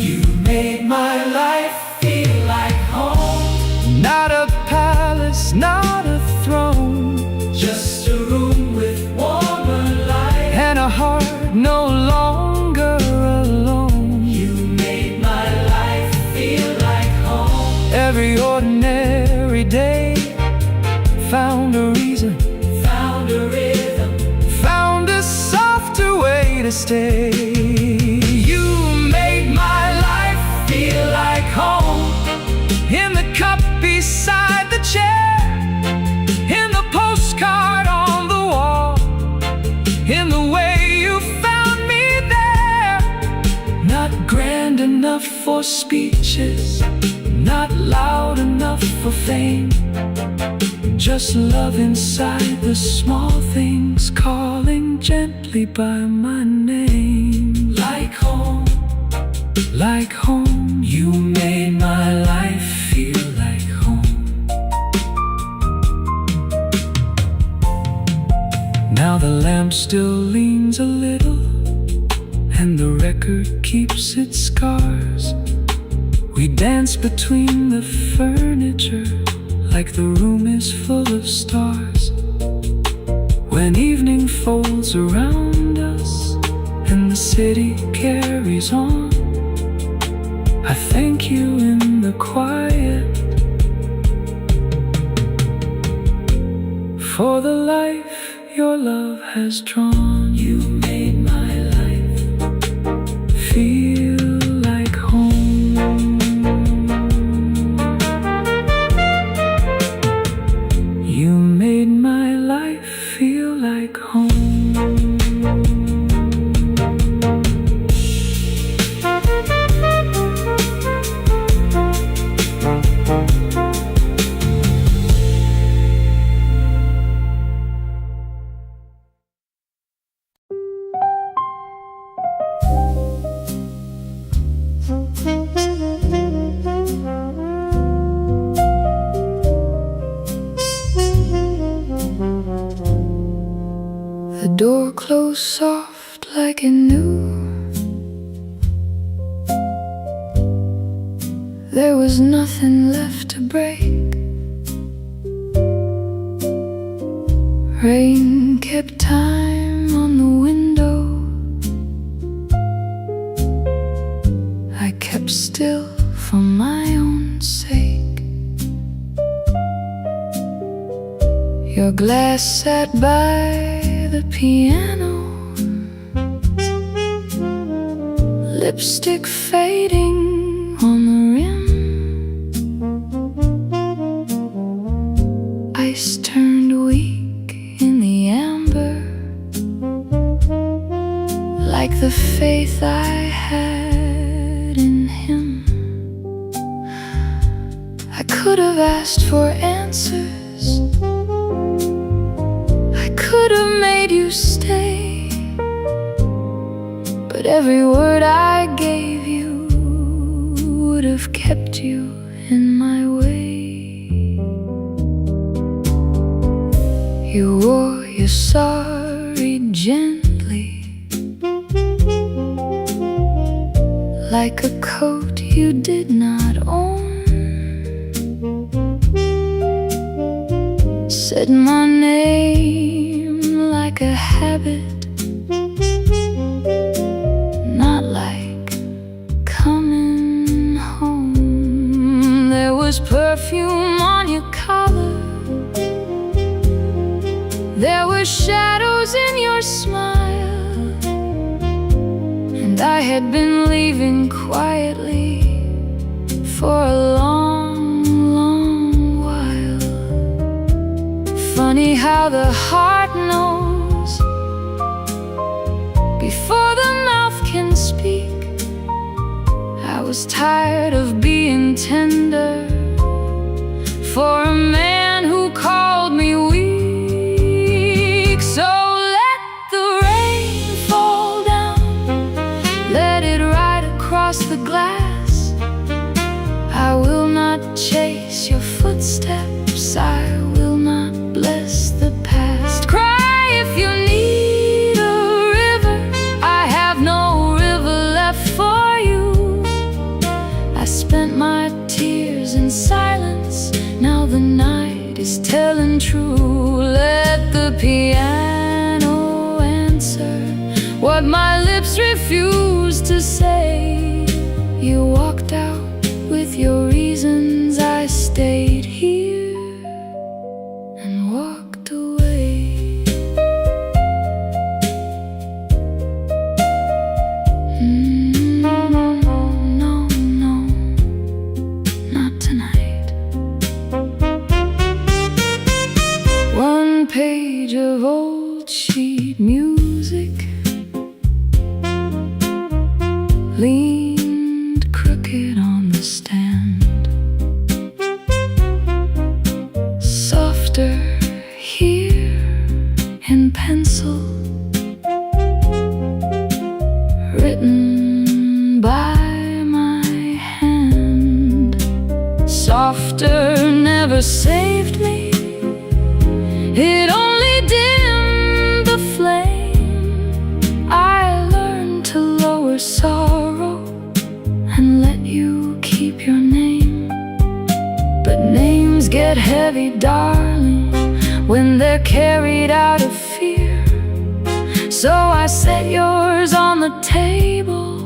You made my life feel like home, not a palace, not a throne, just a room with warmer light and a heart no longer alone. You made my life feel like home. You made my life feel like home, in the cup beside the chair, in the postcard on the wall, in the way you found me there. Not grand enough for speeches, not loud enough for fame, just love inside the small things, calling gently by my name. Like home, like home. You made my life feel like home. Now the lamp still leans a little, and the record keeps its scars. We dance between the furniture, like the room is full of stars. When evening folds around us and the city carries on, I thank you in the quiet for the life your love has drawn. You made my life feel like home. You made my life feel like home. The door closed soft like it knew there was nothing left to break. Rain kept time on the window. I kept still for my own sake. Your glass sat by the piano, lipstick fading on the rim. Ice turned weak in the amber, like the faith I had in him. I could have asked for answers, I could have made you stay, but every word I gave you would have kept you in my way. You wore your sorry gently, like a coat you did not own. Said my name like a habit, not like coming home. There was perfume on your collar, there were shadows in your smile, and I had been leaving quietly for a long, long while. Funny how the heart knows before the mouth can speak. I was tired of being tender for a man who called me weak. So let the rain fall down, let it ride across the glass. I will not chase your footsteps, I will not bless the past. Cry if you need a river, I have no river left for you. I spent my tears in silence, now the night is telling true. Let the piano answer what my lips refuse to say. You walked out with your reasons, I stayed here and walked away. leaned crooked on the stand. Softer here in pencil, written by my hand. Softer never saved me, it only dimmed the flame. I learned to lower sorrow and let you keep your name. But names get heavy, darling, when they're carried out of fear. So I set yours on the table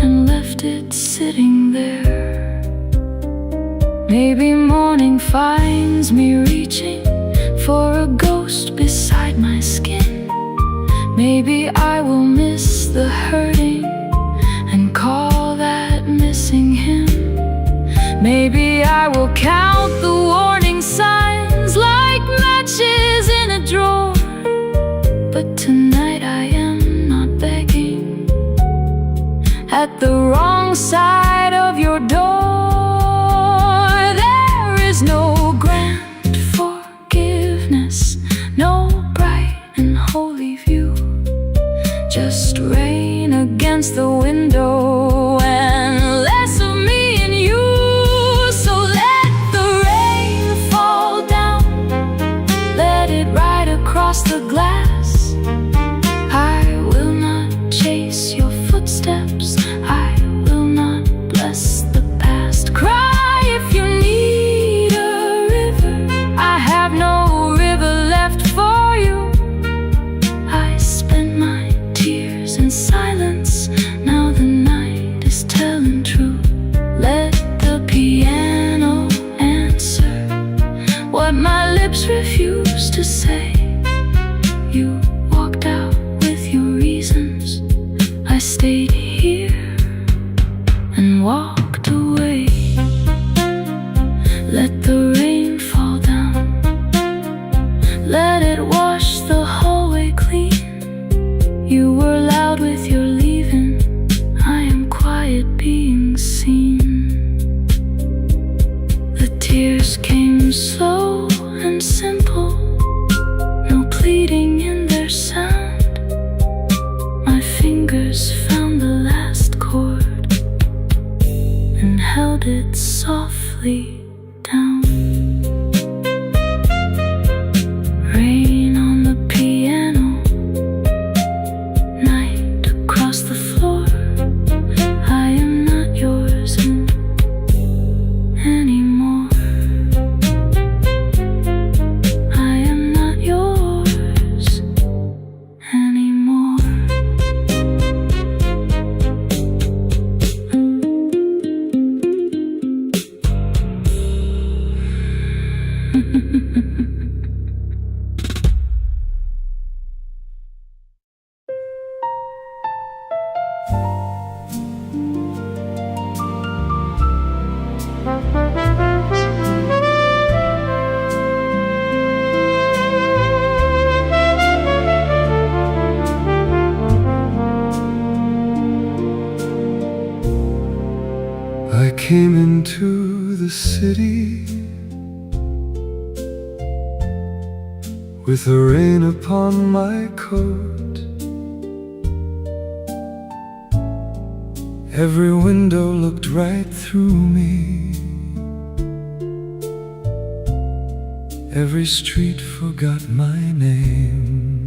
and left it sitting there. Maybe morning finds me reaching for a ghost beside my skin. Maybe I will miss the hurting and call that missing him. Maybe I will count the warning signs like matches in a drawer. But tonight I am not begging at the wrong side of your door. There is no grand forgiveness, no bright and holy view, just rain against the window and less of me and you. So let the rain fall down, let it ride across the glass. I will not chase your footsteps, I will not bless the past. Cry if you need a river, I have no river left for you. I spent my tears in silence, now the night is telling true. Let the piano answer what my lips refuse to say. You walked out with your reasons, I stayed here and walked away. Let the rain fall down, let it wash the hallway clean. You were loud with your leaving, I am quiet being seen. The tears came slow and simple, no pleading in their sound. My fingers found the last chord and held it softly down. Rain on the piano, night across the floor. I am not yours anymore. I am not yours anymore. I came into the city with the rain upon my coat. Every window looked right through me, every street forgot my name.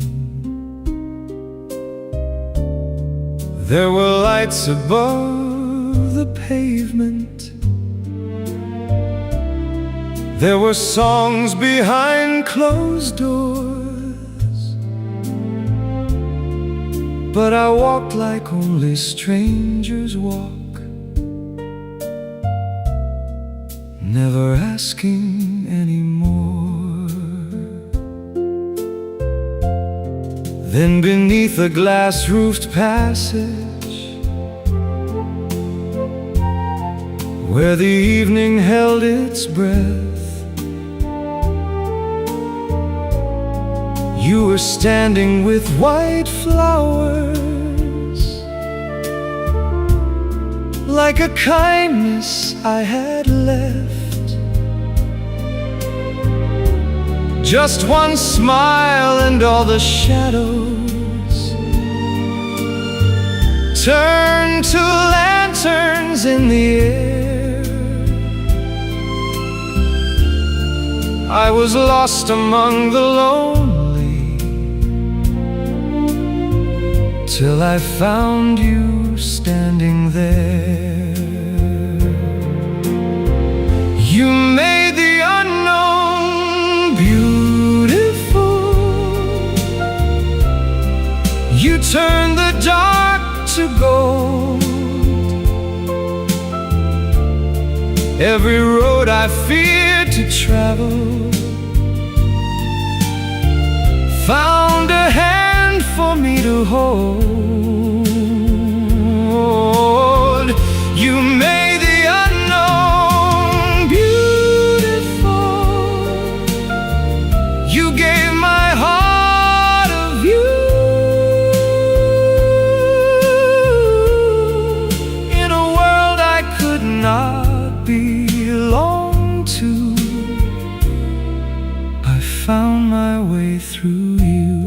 There were lights above the pavement, there were songs behind closed doors, but I walked like only strangers walk, never asking anymore. Then beneath a glass-roofed passage, where the evening held its breath, you were standing with white flowers like a kindness I had left. Just one smile and all the shadows turned to lanterns in the air. I was lost among the lonely till I found you standing there. You made the unknown beautiful. You turned the dark to gold. Every road I feared to travel found a hand for me to hold. You made the unknown beautiful. You gave my heart a view. In a world I could not belong to, I found my way through you.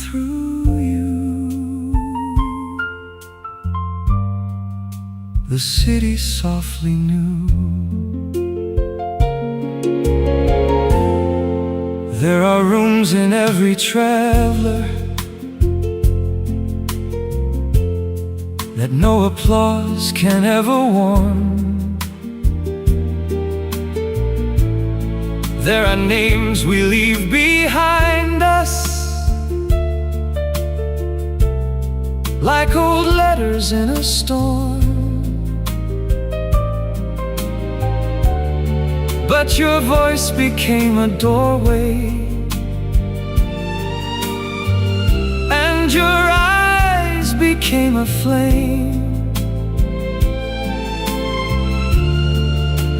Through you. The city softly knew there are rooms in every traveler that no applause can ever warm. There are names we leave behind us, like old letters in a storm. But your voice became a doorway, and your eyes became a flame.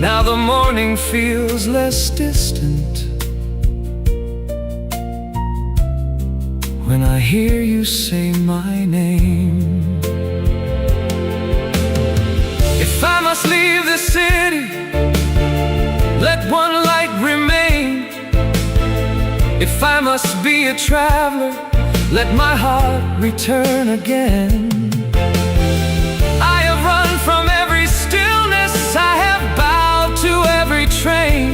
Now the morning feels less distant when I hear you say my name. If I must leave the city, let one light remain. If I must be a traveler, let my heart return again. I have run from every stillness, I have bowed to every train,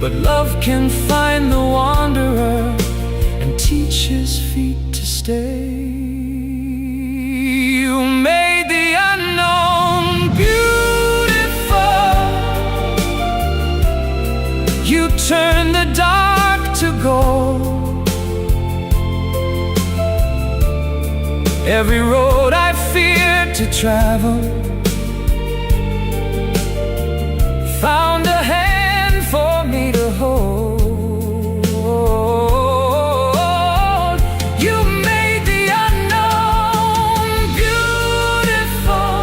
but love can find the wanderer and teach his feet to stay. You made the unknown beautiful. You turned the dark to gold. Every road I feared to travel found a hand for me to hold. You made the unknown beautiful.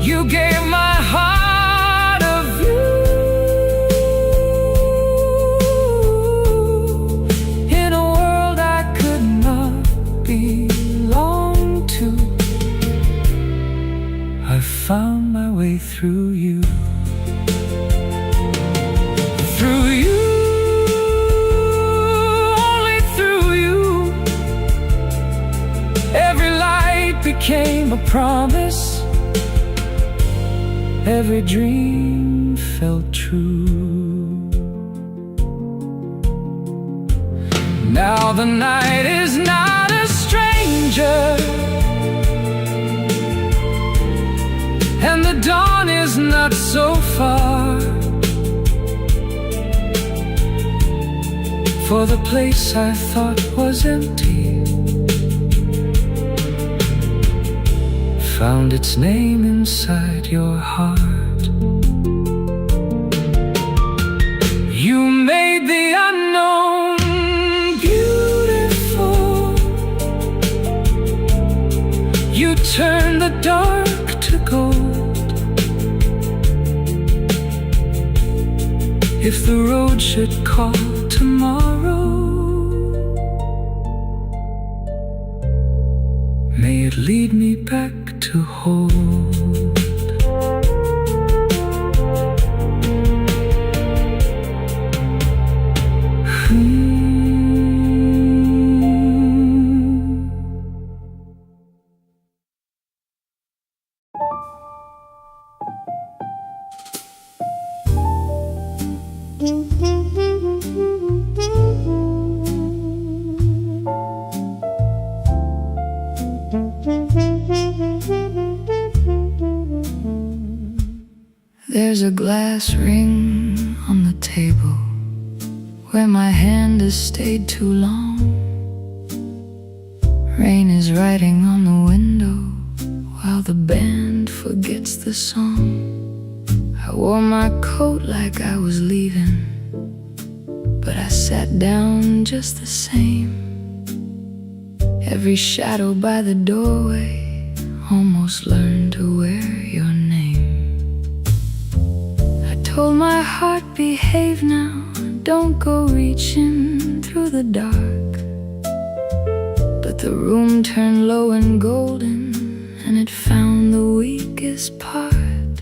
You gave my heart a view. In a world I could not belong to, I found my way through you. Through you, only through you. Every light became a promise, every dream felt true. Now the night is not a stranger, and the dawn is not so far. For the place I thought was empty found its name inside your heart. You made the unknown beautiful. You turned the dark to gold. If the road should call tomorrow, it lead me back to hold. There's a glass ring on the table where my hand has stayed too long. Rain is writing on the window while the band forgets the song. I wore my coat like I was leaving, but I sat down just the same. Every shadow by the doorway almost learned to wear your name. I told my heart, behave now, don't go reaching through the dark. But the room turned low and golden, and it found the weakest part.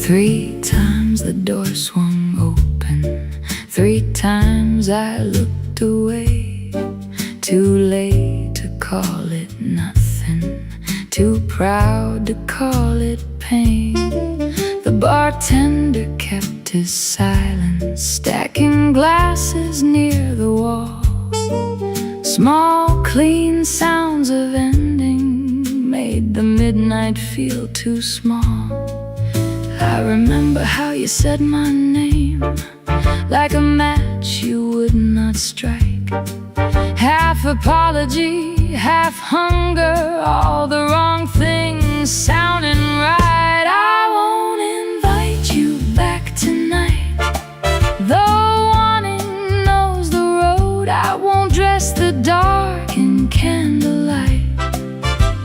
3 times the door swung open, 3 times I looked away. Too late to call it nothing, too proud to call it pain. The bartender kept his silence, stacking glasses near the wall. Small, clean sounds of ending made the midnight feel too small. I remember how you said my name, like a match you would not strike. Half apology, half hunger, all the wrong things sounding right. I won't invite you back tonight, though wanting knows the road. I won't dress the dark in candlelight,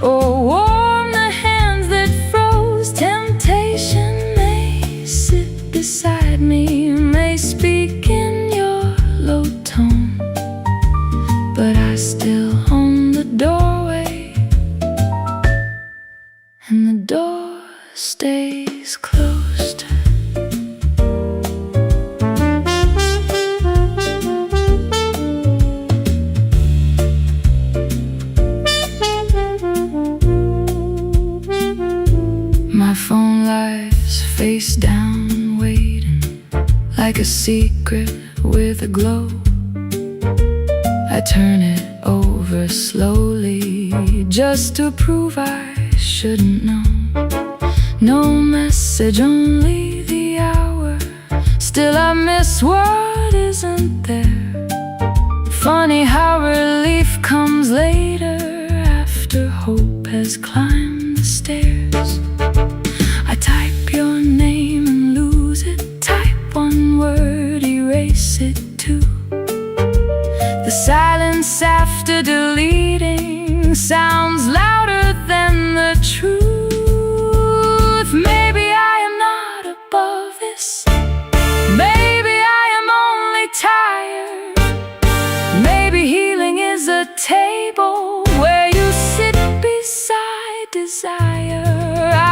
or warm the hands that froze. Temptation may sit beside me, may speak in your low tone, but I still own the doorway, and the door stays closed. My phone lies face down, waiting, like a secret with a glow. I turn it over slowly, just to prove I shouldn't know. No message, only the hour. Still I miss what isn't there. Funny how relief comes later, after hope has climbed the stairs. I type your name and lose it, type one word, erase it too. The silence after deleting sounds louder than the truth. Maybe I am not above this, maybe I am only tired. Maybe healing is a table where you sit beside desire.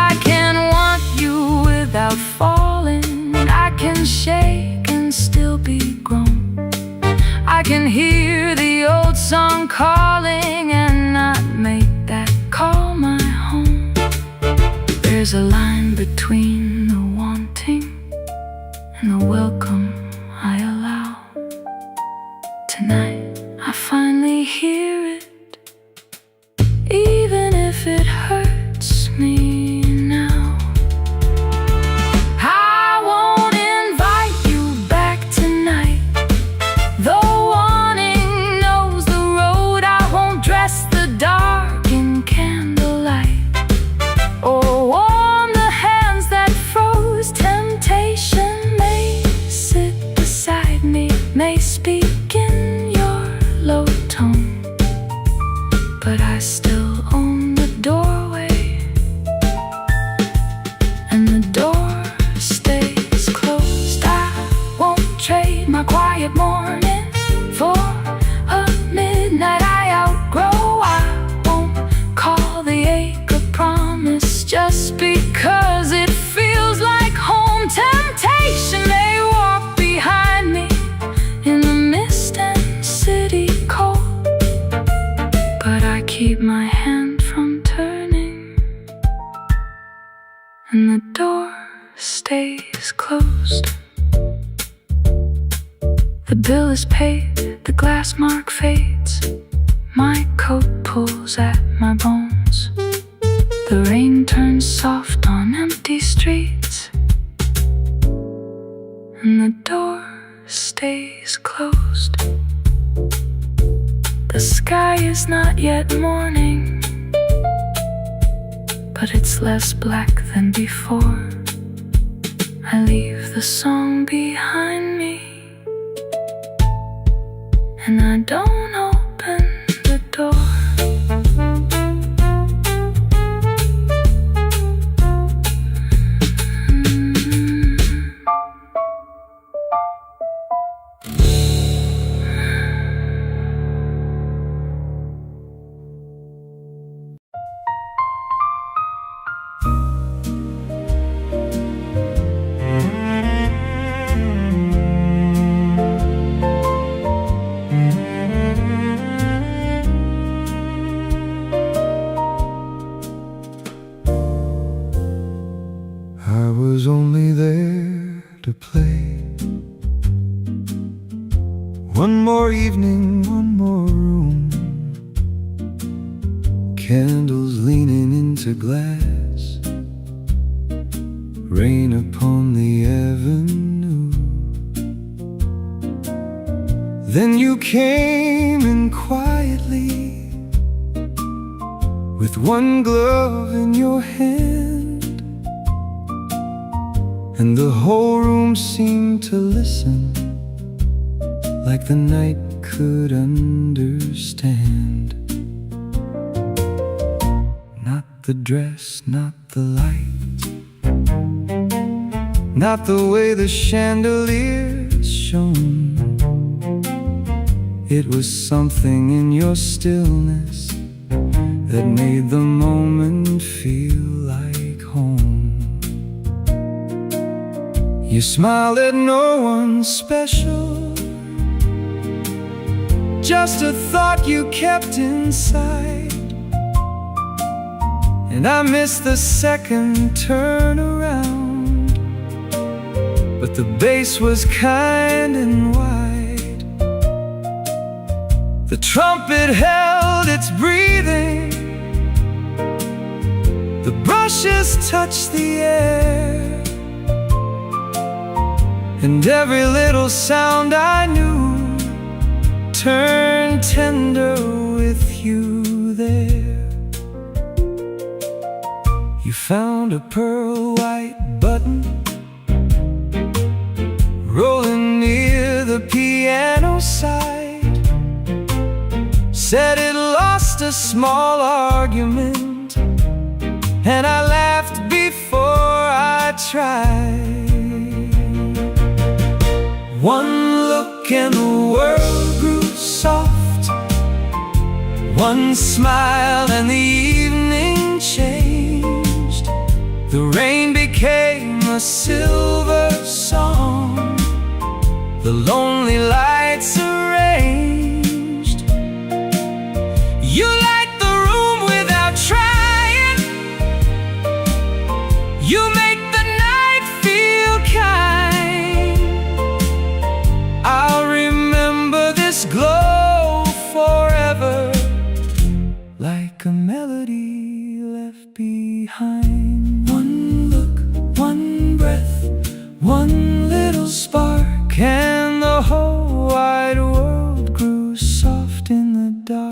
I can want you without falling, I can shake and still be grown. I can hear the old song calling and not make that call my home. There's a line between the wanting and the welcome I allow. Tonight I finally hear it, even if it hurts me now. I won't invite you back tonight, though wanting knows the road. I won't dress the dark in candlelight, or warm the hands that froze. Temptation may sit beside me, may speak in your low tone, but I still own the doorway, and the door stays closed. I won't trade my quiet mornings for a midnight I outgrow. I The bill is paid, the glass mark fades. My coat pulls at my bones. The rain turns soft on empty streets, and the door stays closed. The sky is not yet morning, but it's less black than before. I leave the song behind me, and I don't open the door. I was only there to play. One more evening, one more room, candles leaning into glass, rain upon the avenue. Then you came in quietly, with one glove in your hand, and the whole room seemed to listen, like the night could understand. Not the dress, not the light, not the way the chandeliers shone. It was something in your stillness that made the moment feel like home. You smiled at no one special, just a thought you kept inside. And I missed the second turn around, but the bass was kind and wide. The trumpet held its breathing, the brushes touched the air, and every little sound I knew turned tender with you there. You found a pearl white button rolling near the piano side, said it lost a small argument, and I laughed before I tried. One look and the world grew soft, one smile and the evening changed. The rain became a silver song, the lonely lights arranged. You light the room without trying, you make the night feel kind. I'll remember this glow forever, like a melody left behind. One look, one breath, one little spark, and the whole wide world grew soft in the dark.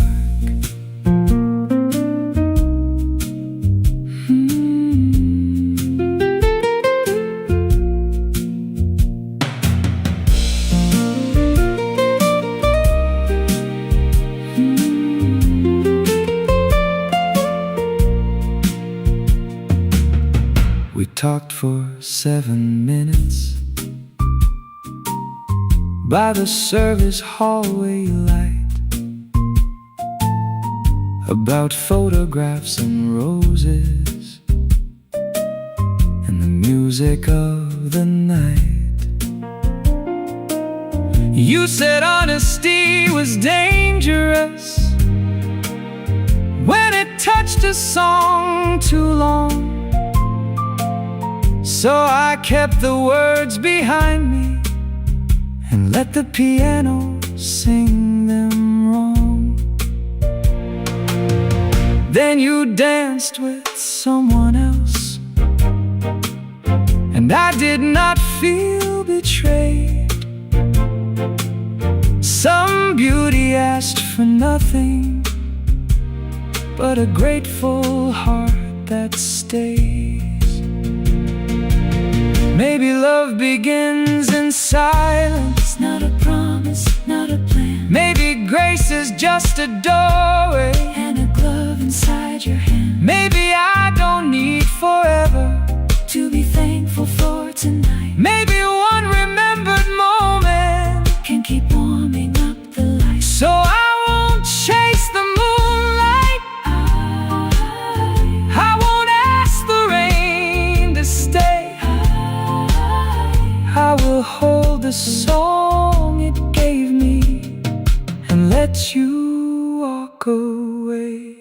We talked for 7 minutes by the service hallway light, about photographs and roses and the music of the night. You said honesty was dangerous when it touched a song too long, so I kept the words behind me and let the piano sing them wrong. Then you danced with someone else, and I did not feel betrayed. Some beauty asked for nothing but a grateful heart that stays. Maybe love begins in silence, Not a promise, not a plan, maybe grace is just a doorway, and a glove inside your hand. maybe I don't need forever To be thankful for tonight, maybe one remembered moment can keep warming up the light. so I won't chase the moonlight, I won't ask the rain to stay. I will hold the song it gave me and let you walk away.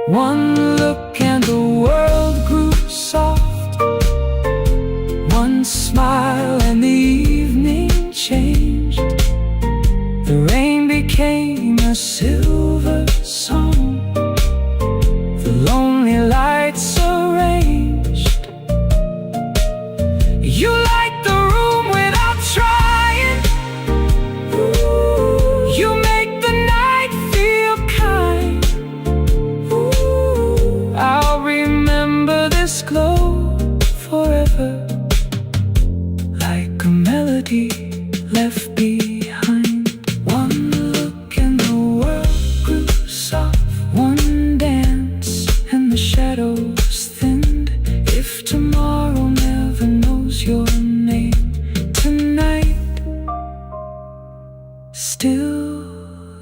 One look and the world grew soft, one smile and the evening changed. The rain became a silver song, the lonely lights arranged. You light the room without trying, you make the night feel kind. I'll remember this glow forever, like a melody left behind. One look and the world grew soft, one dance and the shadows thinned. If tomorrow never knows your name, tonight still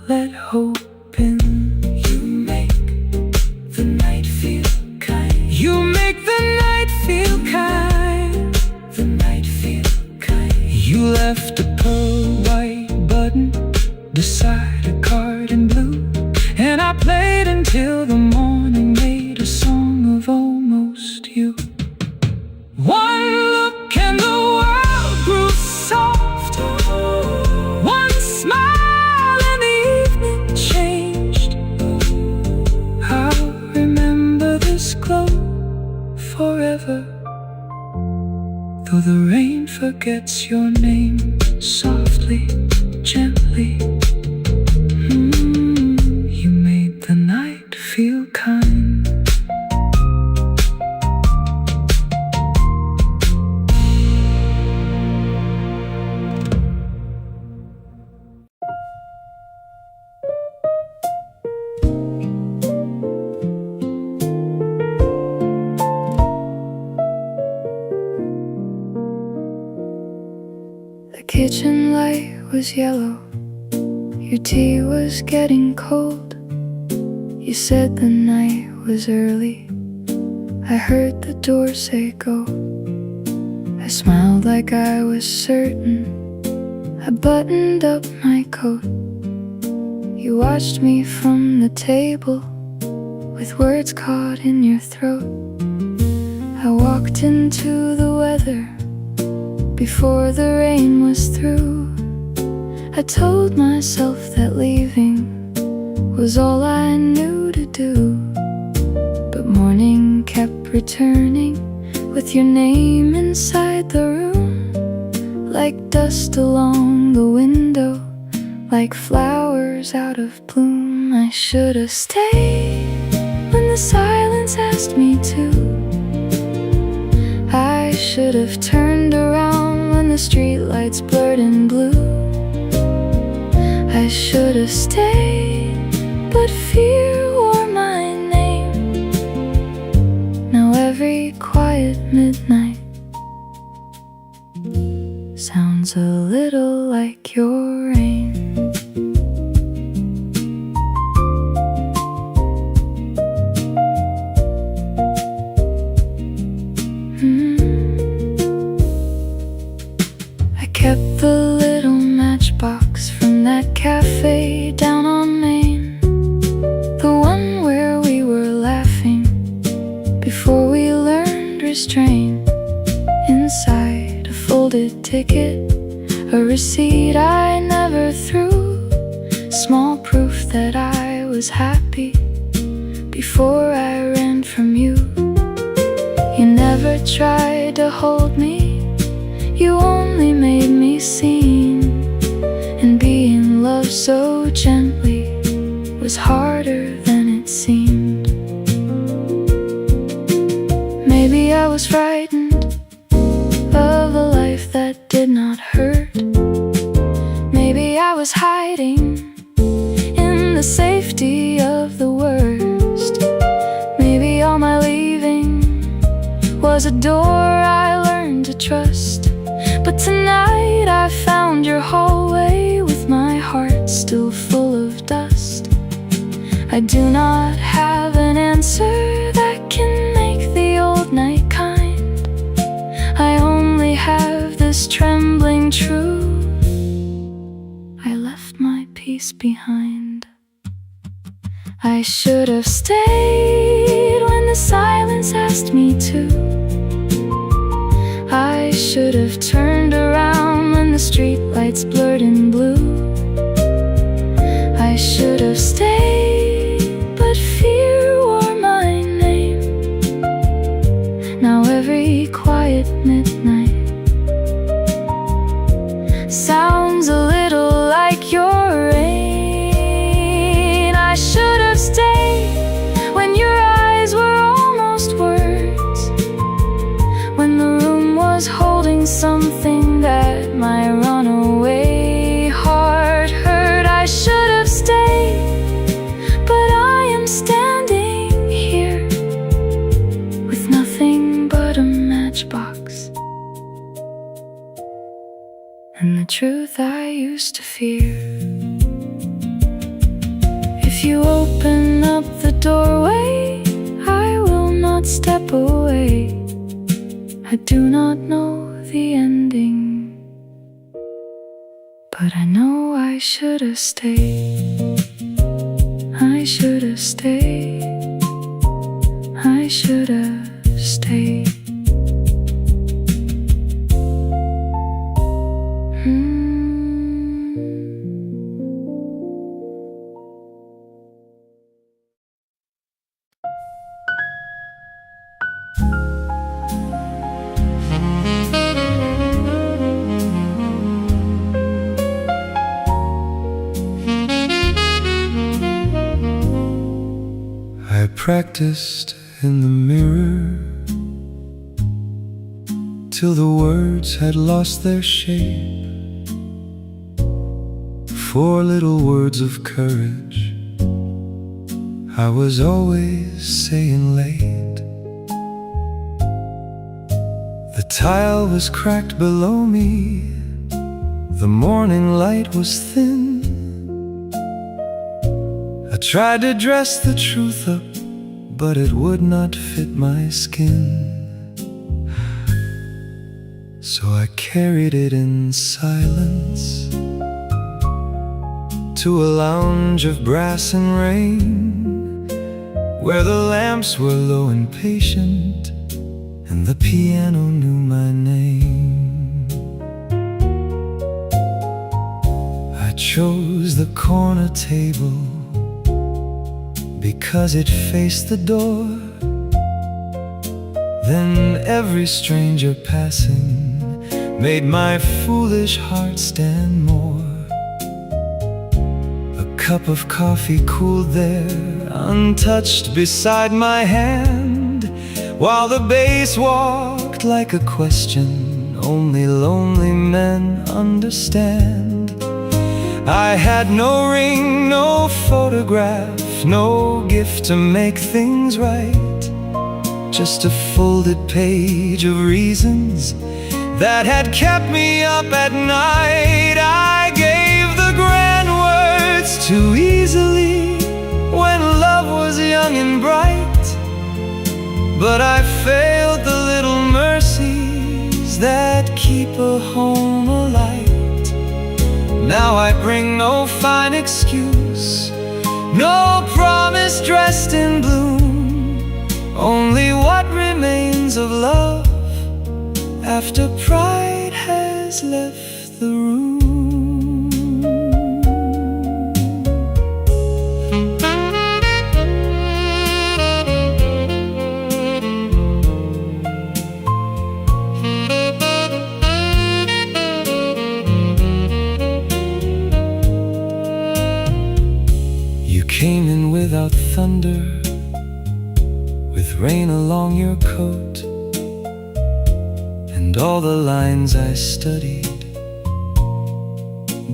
let hope in. You make the night feel kind, you make the night feel kind, the night feel kind. You left a pearl white button beside a card in blue, and I played until the morning made a song of almost you. One look and the world grew soft, one smile and the evening changed. I'll remember this glow forever, though the rain forgets your name softly, gently. You made the night feel kind. The kitchen light was yellow, your tea was getting cold. You said the night was early, I heard the door say go. I smiled like I was certain, I buttoned up my coat. You watched me from the table, with words caught in your throat. I walked into the weather before the rain was through. I told myself that leaving was all I knew to do. But morning kept returning, with your name inside the room, like dust along the window, like flowers out of bloom. I should have stayed when the silence asked me to. I should have turned around when the streetlights blurred in blue. I should have stayed, but fear wore my name. Now every quiet midnight sounds a little like your rain. I kept the little matchbox from that cafe down on Main, the one where we were laughing before we learned restraint. Inside a folded ticket, a receipt I never threw, small proof that I was happy before I ran from you. You never tried to hold me, you only made me seen, and being loved so gently was harder than it seemed. Maybe I was frightened of a life that did not hurt. Maybe I was hiding in the safety of the worst. Maybe all my leaving was a door I learned to trust. But tonight I found your hallway with my heart still full of dust. I do not have an answer that can make the old night kind. I only have this trembling truth: I left my peace behind. I should have stayed when the silence asked me to. I should have turned around when the street lights blurred in blue. I should have stayed, but fear wore my name. Now every quiet midnight sounds a little like your rain. I should have stayed when your eyes were almost words, when the room was holding something that my runaway heart heard. I should have stayed, but I am standing here with nothing but a matchbox and the truth I used to fear. If you open up the doorway, I will not step away. I do not know the ending, but I know I should have stayed. I should have stayed. I should have stayed. I practiced in the mirror till the words had lost their shape. 4 little words of courage I was always saying late. The tile was cracked below me, the morning light was thin. I tried to dress the truth up, but it would not fit my skin. So I carried it in silence to a lounge of brass and rain, where the lamps were low and patient, and the piano knew my name. I chose the corner table because it faced the door. Then every stranger passing made my foolish heart stand more. A cup of coffee cooled there, untouched beside my hand, while the bass walked like a question only lonely men understand. I had no ring, no photograph, no gift to make things right, just a folded page of reasons that had kept me up at night. I gave the grand words too easily when love was young and bright, but I failed the little mercies that keep a home alight. Now I bring no fine excuse, no promise dressed in bloom, only what remains of love after pride has has left the room. You came in without thunder, with rain along your coat, and all the lines I studied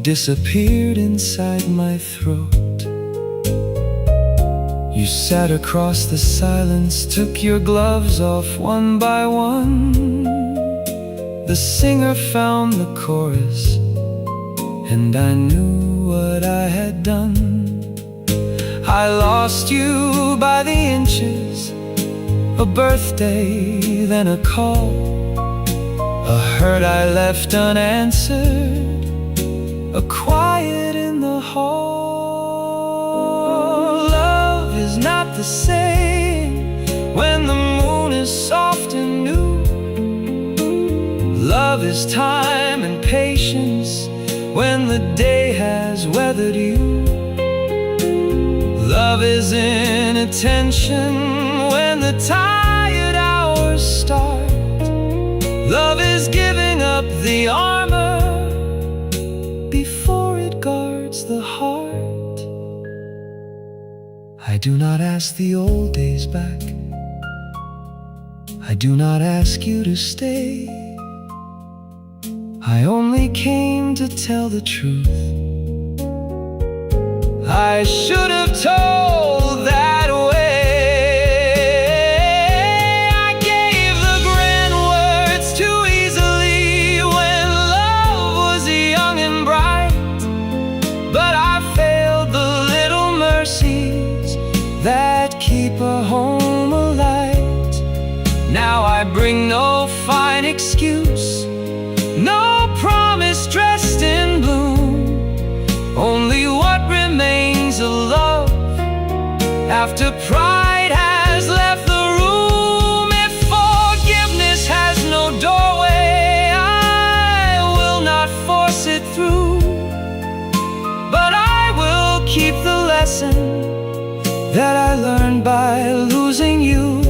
disappeared inside my throat. You sat across the silence, took your gloves off one by one. The singer found the chorus, and I knew what I had done. I lost you by the inches, a birthday, then a call, a hurt I left unanswered, a quiet in the hall. Love is not the same when the moon is soft and new. Love is time and patience when the day has weathered you. Love is inattention when the tired hours start. Love is giving up the armor before it guards the heart. I do not ask the old days back. I do not ask you to stay. I only came to tell the truth. I should have told that way. I gave the grand words too easily when love was young and bright, but I failed the little mercies that keep a home alight. Now I bring no fine excuse, no promise dressed in bloom, only what remains of love after pride has left the room. If forgiveness has no doorway, I will not force it through, but I will keep the lesson that I learned by losing you.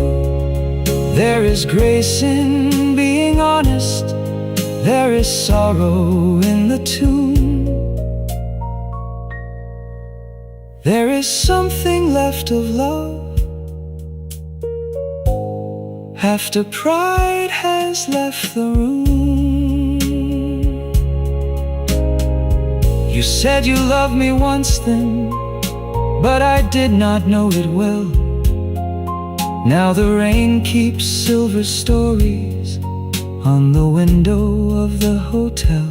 There is grace in being honest, there is sorrow in the tune. There is something left of love after pride has left the room. You said you loved me once then, but I did not know it well. Now the rain keeps silver stories on the window of the hotel.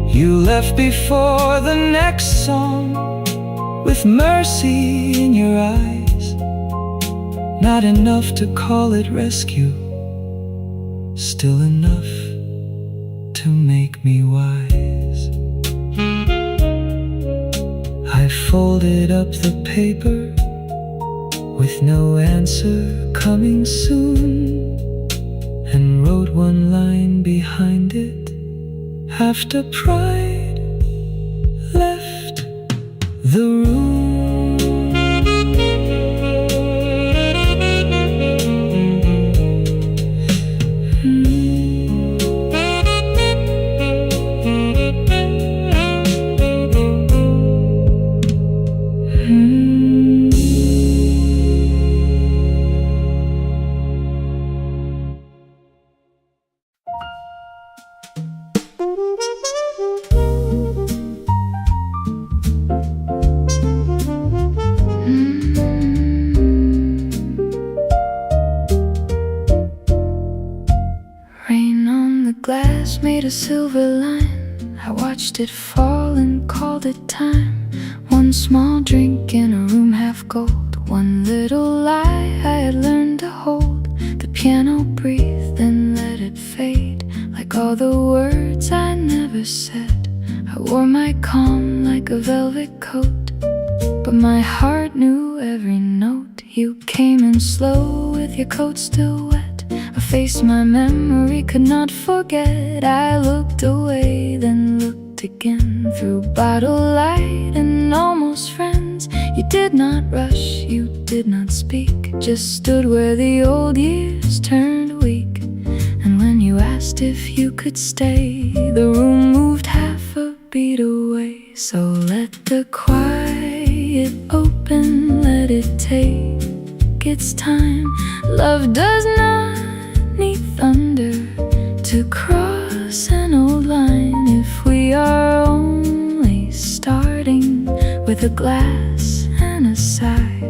You left before the next song, with mercy in your eyes, not enough to call it rescue, still enough to make me wise. I folded up the paper with no answer coming soon, and wrote one line behind it after pride left the room. Glass made a silver line. I watched it fall and called it time. One small drink in a room half gold, one little lie I had learned to hold. The piano breathed and let it fade, like all the words I never said. I wore my calm like a velvet coat, but my heart knew every note. You came in slow with your coat still wet, a face my memory, could not forget. I looked away, then looked again, through bottle light and almost friends. You did not rush, you did not speak, just stood where the old years turned weak. And when you asked if you could stay, the room moved half a beat away. So let the quiet open, let it take its time. Love does not need thunder to cross an old line. If we are only starting with a glass and a sigh,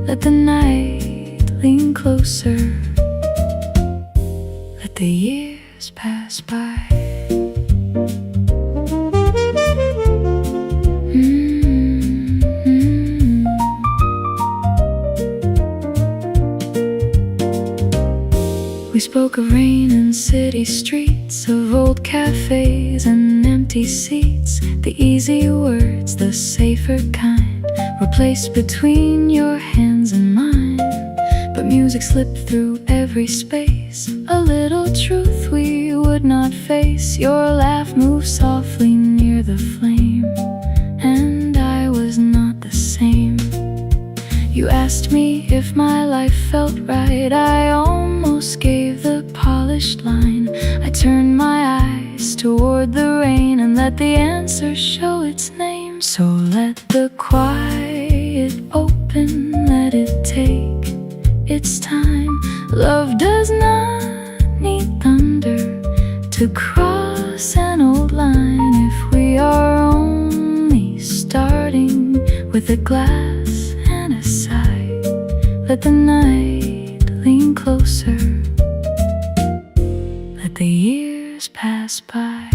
let the night lean closer, let the years pass by. We spoke of rain and city streets, of old cafes and empty seats. The easy words, the safer kind, were placed between your hands and mine. But music slipped through every space, a little truth we would not face. Your laugh moved softly near the flame, and I was not the same. You asked me if my life felt right, I almost gave the polished line. I turned my eyes toward the rain and let the answer show its name. So let the quiet open, let it take its time. Love does not need thunder to cross an old line. If we are only starting with a glass and a sigh, let the night lean closer, let the years pass by.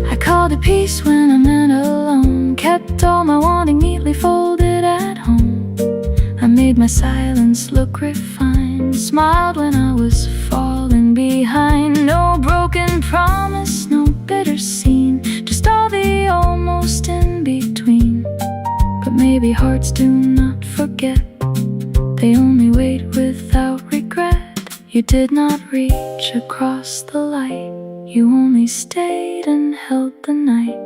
I called it peace when I meant alone, kept all my wanting neatly folded at home. I made my silence look refined, smiled when I was falling behind. No broken promise, no bitter scene, just all the almost in between. But maybe hearts do not forget, they only wait without regret. You did not reach across the light, you only stayed and held the night.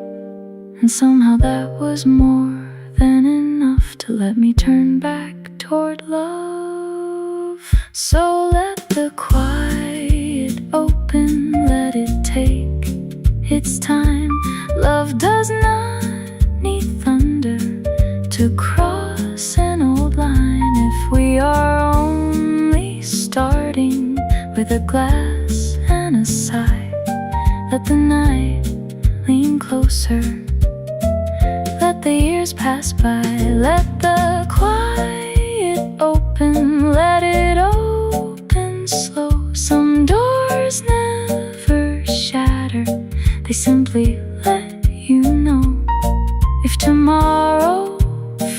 And somehow that was more than enough to let me turn back toward love. So let the quiet open, let it take its time. Love does not need thunder to cross an old line. If we are only starting with a glass and a sigh, let the night lean closer, let the years pass by. Let the quiet open, let it open slow. Some doors never shatter, they simply let you know. If tomorrow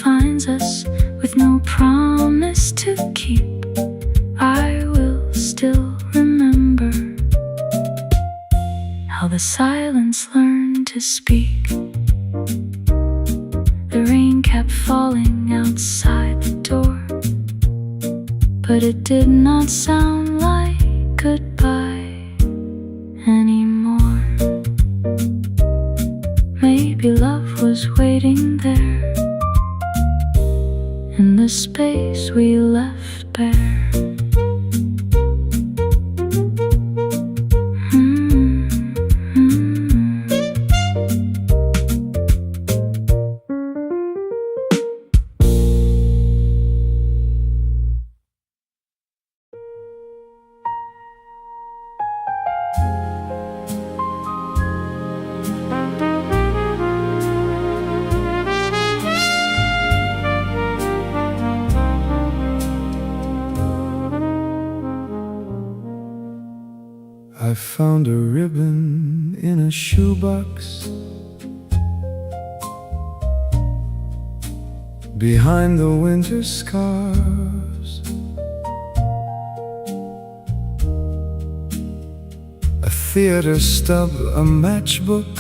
finds us with no promise to keep, I will still remember how the silence learned to speak. The rain kept falling outside the door, but it did not sound like goodbye anymore. Maybe love was waiting there in the space we left bare. I found a ribbon in a shoebox behind the winter scars. A theater stub, a matchbook,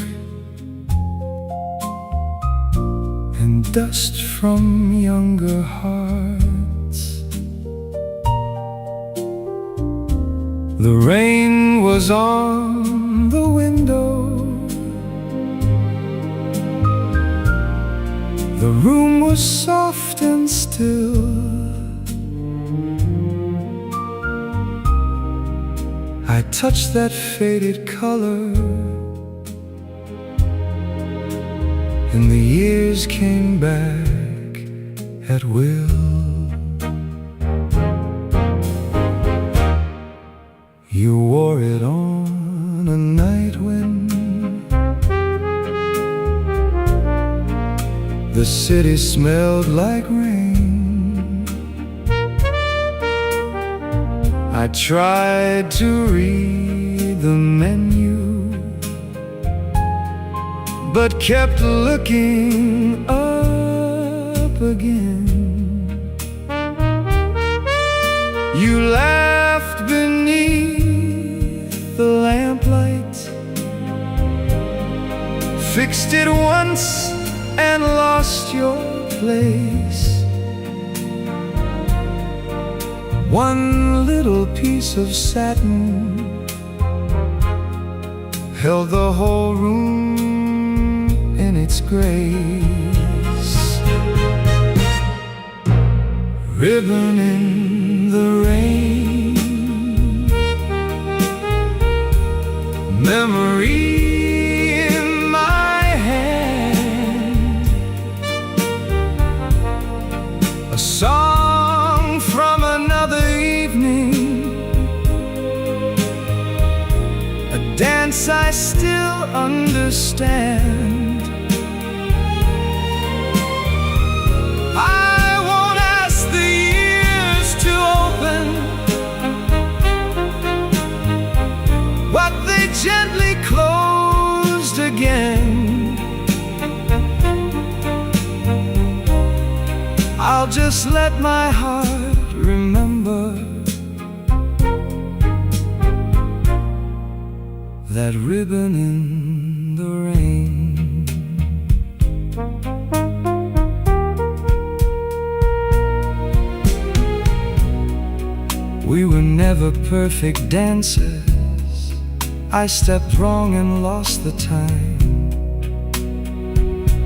and dust from younger hearts. The rain was on the window. The room was soft and still. I touched that faded color, and the years came back at will. You wore it on a night when the city smelled like rain. I tried to read the menu, but kept looking up again. You laughed beneath the lamplight, fixed it once and lost your place. One little piece of satin held the whole room in its grace. Ribbon in the rain, memory in my hand, a song from another evening, a dance I still understand. I won't ask the years to open what they gently closed again. I'll just let my heart remember that ribbon in the rain. We were never perfect dancers. I stepped wrong and lost the time.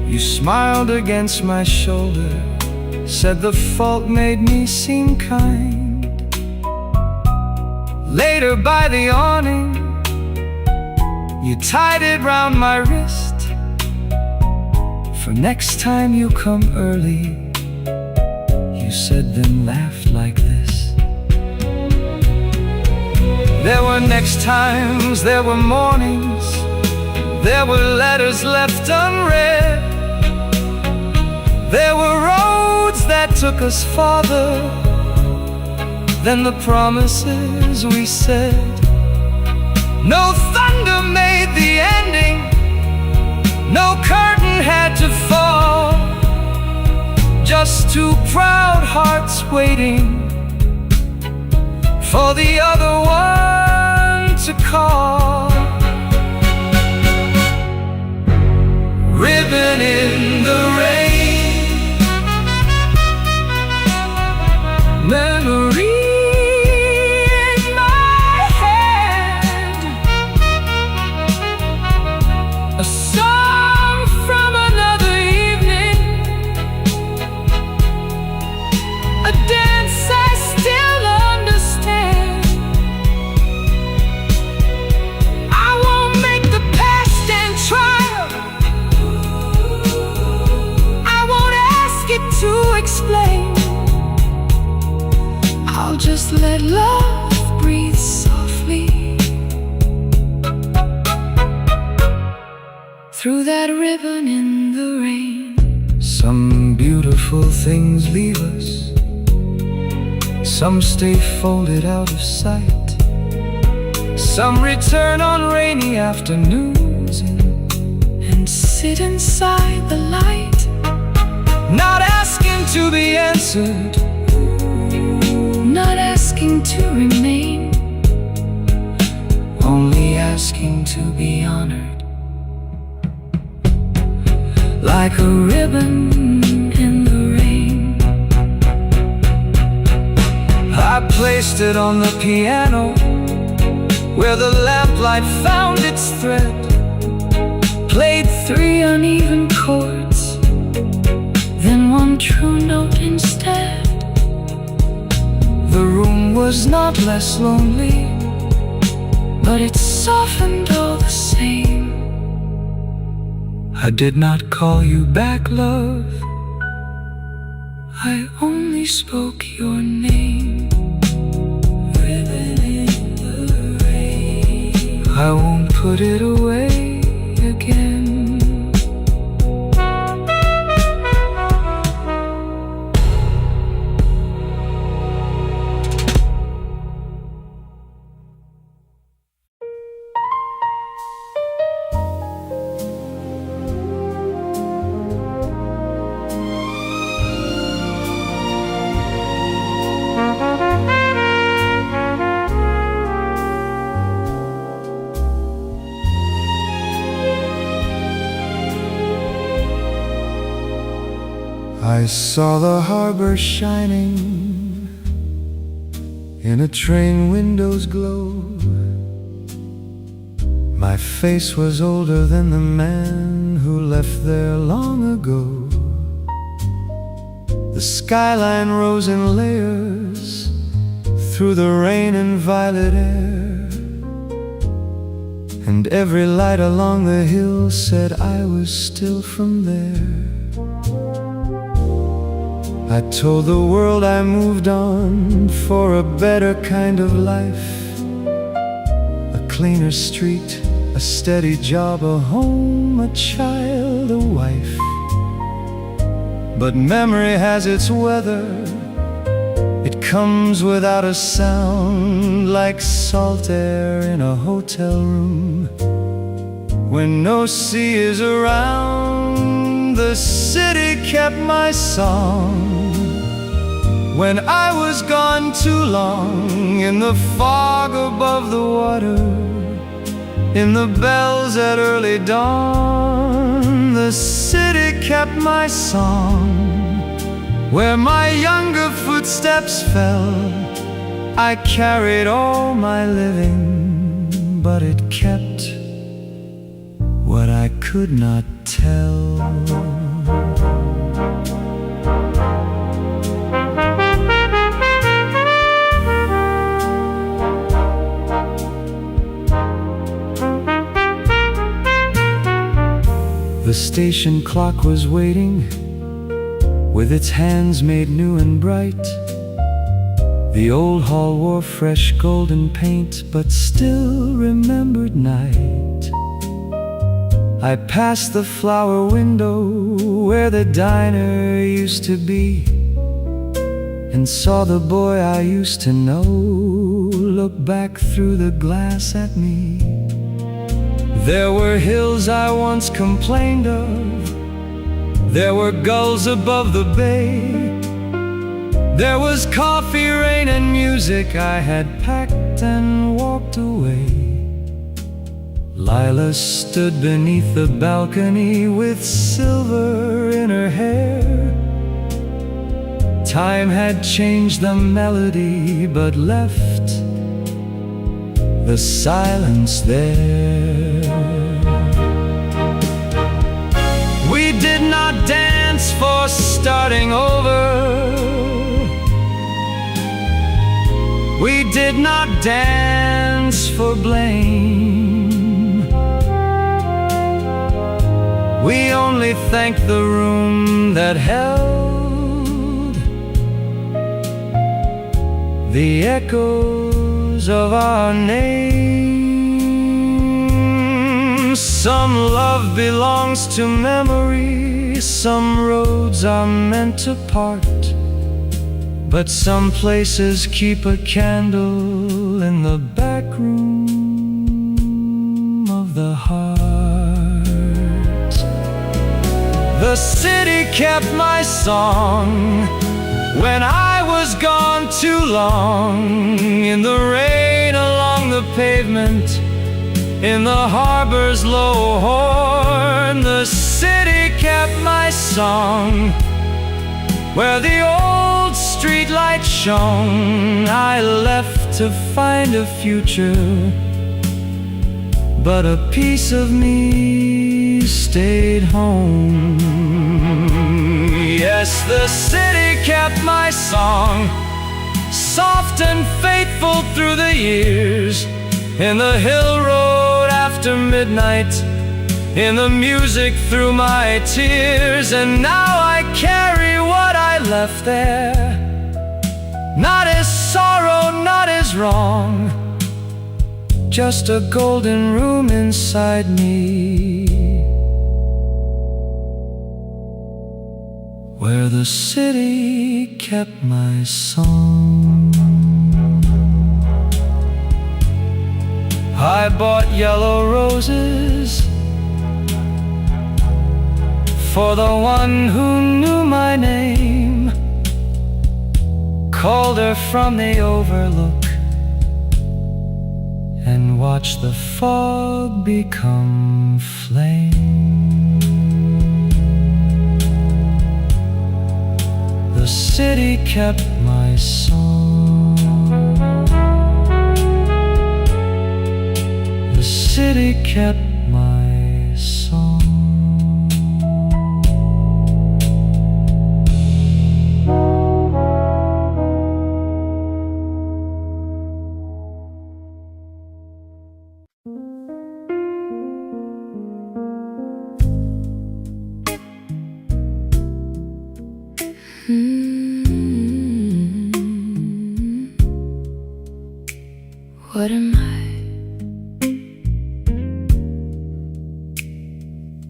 You smiled against my shoulder, said the fault made me seem kind. Later by the awning, you tied it round my wrist. For next time you come early, you said, then laughed like this. There were next times, there were mornings, there were letters left unread. There were roads that took us farther than the promises we said. No thunder made the ending, no curtain had to fall, just two proud hearts waiting for the other one to call. Ribbon in the rain, memory in my hand, a song from another evening, a dance I still understand. I won't make the past and trial, I won't ask it to explain. I'll just let love breathe softly through that ribbon in the rain. Some beautiful things leave us, some stay folded out of sight, some return on rainy afternoons and sit inside the light, not asking to be answered, not asking to remain, only asking to be honored. Like a ribbon in the rain, I placed it on the piano, where the lamplight found its thread, played 3 uneven chords, then 1 true note instead. The room was not less lonely, but it softened all the same. I did not call you back, love, I only spoke your name. Ribbon in the rain, I won't put it away again. I saw the harbor shining in a train window's glow. My face was older than the man who left there long ago. The skyline rose in layers through the rain and violet air, and every light along the hill said I was still from there. I told the world I moved on for a better kind of life, a cleaner street, a steady job, a home, a child, a wife. But memory has its weather, it comes without a sound, like salt air in a hotel room. When no sea is around, the city kept my song. When I was gone too long, in the fog above the water, in the bells at early dawn, the city kept my song. Where my younger footsteps fell, I carried all my living, but it kept what I could not tell. The station clock was waiting, with its hands made new and bright. The old hall wore fresh golden paint, but still remembered night. I passed the flower window where the diner used to be, and saw the boy I used to know look back through the glass at me. There were hills I once complained of, there were gulls above the bay, there was coffee, rain, and music. I had packed and walked away. Lila stood beneath the balcony with silver in her hair. Time had changed the melody, but left the silence there. We did not dance for starting over, we did not dance for blame. We only thanked the room that held the echoes of our name. Some love belongs to memory, some roads are meant to part, but some places keep a candle in the back room of the heart. The city kept my song when I was gone too long. In the rain along the pavement, in the harbor's low horn, the city kept my song. Where the old streetlight shone, I left to find a future but a piece of me stayed home. Yes, the city kept my song, soft and faithful through the years, in the hill road after midnight, in the music through my tears. And now I carry what I left there, not as sorrow, not as wrong, just a golden room inside me, where the city kept my song. I bought yellow roses for the one who knew my name, called her from the overlook, and watched the fog become flame. The city kept my song. The city kept my song. What am I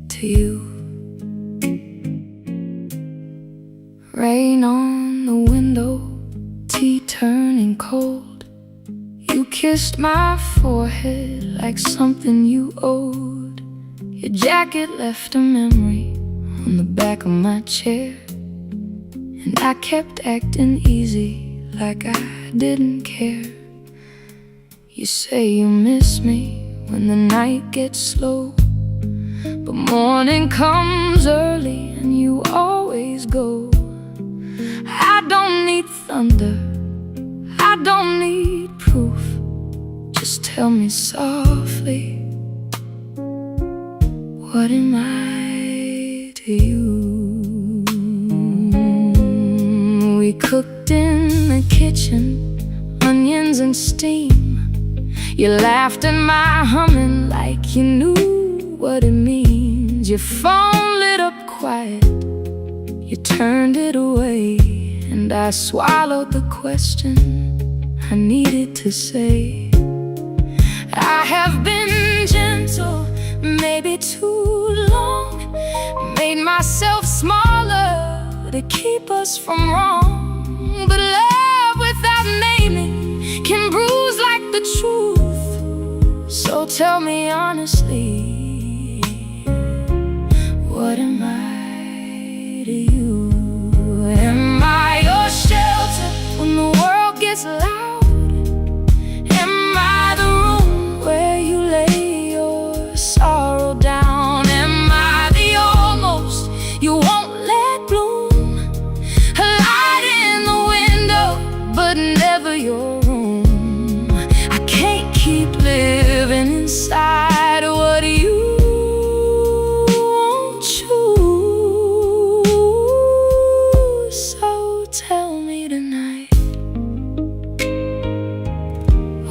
to you? Rain on the window, tea turning cold. You kissed my forehead like something you owed. Your jacket left a memory on the back of my chair, and I kept acting easy like I didn't care. You say you miss me when the night gets slow, but morning comes early and you always go. I don't need thunder, I don't need proof. Just tell me softly, what am I to you? We cooked in the kitchen, onions and steam. You laughed at my humming like you knew what it means. Your phone lit up quiet, you turned it away, and I swallowed the question I needed to say. I have been gentle, maybe too long, made myself smaller to keep us from wrong. But love without naming can bruise like the truth. So tell me honestly, what am I to you? Am I your shelter when the world gets loud? Am I the room where you lay your sorrow down? Am I the almost you won't let bloom? A light in the window, but never your room. I can't keep living inside what you won't choose. So tell me tonight,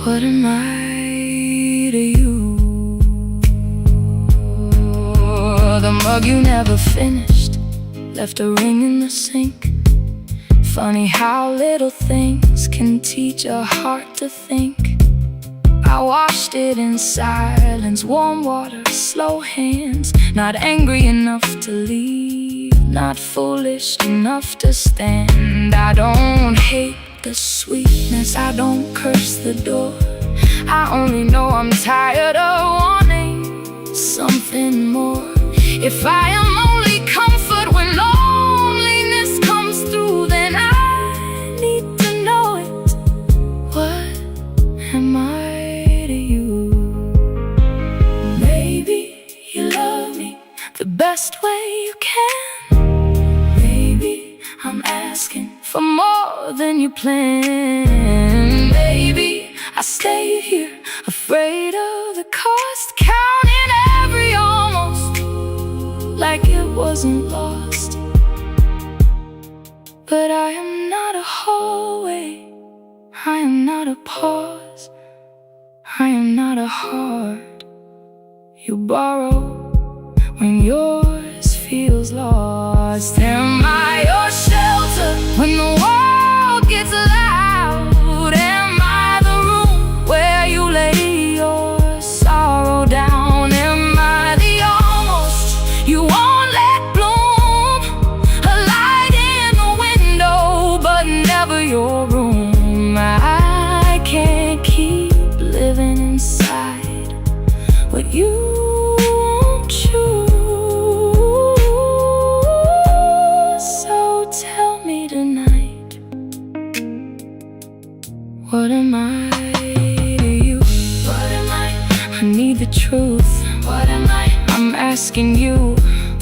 what am I to you? The mug you never finished left a ring in the sink. Funny how little things can teach a heart to think. I washed it in silence, warm water, slow hands. Not angry enough to leave, not foolish enough to stand. I don't hate the sweetness, I don't curse the door. I only know I'm tired of wanting something more. If I am only comfort when loneliness comes through, then I need to know it. What am I? The best way you can. Maybe I'm asking for more than you planned. Maybe I stay here, afraid of the cost. wasn't lost. But I am not a hallway, I am not a pause, I am not a heart you borrow when yours feels lost. Am I your shelter when the world gets loud? Am I the room where you lay your sorrow down? Am I the almost you won't let bloom? A light in the window but never your room. I can't keep living inside what you won't choose. So tell me tonight, what am I to you? What am I? I need the truth. What am I? I'm asking you.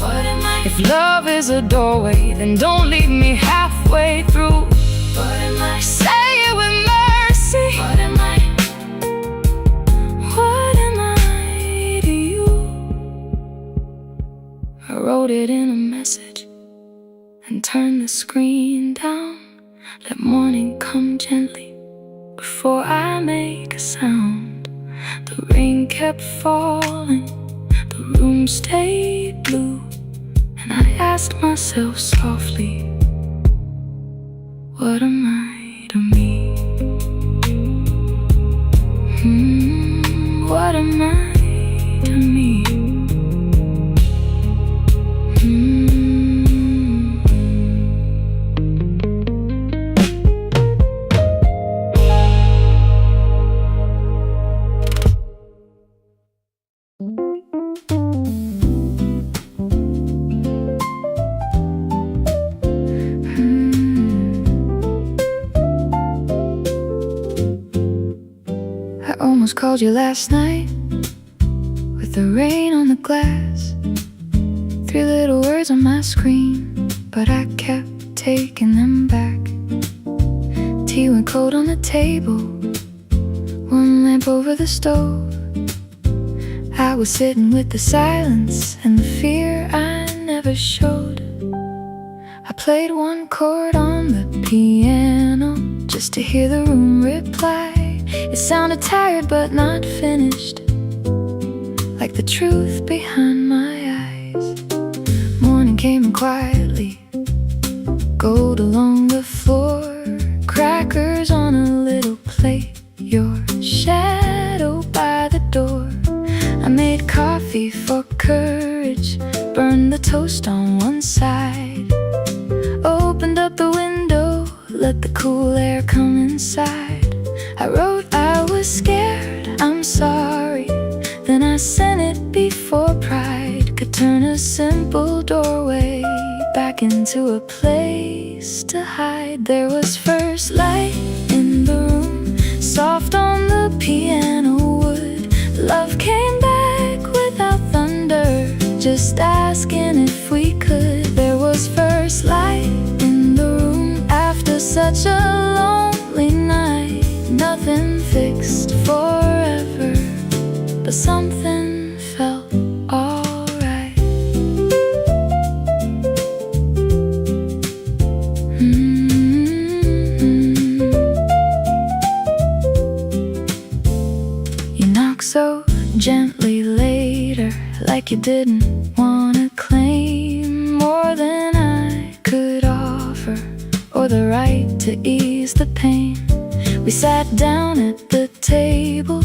What am I? If love is a doorway, then don't leave me halfway through. What am I? Say it with mercy. What am I? What am I to you? I wrote it in a message and turned the screen down. Let morning come gently before I make a sound. The rain kept falling, the room stayed blue, and I asked myself softly, what am I to me? What am I to me? I almost called you last night with the rain on the glass. 3 little words on my screen, but I kept taking them back. Tea went cold on the table, one lamp over the stove. I was sitting with the silence and the fear I never showed. I played one chord on the piano just to hear the room reply. It sounded tired but not finished, like the truth behind my eyes. Morning came in quietly, gold along the floor, crackers on a little plate, your shadow by the door. I made coffee for courage, burned the toast on one side, opened up the window, let the cool air come inside. I wrote I was scared, I'm sorry. Then I sent it before pride could turn a simple doorway back into a place to hide. There was first light in the room, soft on the piano wood. Love came back without thunder, just asking if we could. There was first light in the room after such a lonely night. Nothing fixed forever, but something felt alright. You knock so gently later, like you didn't wanna claim more than I could offer, or the right to ease the pain. We sat down at the table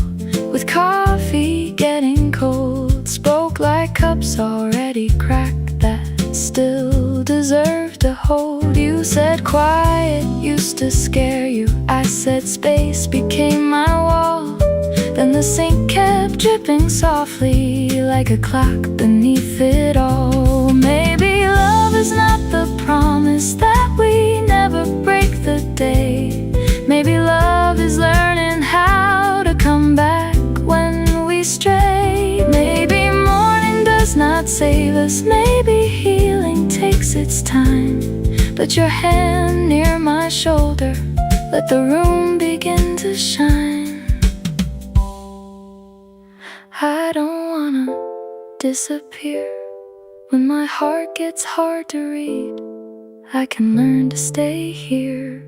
with coffee getting cold, spoke like cups already cracked that still deserve to hold. You said quiet used to scare you, I said space became my wall. Then the sink kept dripping softly like a clock beneath it all. Maybe love is not the promise that we never break the day. Maybe love is learning how to come back when we stray. Maybe morning does not save us, maybe healing takes its time. Put your hand near my shoulder, let the room begin to shine. I don't wanna disappear When my heart gets hard to read, I can learn to stay here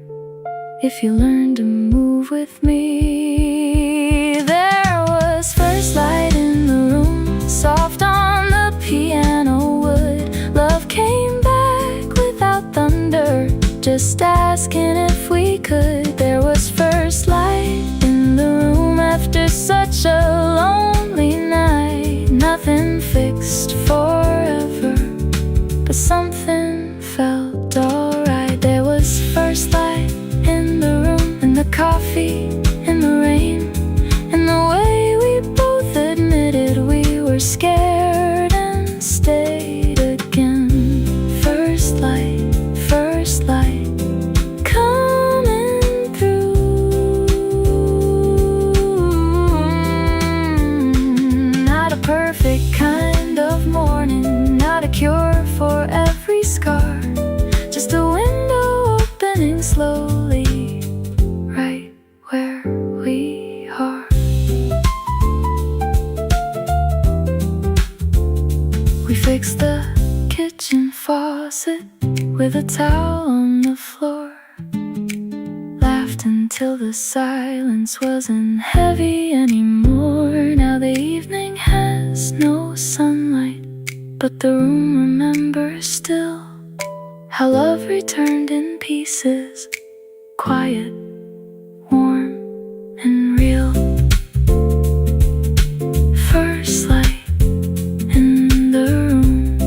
if you learn to move with me. There was first light in the room, soft on the piano wood. Love came back without thunder, just asking if we could. There was first light in the room after such a lonely night. Nothing fixed forever, but something felt alright. There was first light in the room, in the coffee, in the rain, in the way we both admitted we were scared and stayed again. First light coming through. Not a perfect kind of morning, not a cure for every scar, just a window opening slowly right where we are. We fixed the kitchen faucet with a towel on the floor, laughed until the silence wasn't heavy anymore. Now the evening has no sunlight, but the room remembers still how love returned in pieces, quiet, warm, and real. First light in the room,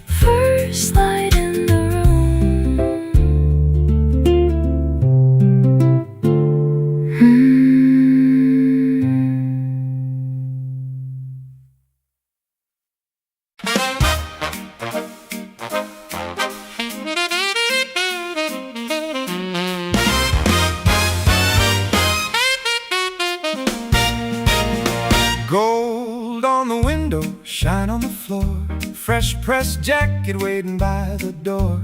first light in the Gold on the window, shine on the floor. Fresh pressed jacket waiting by the door.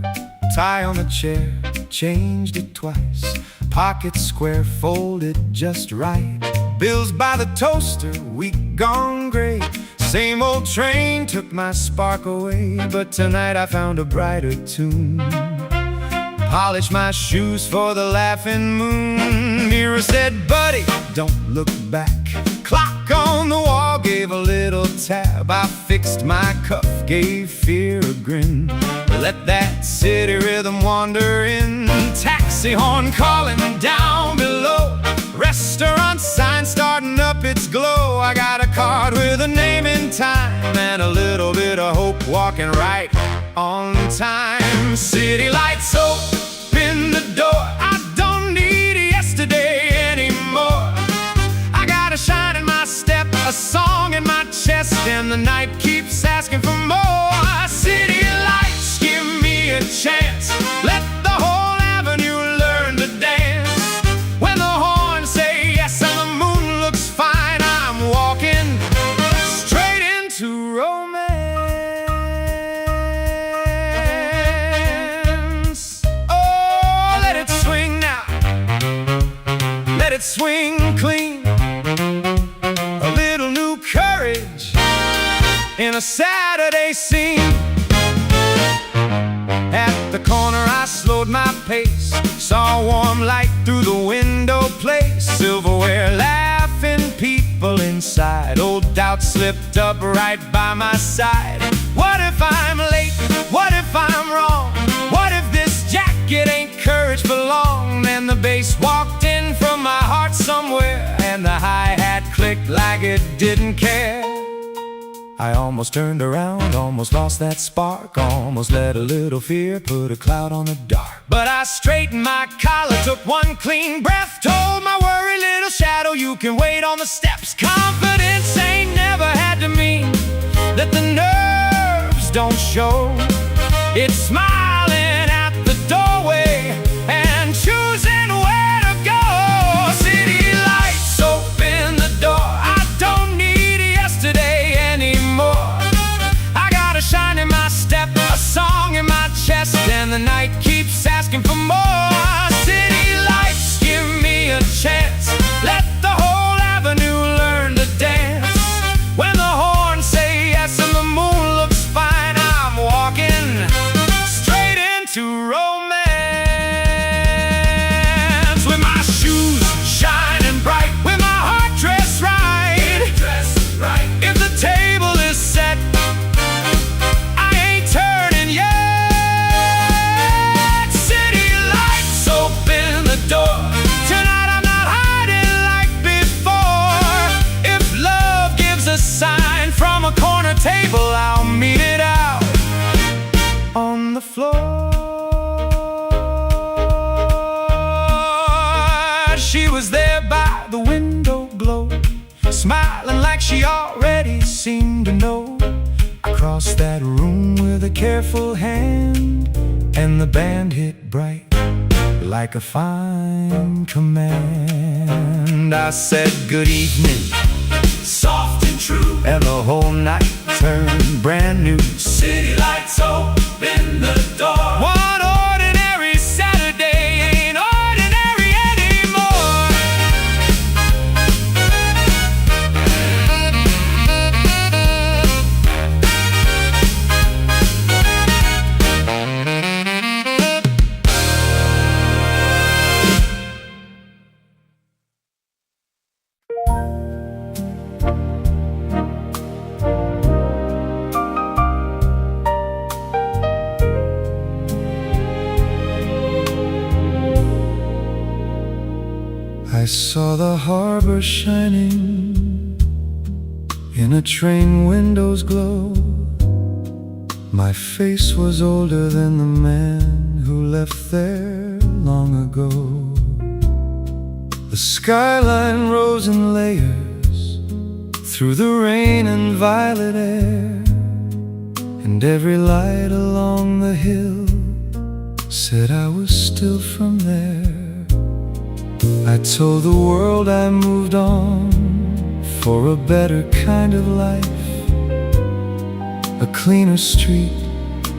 Tie on the chair, changed it twice. Pockets square, folded just right. Bills by the toaster, week gone gray. Same old train took my spark away, but tonight I found a brighter tune. Polish my shoes for the laughing moon. Mirror said, buddy, don't look back. Clock on the wall gave a little tab. I fixed my cuff, gave fear a grin. Let that city rhythm wander in. Taxi horn calling down below. Restaurant sign starting up its glow. I got a card with a name and time, and a little bit of hope walking right on time. City lights open the door. I don't need yesterday anymore. I got a shine in my step, a song in my chest, and the night keeps asking for more. City lights, give me a chance. Let the whole avenue learn to dance. When the horns say yes and the moon looks fine, I'm walking straight into romance. Oh, let it swing now. Let it swing clean. A little new courage in a Saturday scene. At the corner I slowed my pace, saw warm light through the window place. Silverware, laughing people inside. Old doubt slipped up right by my side. What if I'm late? What if I'm wrong? What if this jacket ain't courage for long? Then the bass walked in from my heart somewhere, and the hi-hat clicked like it didn't care. I almost turned around, almost lost that spark, almost let a little fear put a cloud on the dark. But I straightened my collar, took one clean breath, told my worry little shadow, you can wait on the steps. Confidence ain't never had to mean that the nerves don't show. It's smiling at the doorway and choosing where to go. City lights open the door. I don't need yesterday anymore. I got a shine in my step, a song in my chest, and the night keeps asking for more. City lights, give me a chance. Let the whole avenue learn to dance. When the horn smiling like she already seemed to know. I crossed that room with a careful hand, and the band hit bright like a fine command. I said good evening, soft and true, and the whole night turned brand new. City lights open the door. One ordinary Saturday ain't ordinary anymore. I saw the harbor shining in a train window's glow. My face was older than the man who left there long ago. The skyline rose in layers through the rain and violet air, and every light along the hill said I was still from there. I told the world I moved on for a better kind of life, a cleaner street,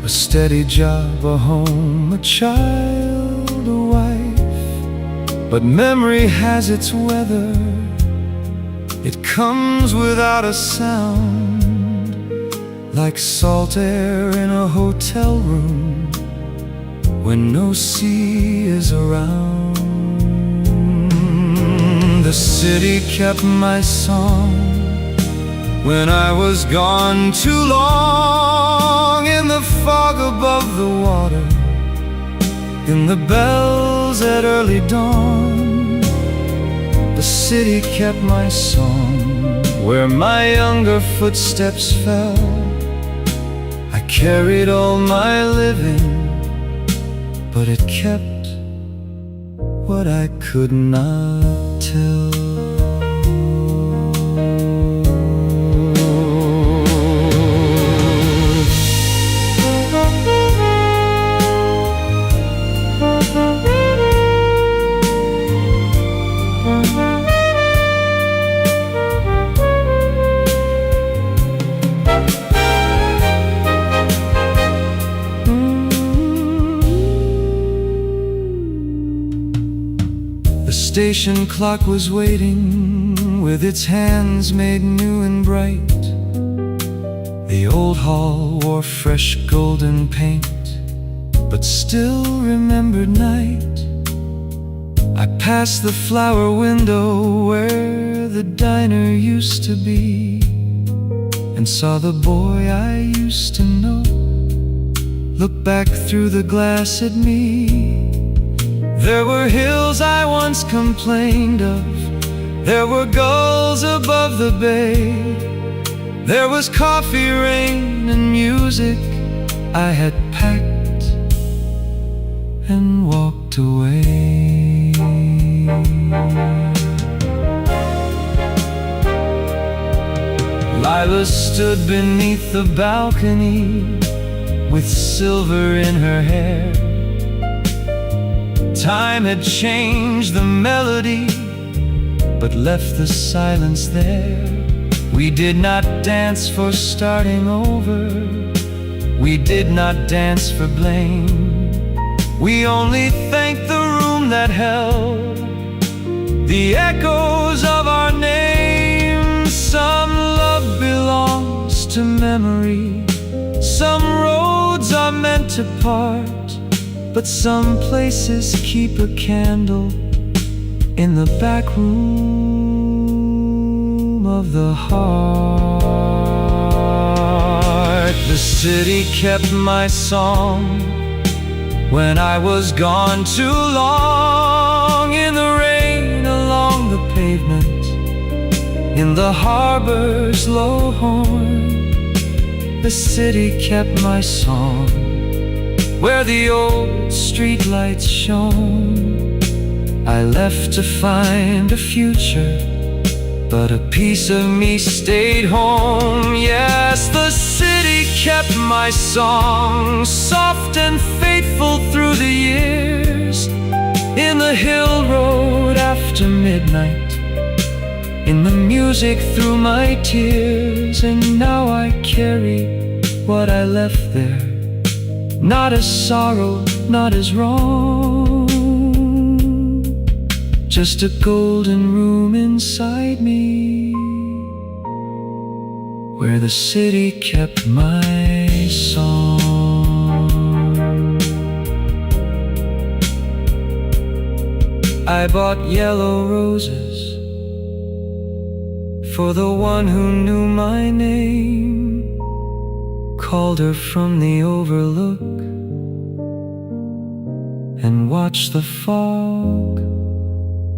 a steady job, a home, a child, a wife. But memory has its weather, it comes without a sound, like salt air in a hotel room when no sea is around. The city kept my song when I was gone too long. In the fog above the water, in the bells at early dawn, the city kept my song. Where my younger footsteps fell, I carried all my living, but it kept what I could not tell. The station clock was waiting with its hands made new and bright. The old hall wore fresh golden paint, but still remembered night. I passed the flower window where the diner used to be, and saw the boy I used to know look back through the glass at me. There were hills I once complained of, there were gulls above the bay, there was coffee, rain, and music I had packed and walked away. Lila stood beneath the balcony with silver in her hair. Time had changed the melody, but left the silence there. We did not dance for starting over, we did not dance for blame. We only thanked the room that held the echoes of our names. Some love belongs to memory, some roads are meant to part, but some places keep a candle in the back room of the heart. The city kept my song when I was gone too long. In the rain along the pavement, in the harbor's low horn, the city kept my song. Where the old streetlights shone, I left to find a future but a piece of me stayed home. Yes, the city kept my song, soft and faithful through the years. In the hill road after midnight, in the music through my tears. And now I carry what I left there, not as sorrow, not as wrong, just a golden room inside me, where the city kept my song. I bought yellow roses for the one who knew my name, called her from the overlook, and watched the fog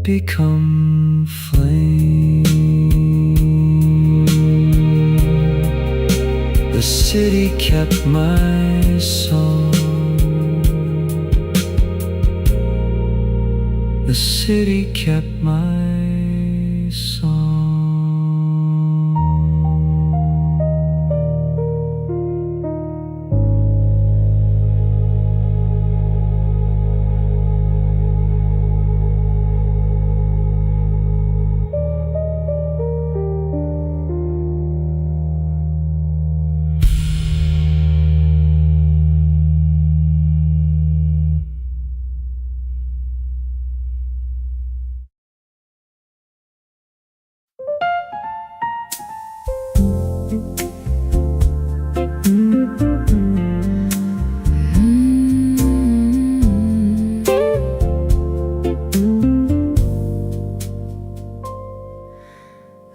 become flame. The city kept my song. The city kept my song.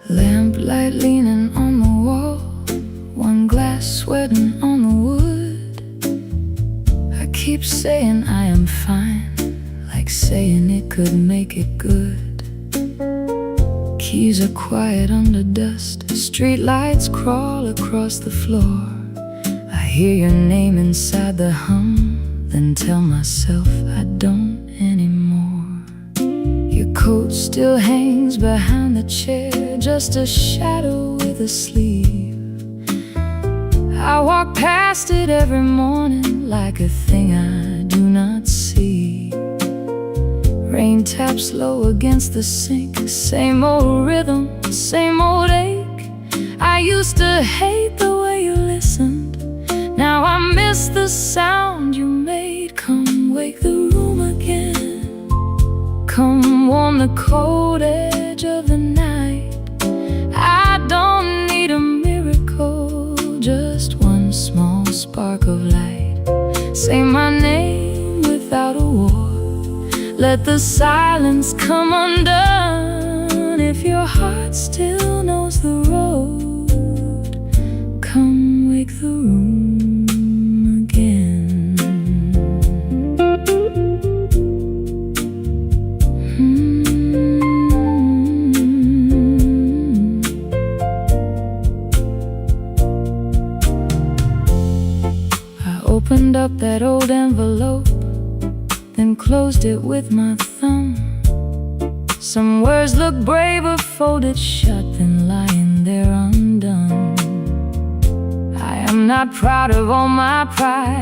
Lamplight leaning on the wall, one glass sweating on the wood. I keep saying I am fine, like saying it could make it good. Keys are quiet under dust, street lights crawl across the floor. I hear your name inside the hum, then tell myself I don't anymore. Your coat still hangs behind the chair, just a shadow with a sleeve. I walk past it every morning like a thing I do not see. Rain taps low against the sink, same old rhythm, same old ache. I used to hate the way you listened, now I miss the sound you made. Come wake the room again, come warm the cold edge of the night. I don't need a miracle, just one small spark of light. Say my name without a war, let the silence come undone. If your heart still knows the road, come wake the room again. I opened up that old envelope, then closed it with my thumb. Some words look braver folded shut than lying there undone. I am not proud of all my pride.